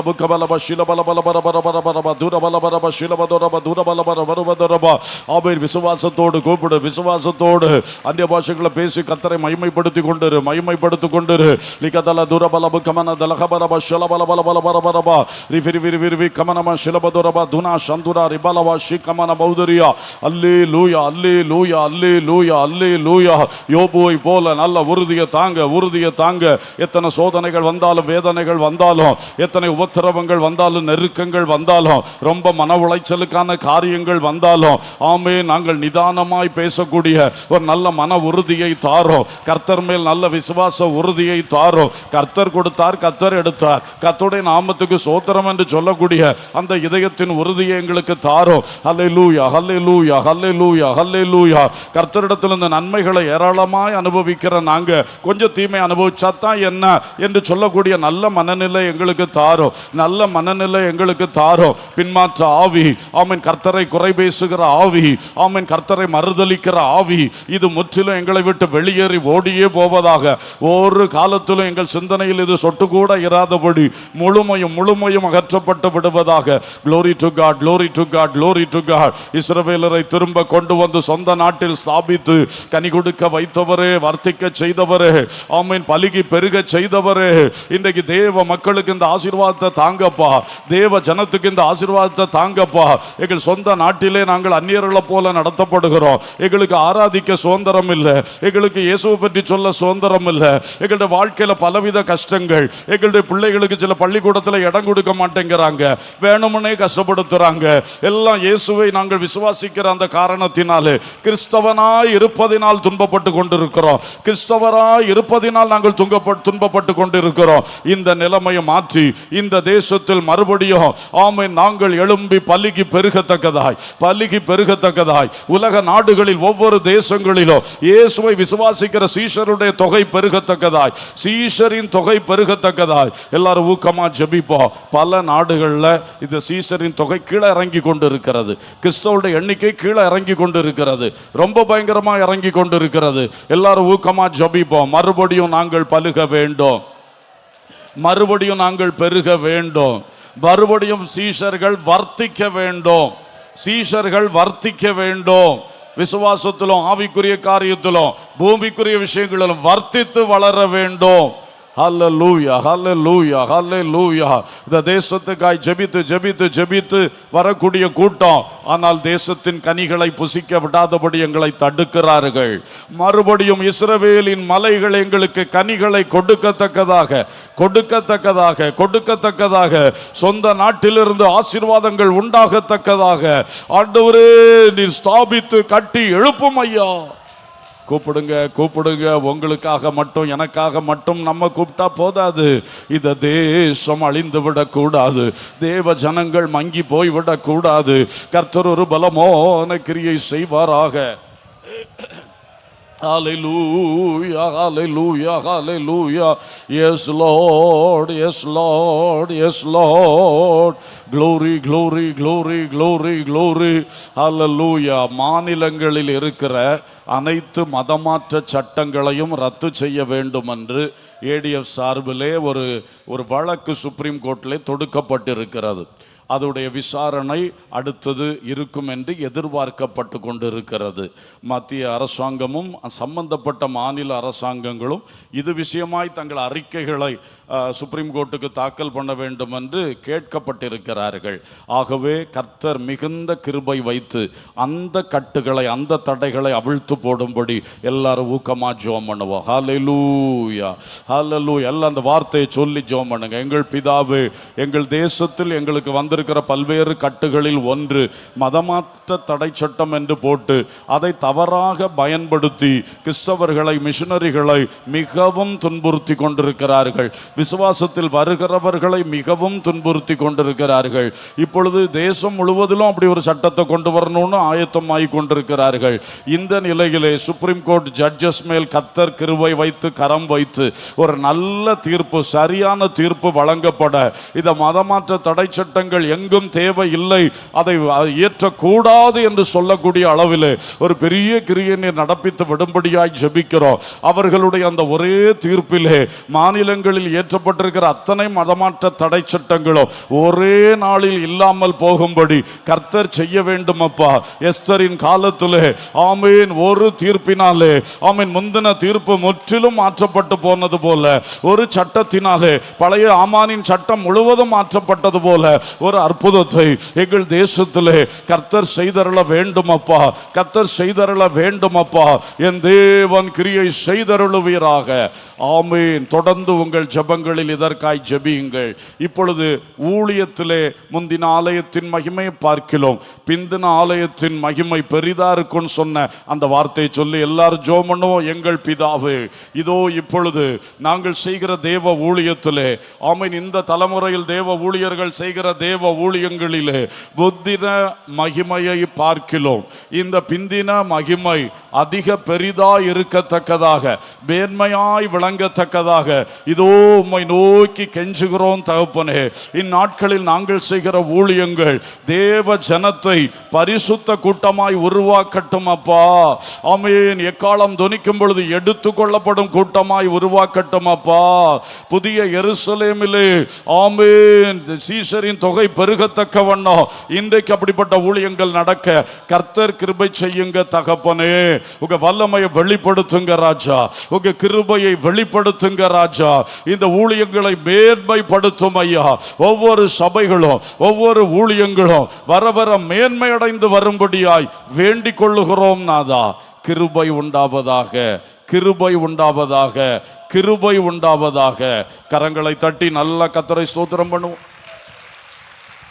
விசுவாசத்தோடு கூப்பிடு, விசுவாசத்தோடு அந்நிய பாஷைகளை பேசி கர்த்தரை மகிமைப்படுத்தி கொண்டிரு, மகிமைப்படுத்தி கொண்டிரு. லிகதல துரபலபு கமன தலகபரப ஷலபலபலபலபரப ரிஃபிரிவிரிவிரி கமனம ஷிலபதுரப துனா சந்துரா ரிபலவ ஷிகமன பௌதரியா. அல்லேலூயா, அல்லேலூயா, அல்லேலூயா, அல்லேலூயா. யோபுவை போல நல்ல உறுதியை தாங்க, உறுதியை தாங்க. எத்தனை சோதனைகள் வந்தாலும், வேதனைகள் வந்தாலும், எத்தனை உபத்திரவங்கள் வந்தாலும், நெருக்கங்கள் வந்தாலும், ரொம்ப மன உளைச்சலுக்கான காரியங்கள் வந்தாலும், ஆமே நாங்கள் நிதானமாய் பேசக்கூடிய ஒரு நல்ல மன உறுதியை தாரோம். கர்த்தர் மேல் நல்ல விசுவாச உறுதியை தாரோம். கர்த்தர் கொடுத்தார், கர்த்தர் எடுத்தார், கர்த்தருடைய நாமத்துக்கு சோத்திரம் என்று சொல்லக்கூடிய அந்த இதயத்தின் உறுதியை எங்களுக்கு தாரோம். ஹல்லேலூயா, ஹல்லேலூயா, ஹல்லேலூயா, ஹல்லேலூயா. கர்த்தரிடத்தில் இந்த நன்மைகளை ஏராளமாய் அனுபவிக்கிற நாங்க கொஞ்சம் தீமை அனுபவிச்சாதான் என்ன என்று சொல்லக்கூடிய நல்ல மனநிலை எங்களுக்கு தாரோம், நல்ல மனநிலை எங்களுக்கு தாரோம். பின்மாற்ற ஆவி, ஆமீன், கர்த்தரை குறை பேசுகிற ஆவி, ஆமீன், கர்த்தரை மறுதலிக்கிற ஆவி, இது முற்றிலும் எங்களை விட்டு வெளியேறி ஓடியே போவதாக. ஒரு காலத்திலும் எங்கள் சிந்தனையில் இது சொட்டு கூட இராதபடி முழுமையும் முழுமையும் அகற்றப்பட்டு விடுவதாக. Glory to God, glory to God, glory to God. இஸ்ரவேலரை திரும்ப கொண்டு வந்து சொந்த நாட்டில் ஸ்தாபித்து கனி கொடுக்க வைத்தவரே, வர்த்திக்க செய்தவரே, ஆமீன், பலுகி பெருக செய்தவரே, இன்றைக்கு தேவ மக்களுக்கு இந்த ஆசீர்வாதத்தை தாங்கப்பா, தேவ ஜனத்துக்கு இந்த ஆசீர்வாதத்தை தாங்கப்பா. எங்கள் சொந்த நாட்டிலே நாங்கள் அந்நியர்களை போல நடத்தப்படுகிறோம். எங்களுக்கு ஆராதிக்க சுதந்திரம் இல்லை, எங்களுக்கு இயேசுவை பற்றி சொல்ல சுதந்திரம் இல்லை. எங்களுடைய வாழ்க்கையில பலவித கஷ்டங்கள், எங்களுடைய பிள்ளைகளுக்கு சில பள்ளிக்கூடத்தில் இடம் கொடுக்க மாட்டேங்கிறாங்க, வேணும்னே கஷ்டப்படுத்துறாங்க. எல்லாம் இயேசுவை நாங்கள் விசுவாசிக்கிற அந்த காரணத்தினாலே, கிறிஸ்தவனாய் இருப்பதினால் துன்பப்பட்டு கொண்டிருக்கிறோம், கிறிஸ்தவராய் இருப்பதினால் நாங்கள் துன்பப்பட்டு கொண்டிருக்கிறோம். இந்த நிலைமையை மாற்றி இந்த தேசத்தில் மறுபடியும் ஆமென் நாங்கள் எழும்பி பலுகி பெருகத்தக்கதாய், பலுகி பெருகத்தக்கதாய் உலக நாடுகளில் ஒவ்வொரு தேசங்களிலும் இயேசுவை விசுவாசிக்கிற சீஷருடைய தொகை பெருகத்தக்கதாய், சீஷரின் தொகை பெருகத்தக்கதாய் எல்லாரும் ஊக்கமா ஜெபிப்போம். பல நாடுகளில் இந்த சீஷரின் தொகை கீழே இறங்கி கொண்டு இருக்கிறது, கிறிஸ்தவருடைய எண்ணிக்கை கீழே இறங்கி கொண்டு இருக்கிறது, ரொம்ப பயங்கரமா இறங்கி கொண்டு இருக்கிறது. எல்லாரும் ஊக்கமா ஜெபிப்போம். மறுபடியும் நாங்கள் பலுக வேண்டும், மறுபடியும் நாங்கள் பெருக வேண்டும், மறுபடியும் சீஷர்கள் வர்த்திக்க வேண்டும், சீஷர்கள் வர்த்திக்க வேண்டும். விசுவாசத்திலும் ஆவிக்குரிய காரியத்திலும் பூமிக்குரிய விஷயங்களிலும் வர்த்தித்து வளர வேண்டும். ஹல்லேலூயா, ஹல்லேலூயா, ஹல்லேலூயா. இந்த தேசத்துக்காய் ஜெபித்து ஜெபித்து ஜெபித்து வரக்கூடிய கூட்டம், ஆனால் தேசத்தின் கனிகளை புசிக்க விடாதபடி எங்களை தடுக்கிறார்கள். மறுபடியும் இஸ்ரவேலின் மலைகள் எங்களுக்கு கனிகளை கொடுக்கத்தக்கதாக கொடுக்கத்தக்கதாக கொடுக்கத்தக்கதாக சொந்த நாட்டிலிருந்து ஆசீர்வாதங்கள் உண்டாகத்தக்கதாக ஆண்டவரே நீர் ஸ்தாபித்து கட்டி எழுப்பும் ஐயா. கூப்பிடுங்க, கூப்பிடுங்க. உங்களுக்காக மட்டும் எனக்காக மட்டும் நம்ம கூப்பிட்டா போதாது. இந்த தேசம் அழிந்து விடக்கூடாது, தேவ ஜனங்கள் மங்கி போய் விடக்கூடாது. கர்த்தர் ஒரு பலமான கிரியை செய்வாராக. Hallelujah, hallelujah, hallelujah. Yes Lord, yes Lord, yes Lord. Glory, glory, glory, glory, glory. Hallelujah. மாநிலங்களில் இருக்கிற அனைத்து மதமாற்ற சட்டங்களையும் ரத்து செய்ய வேண்டும் என்று ஏடிஎஃப் சார்பிலே ஒரு வழக்கு சுப்ரீம் கோர்ட்டிலே தொடுக்கப்பட்டிருக்கிறது. அதோடைய விசாரணை அடுத்தது இருக்கும் என்று எதிர்பார்க்கப்பட்டு கொண்டிருக்கிறது. மத்திய அரசாங்கமும் சம்பந்தப்பட்ட மாநில அரசாங்கங்களும் இது விஷயமாய் தங்கள் அறிக்கைகளை சுப்ரீம் கோர்ட்டுக்கு தாக்கல் பண்ண வேண்டும் என்று கேட்கப்பட்டிருக்கிறார்கள். ஆகவே கர்த்தர் மிகுந்த கிருபை வைத்து அந்த கட்டுகளை, அந்த தடைகளை அவிழ்த்து போடும்படி எல்லாரும் ஊக்கமா ஜெபம் பண்ணுவோம். ஹல்லேலூயா, ஹல்லேலூயா. எல்லாம் அந்த வார்த்தையை சொல்லி ஜெபம் பண்ணுங்க. எங்கள் பிதாவே, எங்கள் தேசத்தில் எங்களுக்கு வந்திருக்கிற பல்வேறு கட்டுகளில் ஒன்று மதமாற்ற தடை சட்டம் என்று போட்டு அதை தவறாக பயன்படுத்தி கிறிஸ்தவர்களை, மிஷனரிகளை மிகவும் துன்புறுத்தி கொண்டிருக்கிறார்கள். விசுவாசத்தில் வருகிறவர்களை மிகவும் துன்புறுத்தி கொண்டிருக்கிறார்கள். இப்பொழுது தேசம் முழுவதிலும் அப்படி ஒரு சட்டத்தை கொண்டு வரணும்னு ஆயத்தமாகி கொண்டிருக்கிறார்கள். இந்த நிலையிலே சுப்ரீம் கோர்ட் ஜட்ஜஸ் மேல் கர்த்தர் கிருபை வைத்து கரம் வைத்து ஒரு நல்ல தீர்ப்பு, சரியான தீர்ப்பு வழங்கப்பட இந்த மதமாற்ற தடை சட்டங்கள் எங்கும் தேவை இல்லை, அதை ஏற்றக்கூடாது என்று சொல்லக்கூடிய அளவில் ஒரு பெரிய கிரியை நீர் நடப்பித்து விடும்படியாய் ஜெபிக்கிறோம். அவர்களுடைய அந்த ஒரே தீர்ப்பிலே மாநிலங்களில் ஏற்றப்பட்டிருக்கிற அத்தனை மதமாற்ற தடை சட்டங்களும் ஒரே நாளில் இல்லாமல் போகும்படி கர்த்தர் செய்ய வேண்டும் அப்பா. எஸ்தரின் காலத்திலே ஆமீன் ஒரு தீர்ப்பினாலே ஆமீன் முந்தின தீர்ப்பு முற்றிலும் மாற்றப்பட்டு போனது போல, ஒரு சட்டத்தினாலே பழைய ஆமானின் சட்டம் முழுவதும் மாற்றப்பட்டது போல ஒரு அற்புதத்தை எங்கள் தேசத்திலே கர்த்தர் செய்தருள வேண்டும் அப்பா. கர்த்தர் செய்தருள வேண்டும் அப்பா. என் தேவன் கிரியை செய்தருளுவீராக. ஆமீன். தொடர்ந்து உங்கள் ஜெபங்களில் இதற்காய் ஜெபியுங்கள். இப்பொழுது ஊழியத்திலே முந்தின ஆலயத்தின் மகிமையை பார்க்கிறோம், பிந்தின ஆலயத்தின் மகிமை பெரிதா இருக்குன்னு சொன்ன அந்த வார்த்தையை சொல்லி எல்லாரும் ஜெபம் பண்ணுவோம். எங்கள் பிதாவே, இதோ இப்பொழுது நாங்கள் செய்கிற தேவ ஊழியத்திலே ஆமீன் இந்த தலைமுறையில் தேவ ஊழியர்கள் செய்கிற தேவ ஊழியங்களிலே புத்தின மகிமையை பார்க்கிறோம். இந்த பிந்தின மகிமை அதிக பெரிதா இருக்கத்தக்கதாக, மேன்மையாய் விளங்கத்தக்கதாக இதோ உம்மை நோக்கி கெஞ்சுகிறோம் தகப்பனே. இந்நாட்களில் நாங்கள் செய்கிற ஊழியங்கள் தேவ ஜனத்தை பரிசுத்த கூட்டமாய் உருவாக்கட்டும் அப்பா. ஆமீன். எக்காலம் தொனிக்கும் பொழுது எடுத்து கொள்ளப்படும் கூட்டமாய் உருவாக்கட்டும் அப்பா. புதிய எருசலேமிலே ஆமீன் சீஷரின் தொகை பெருகத்தக்க வண்ணம் இன்றைக்கு அப்படிப்பட்ட ஊழியங்கள் நடக்க கர்த்தர் கிருபை செய்யுங்க தகப்பனே. உங்க வல்லமையை வெளிப்படுத்துங்க ராஜா, உங்க கிருபையை வெளிப்படுத்துங்க ராஜா. இந்த ஊழியங்களை மேன்மைப்படுத்தும் ஐயா. ஒவ்வொரு சபைகளும் ஒவ்வொரு ஊழியங்களும் வர வர மேன்மை அடைந்து வரும்படியாய் வேண்டிக் கொள்ளுகிறோம் நாதா. கிருபை உண்டாவதாக, கிருபை உண்டாவதாக, கிருபை உண்டாவதாக. கரங்களை தட்டி நல்ல கர்த்தரை ஸ்தோத்திரம் பண்ணுவோம்.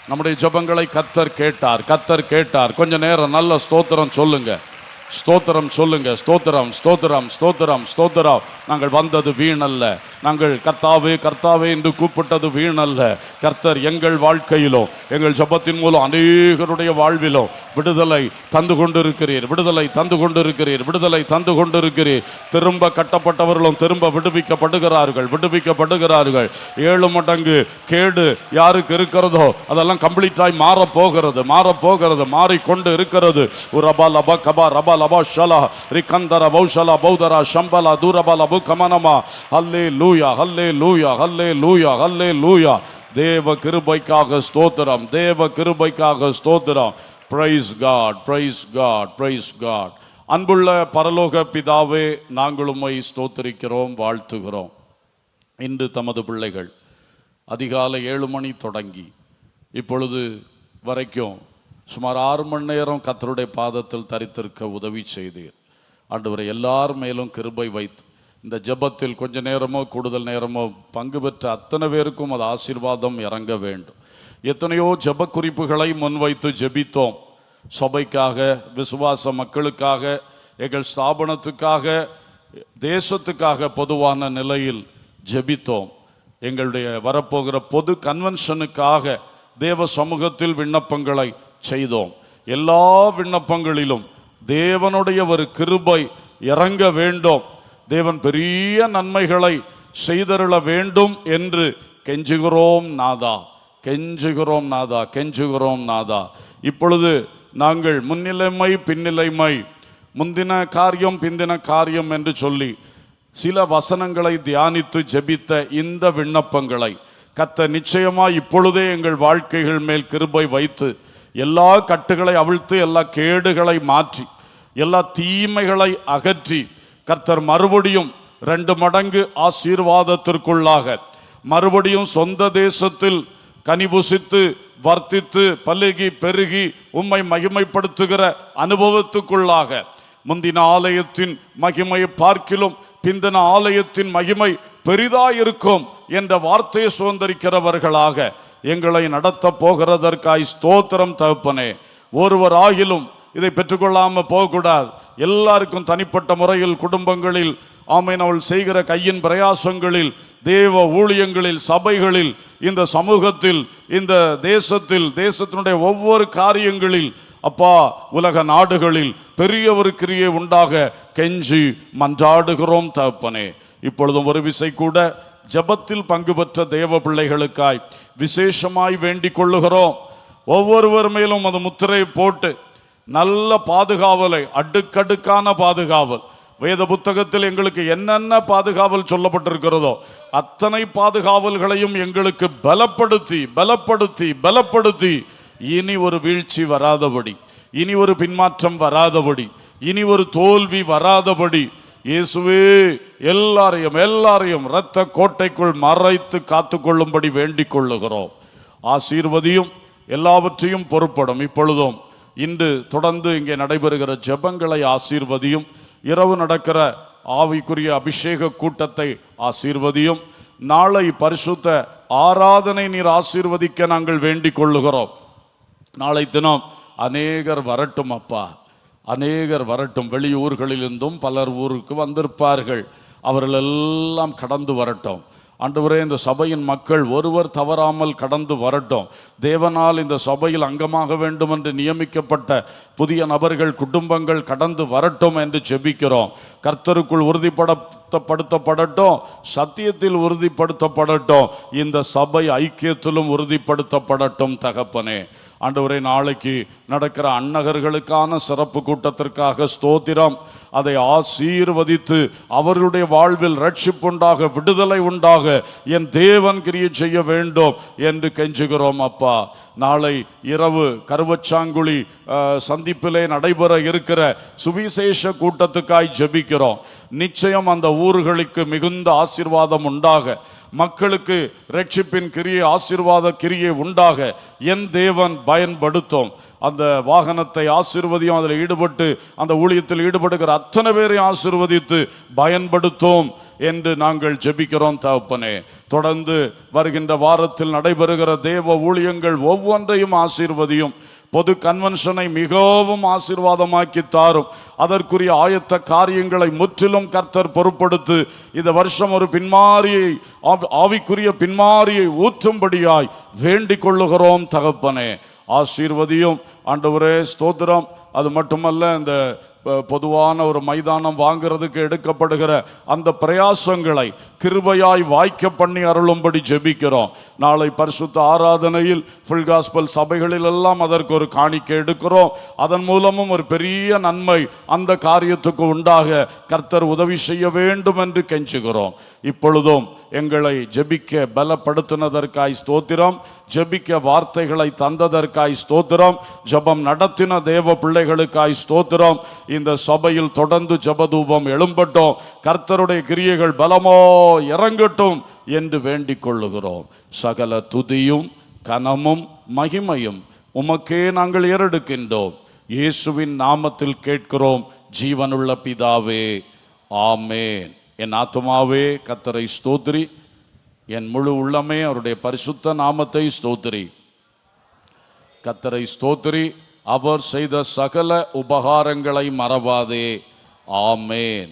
நம்முடைய ஜெபங்களை கர்த்தர் கேட்டார், கர்த்தர் கேட்டார். கொஞ்ச நேரம் நல்ல ஸ்தோத்திரம் சொல்லுங்க, ஸ்தோத்திரம் சொல்லுங்க. ஸ்தோத்திரம், ஸ்தோத்திரம், ஸ்தோத்திரம், ஸ்தோத்திரம். நாங்கள் வந்தது வீணல்ல, நாங்கள் கர்த்தாவே கர்த்தாவே என்று கூப்பிட்டது வீணல்ல. கர்த்தர் எங்கள் வாழ்க்கையிலும் எங்கள் ஜெபத்தின் மூலம் அநேகருடைய வாழ்விலும் விடுதலை தந்து கொண்டிருக்கிறீர், விடுதலை தந்து கொண்டிருக்கிறீர், விடுதலை தந்து கொண்டிருக்கிறீர். திரும்ப கட்டப்பட்டவர்களும் திரும்ப விடுவிக்கப்படுகிறார்கள், விடுவிக்கப்படுகிறார்கள். 7 மடங்கு கேடு யாருக்கு இருக்கிறதோ அதெல்லாம் கம்ப்ளீட்டாய் மாறப்போகிறது, மாறப்போகிறது, மாறிக்கொண்டு இருக்கிறது. ரபா லபா கபா ரபா லபா ஷலா ரிகந்தர பௌஷலா பௌதரா ஷம்பலா தூரபா லபு கமனமா. ஹல்லேலூயா, ஹல்லேலூயா, ஹல்லேலூயா, ஹல்லேலூயா. தேவ கிருபைக்காக ஸ்தோத்திரம், தேவ கிருபைக்காக ஸ்தோத்திரம். Praise God, praise God, praise God. அன்புள்ள பரலோக பிதாவே, நாங்கள் உம்மை ஸ்தோத்திரிக்கிறோம், வாழ்த்துகிறோம். இன்று தமது பிள்ளைகள் அதிகாலை 7 மணி தொடங்கி இப்பொழுது வரைக்கும் சுமார் 6 மணி நேரம் கர்த்தருடைய பாதத்தில் தரித்திருக்க உதவி செய்தீர் ஆண்டவரே. எல்லார் மேலும் கிருபை வைத்து இந்த ஜெபத்தில் கொஞ்ச நேரமோ கூடுதல் நேரமோ பங்கு பெற்ற அத்தனை பேருக்கும் அது ஆசீர்வாதம் இறங்க வேண்டும். எத்தனையோ ஜெப குறிப்புகளை முன்வைத்து ஜெபித்தோம். சபைக்காக, விசுவாச மக்களுக்காக, எங்கள் ஸ்தாபனத்துக்காக, தேசத்துக்காக பொதுவான நிலையில் ஜெபித்தோம். எங்களுடைய வரப்போகிற பொது கன்வென்ஷனுக்காக தேவ சமூகத்தில் விண்ணப்பங்களை செய்தோம். எல்லா விண்ணப்பங்களிலும் தேவனுடைய ஒரு கிருபை இறங்க வேண்டும், தேவன் பெரிய நன்மைகளை செய்தருள வேண்டும் என்று கெஞ்சுகிறோம் நாதா, கெஞ்சுகிறோம் நாதா, கெஞ்சுகிறோம் நாதா. இப்பொழுது நாங்கள் முன்னிலைமை பின்னிலைமை, முந்தின காரியம் பிந்தின காரியம் என்று சொல்லி சில வசனங்களை தியானித்து ஜெபித்த இந்த விண்ணப்பங்களை கர்த்தர் நிச்சயமாய் இப்பொழுதே எங்கள் வாழ்க்கைகள் மேல் கிருபை வைத்து எல்லா கட்டுகளை அவிழ்த்து, எல்லா கேடுகளை மாற்றி, எல்லா தீமைகளை அகற்றி கர்த்தர் மறுபடியும் 2 மடங்கு ஆசீர்வாதத்திற்குள்ளாக மறுபடியும் சொந்த தேசத்தில் கனிபுசித்து வர்த்தித்து பலுகி பெருகி உம்மை மகிமைப்படுத்துகிற அனுபவத்துக்குள்ளாக முந்தின ஆலயத்தின் மகிமையை பார்க்கிலும் பிந்தின ஆலயத்தின் மகிமை பெரிதாயிருக்கும் என்ற வார்த்தையை சுதந்திரிக்கிறவர்களாக எங்களை நடத்த போகிறதற்காய் ஸ்தோத்திரம் தகப்பனே. ஒருவராகிலும் இதை பெற்றுக்கொள்ளாம போகக்கூடாது. எல்லாருக்கும் தனிப்பட்ட முறையில் குடும்பங்களில் ஆமீன் அவள் செய்கிற கையின் பிரயாசங்களில், தேவ ஊழியங்களில், சபைகளில், இந்த சமூகத்தில், இந்த தேசத்தில், தேசத்தினுடைய ஒவ்வொரு காரியங்களில் அப்பா உலக நாடுகளில் பெரிய ஒரு கிரியை உண்டாக கெஞ்சி மன்றாடுகிறோம் தகப்பனே. இப்பொழுதும் ஒரு விசை கூட ஜெபத்தில் பங்கு பெற்ற தேவ பிள்ளைகளுக்காய் விசேஷமாய் வேண்டிக் கொள்ளுகிறோம். ஒவ்வொருவர் மேலும் அது முத்திரை போட்டு நல்ல பாதுகாவலை, அடுக்கடுக்கான பாதுகாவல், வேத புத்தகத்தில் எங்களுக்கு என்னென்ன பாதுகாவல் சொல்லப்பட்டிருக்கிறதோ அத்தனை பாதுகாவல்களையும் எங்களுக்கு பலப்படுத்தி பலப்படுத்தி பலப்படுத்தி இனி ஒரு வீழ்ச்சி வராதபடி, இனி ஒரு பின்மாற்றம் வராதபடி, இனி ஒரு தோல்வி வராதபடி இயேசுவே எல்லாரையும் இரத்த கோட்டைக்குள் மறைத்து காத்து கொள்ளும்படி வேண்டிக் கொள்ளுகிறோம். ஆசீர்வதியும், எல்லாவற்றையும் பொறுப்படும். இப்பொழுதும் இன்று தொடர்ந்து இங்கே நடைபெறுகிற ஜெபங்களை ஆசீர்வதியும். இரவு நடக்கிற ஆவிக்குரிய அபிஷேக கூட்டத்தை ஆசீர்வதியும். நாளை பரிசுத்த ஆராதனை நீர் ஆசீர்வதிக்க நாங்கள் வேண்டிக் கொள்ளுகிறோம். நாளை தினம் அநேகர் வரட்டும் அப்பா, அநேகர் வரட்டும். வெளியூர்களிலிருந்தும் பலர் ஊருக்கு வந்திருப்பார்கள். அவர்கள் எல்லாம் கடந்து வரட்டும். ஆண்டவரே, இந்த சபையின் மக்கள் ஒருவர் தவறாமல் கடந்து வரட்டும். தேவனால் இந்த சபையில் அங்கமாக வேண்டும் என்று நியமிக்கப்பட்ட புதிய நபர்கள், குடும்பங்கள் கடந்து வரட்டும் என்று ஜெபிக்கிறோம். கர்த்தருக்குள் உறுதிப்படுத்தப்படட்டும், சத்தியத்தில் உறுதிப்படுத்தப்படட்டும், இந்த சபை ஐக்கியத்திலும் உறுதிப்படுத்தப்படட்டும். தகப்பனே, ஆண்டவரே, நாளைக்கு நடக்கிற அன்னகர்களுக்கான சிறப்பு கூட்டத்திற்காக ஸ்தோத்திரம். அதை ஆசீர்வதித்து அவர்களுடைய வாழ்வில் ரட்சிப்புண்டாக, விடுதலை உண்டாக என் தேவன் கிரியை செய்ய வேண்டும் என்று கெஞ்சுகிறோம் அப்பா. நாளை இரவு கருவச்சாங்குழி சந்திப்பிலே நடைபெற இருக்கிற சுவிசேஷ கூட்டத்துக்காய் ஜெபிக்கிறோம். நிச்சயம் அந்த ஊர்களுக்கு மிகுந்த ஆசீர்வாதம் உண்டாக, மக்களுக்கு ரட்சிப்பின் கிரியை, ஆசீர்வாத கிரியை உண்டாக என் தேவன் பயன்படுத்தும். அந்த வாகனத்தை ஆசீர்வதியும், அதில் ஈடுபட்டு அந்த ஊழியத்தில் ஈடுபடுகிற அத்தனை பேரை ஆசீர்வதித்து பயன்படுத்தும் என்று நாங்கள் ஜெபிக்கிறோம் தகப்பனே. தொடர்ந்து வருகின்ற வாரத்தில் நடைபெறுகிற தேவ ஊழியங்கள் ஒவ்வொன்றையும் ஆசீர்வதியும். பொது கன்வென்ஷனை மிகவும் ஆசீர்வாதமாக்கி தாரும். அதற்குரிய ஆயத்த காரியங்களை முற்றிலும் கர்த்தர் பொறுப்படுத்து. இந்த வருஷம் ஒரு பின்மாரியை, ஆவிக்குரிய பின்மாரியை ஊற்றும்படியாய் வேண்டிக் கொள்ளுகிறோம் தகப்பனே. ஆசீர்வதியும் ஆண்டவரே, ஸ்தோத்திரம். அது மட்டுமல்ல, இந்த பொதுவான ஒரு மைதானம் வாங்கிறதுக்கு எடுக்கப்படுகிற அந்த பிரயாசங்களை கிருபையாய் வாய்க்க பண்ணி அருளும்படி ஜெபிக்கிறோம். நாளை பரிசுத்த ஆராதனையில் ஃபுல் காஸ்பல் சபைகளில் எல்லாம் அதற்கு ஒரு காணிக்கை எடுக்கிறோம். அதன் மூலமும் ஒரு பெரிய நன்மை அந்த காரியத்துக்கு உண்டாக கர்த்தர் உதவி செய்ய வேண்டும் என்று கெஞ்சுகிறோம். இப்பொழுதும் எங்களை ஜெபிக்க பலப்படுத்தினதற்காய் ஸ்தோத்திரம். ஜெபிக்க வார்த்தைகளை தந்ததற்காய் ஸ்தோத்திரம். ஜெபம் நடத்தின தேவ பிள்ளைகளுக்காய் ஸ்தோத்திரம். இந்த சபையில் தொடர்ந்து ஜெபதூபம் எழும்பட்டும். கர்த்தருடைய கிரியைகள் பலமோ இறங்கட்டும் என்று வேண்டிக் கொள்ளுகிறோம். சகல துதியும் கனமும் மகிமையும் உமக்கே நாங்கள் ஏறெடுக்கின்றோம். இயேசுவின் நாமத்தில் கேட்கிறோம் ஜீவனுள்ள பிதாவே, ஆமேன். என் ஆத்துமாவே கர்த்தரை ஸ்தோத்திரி, என் முழு உள்ளமே அவருடைய பரிசுத்த நாமத்தை ஸ்தோத்திரி. கர்த்தரை ஸ்தோத்திரி, அவர் செய்த சகல உபகாரங்களை மறவாதே. ஆமேன்.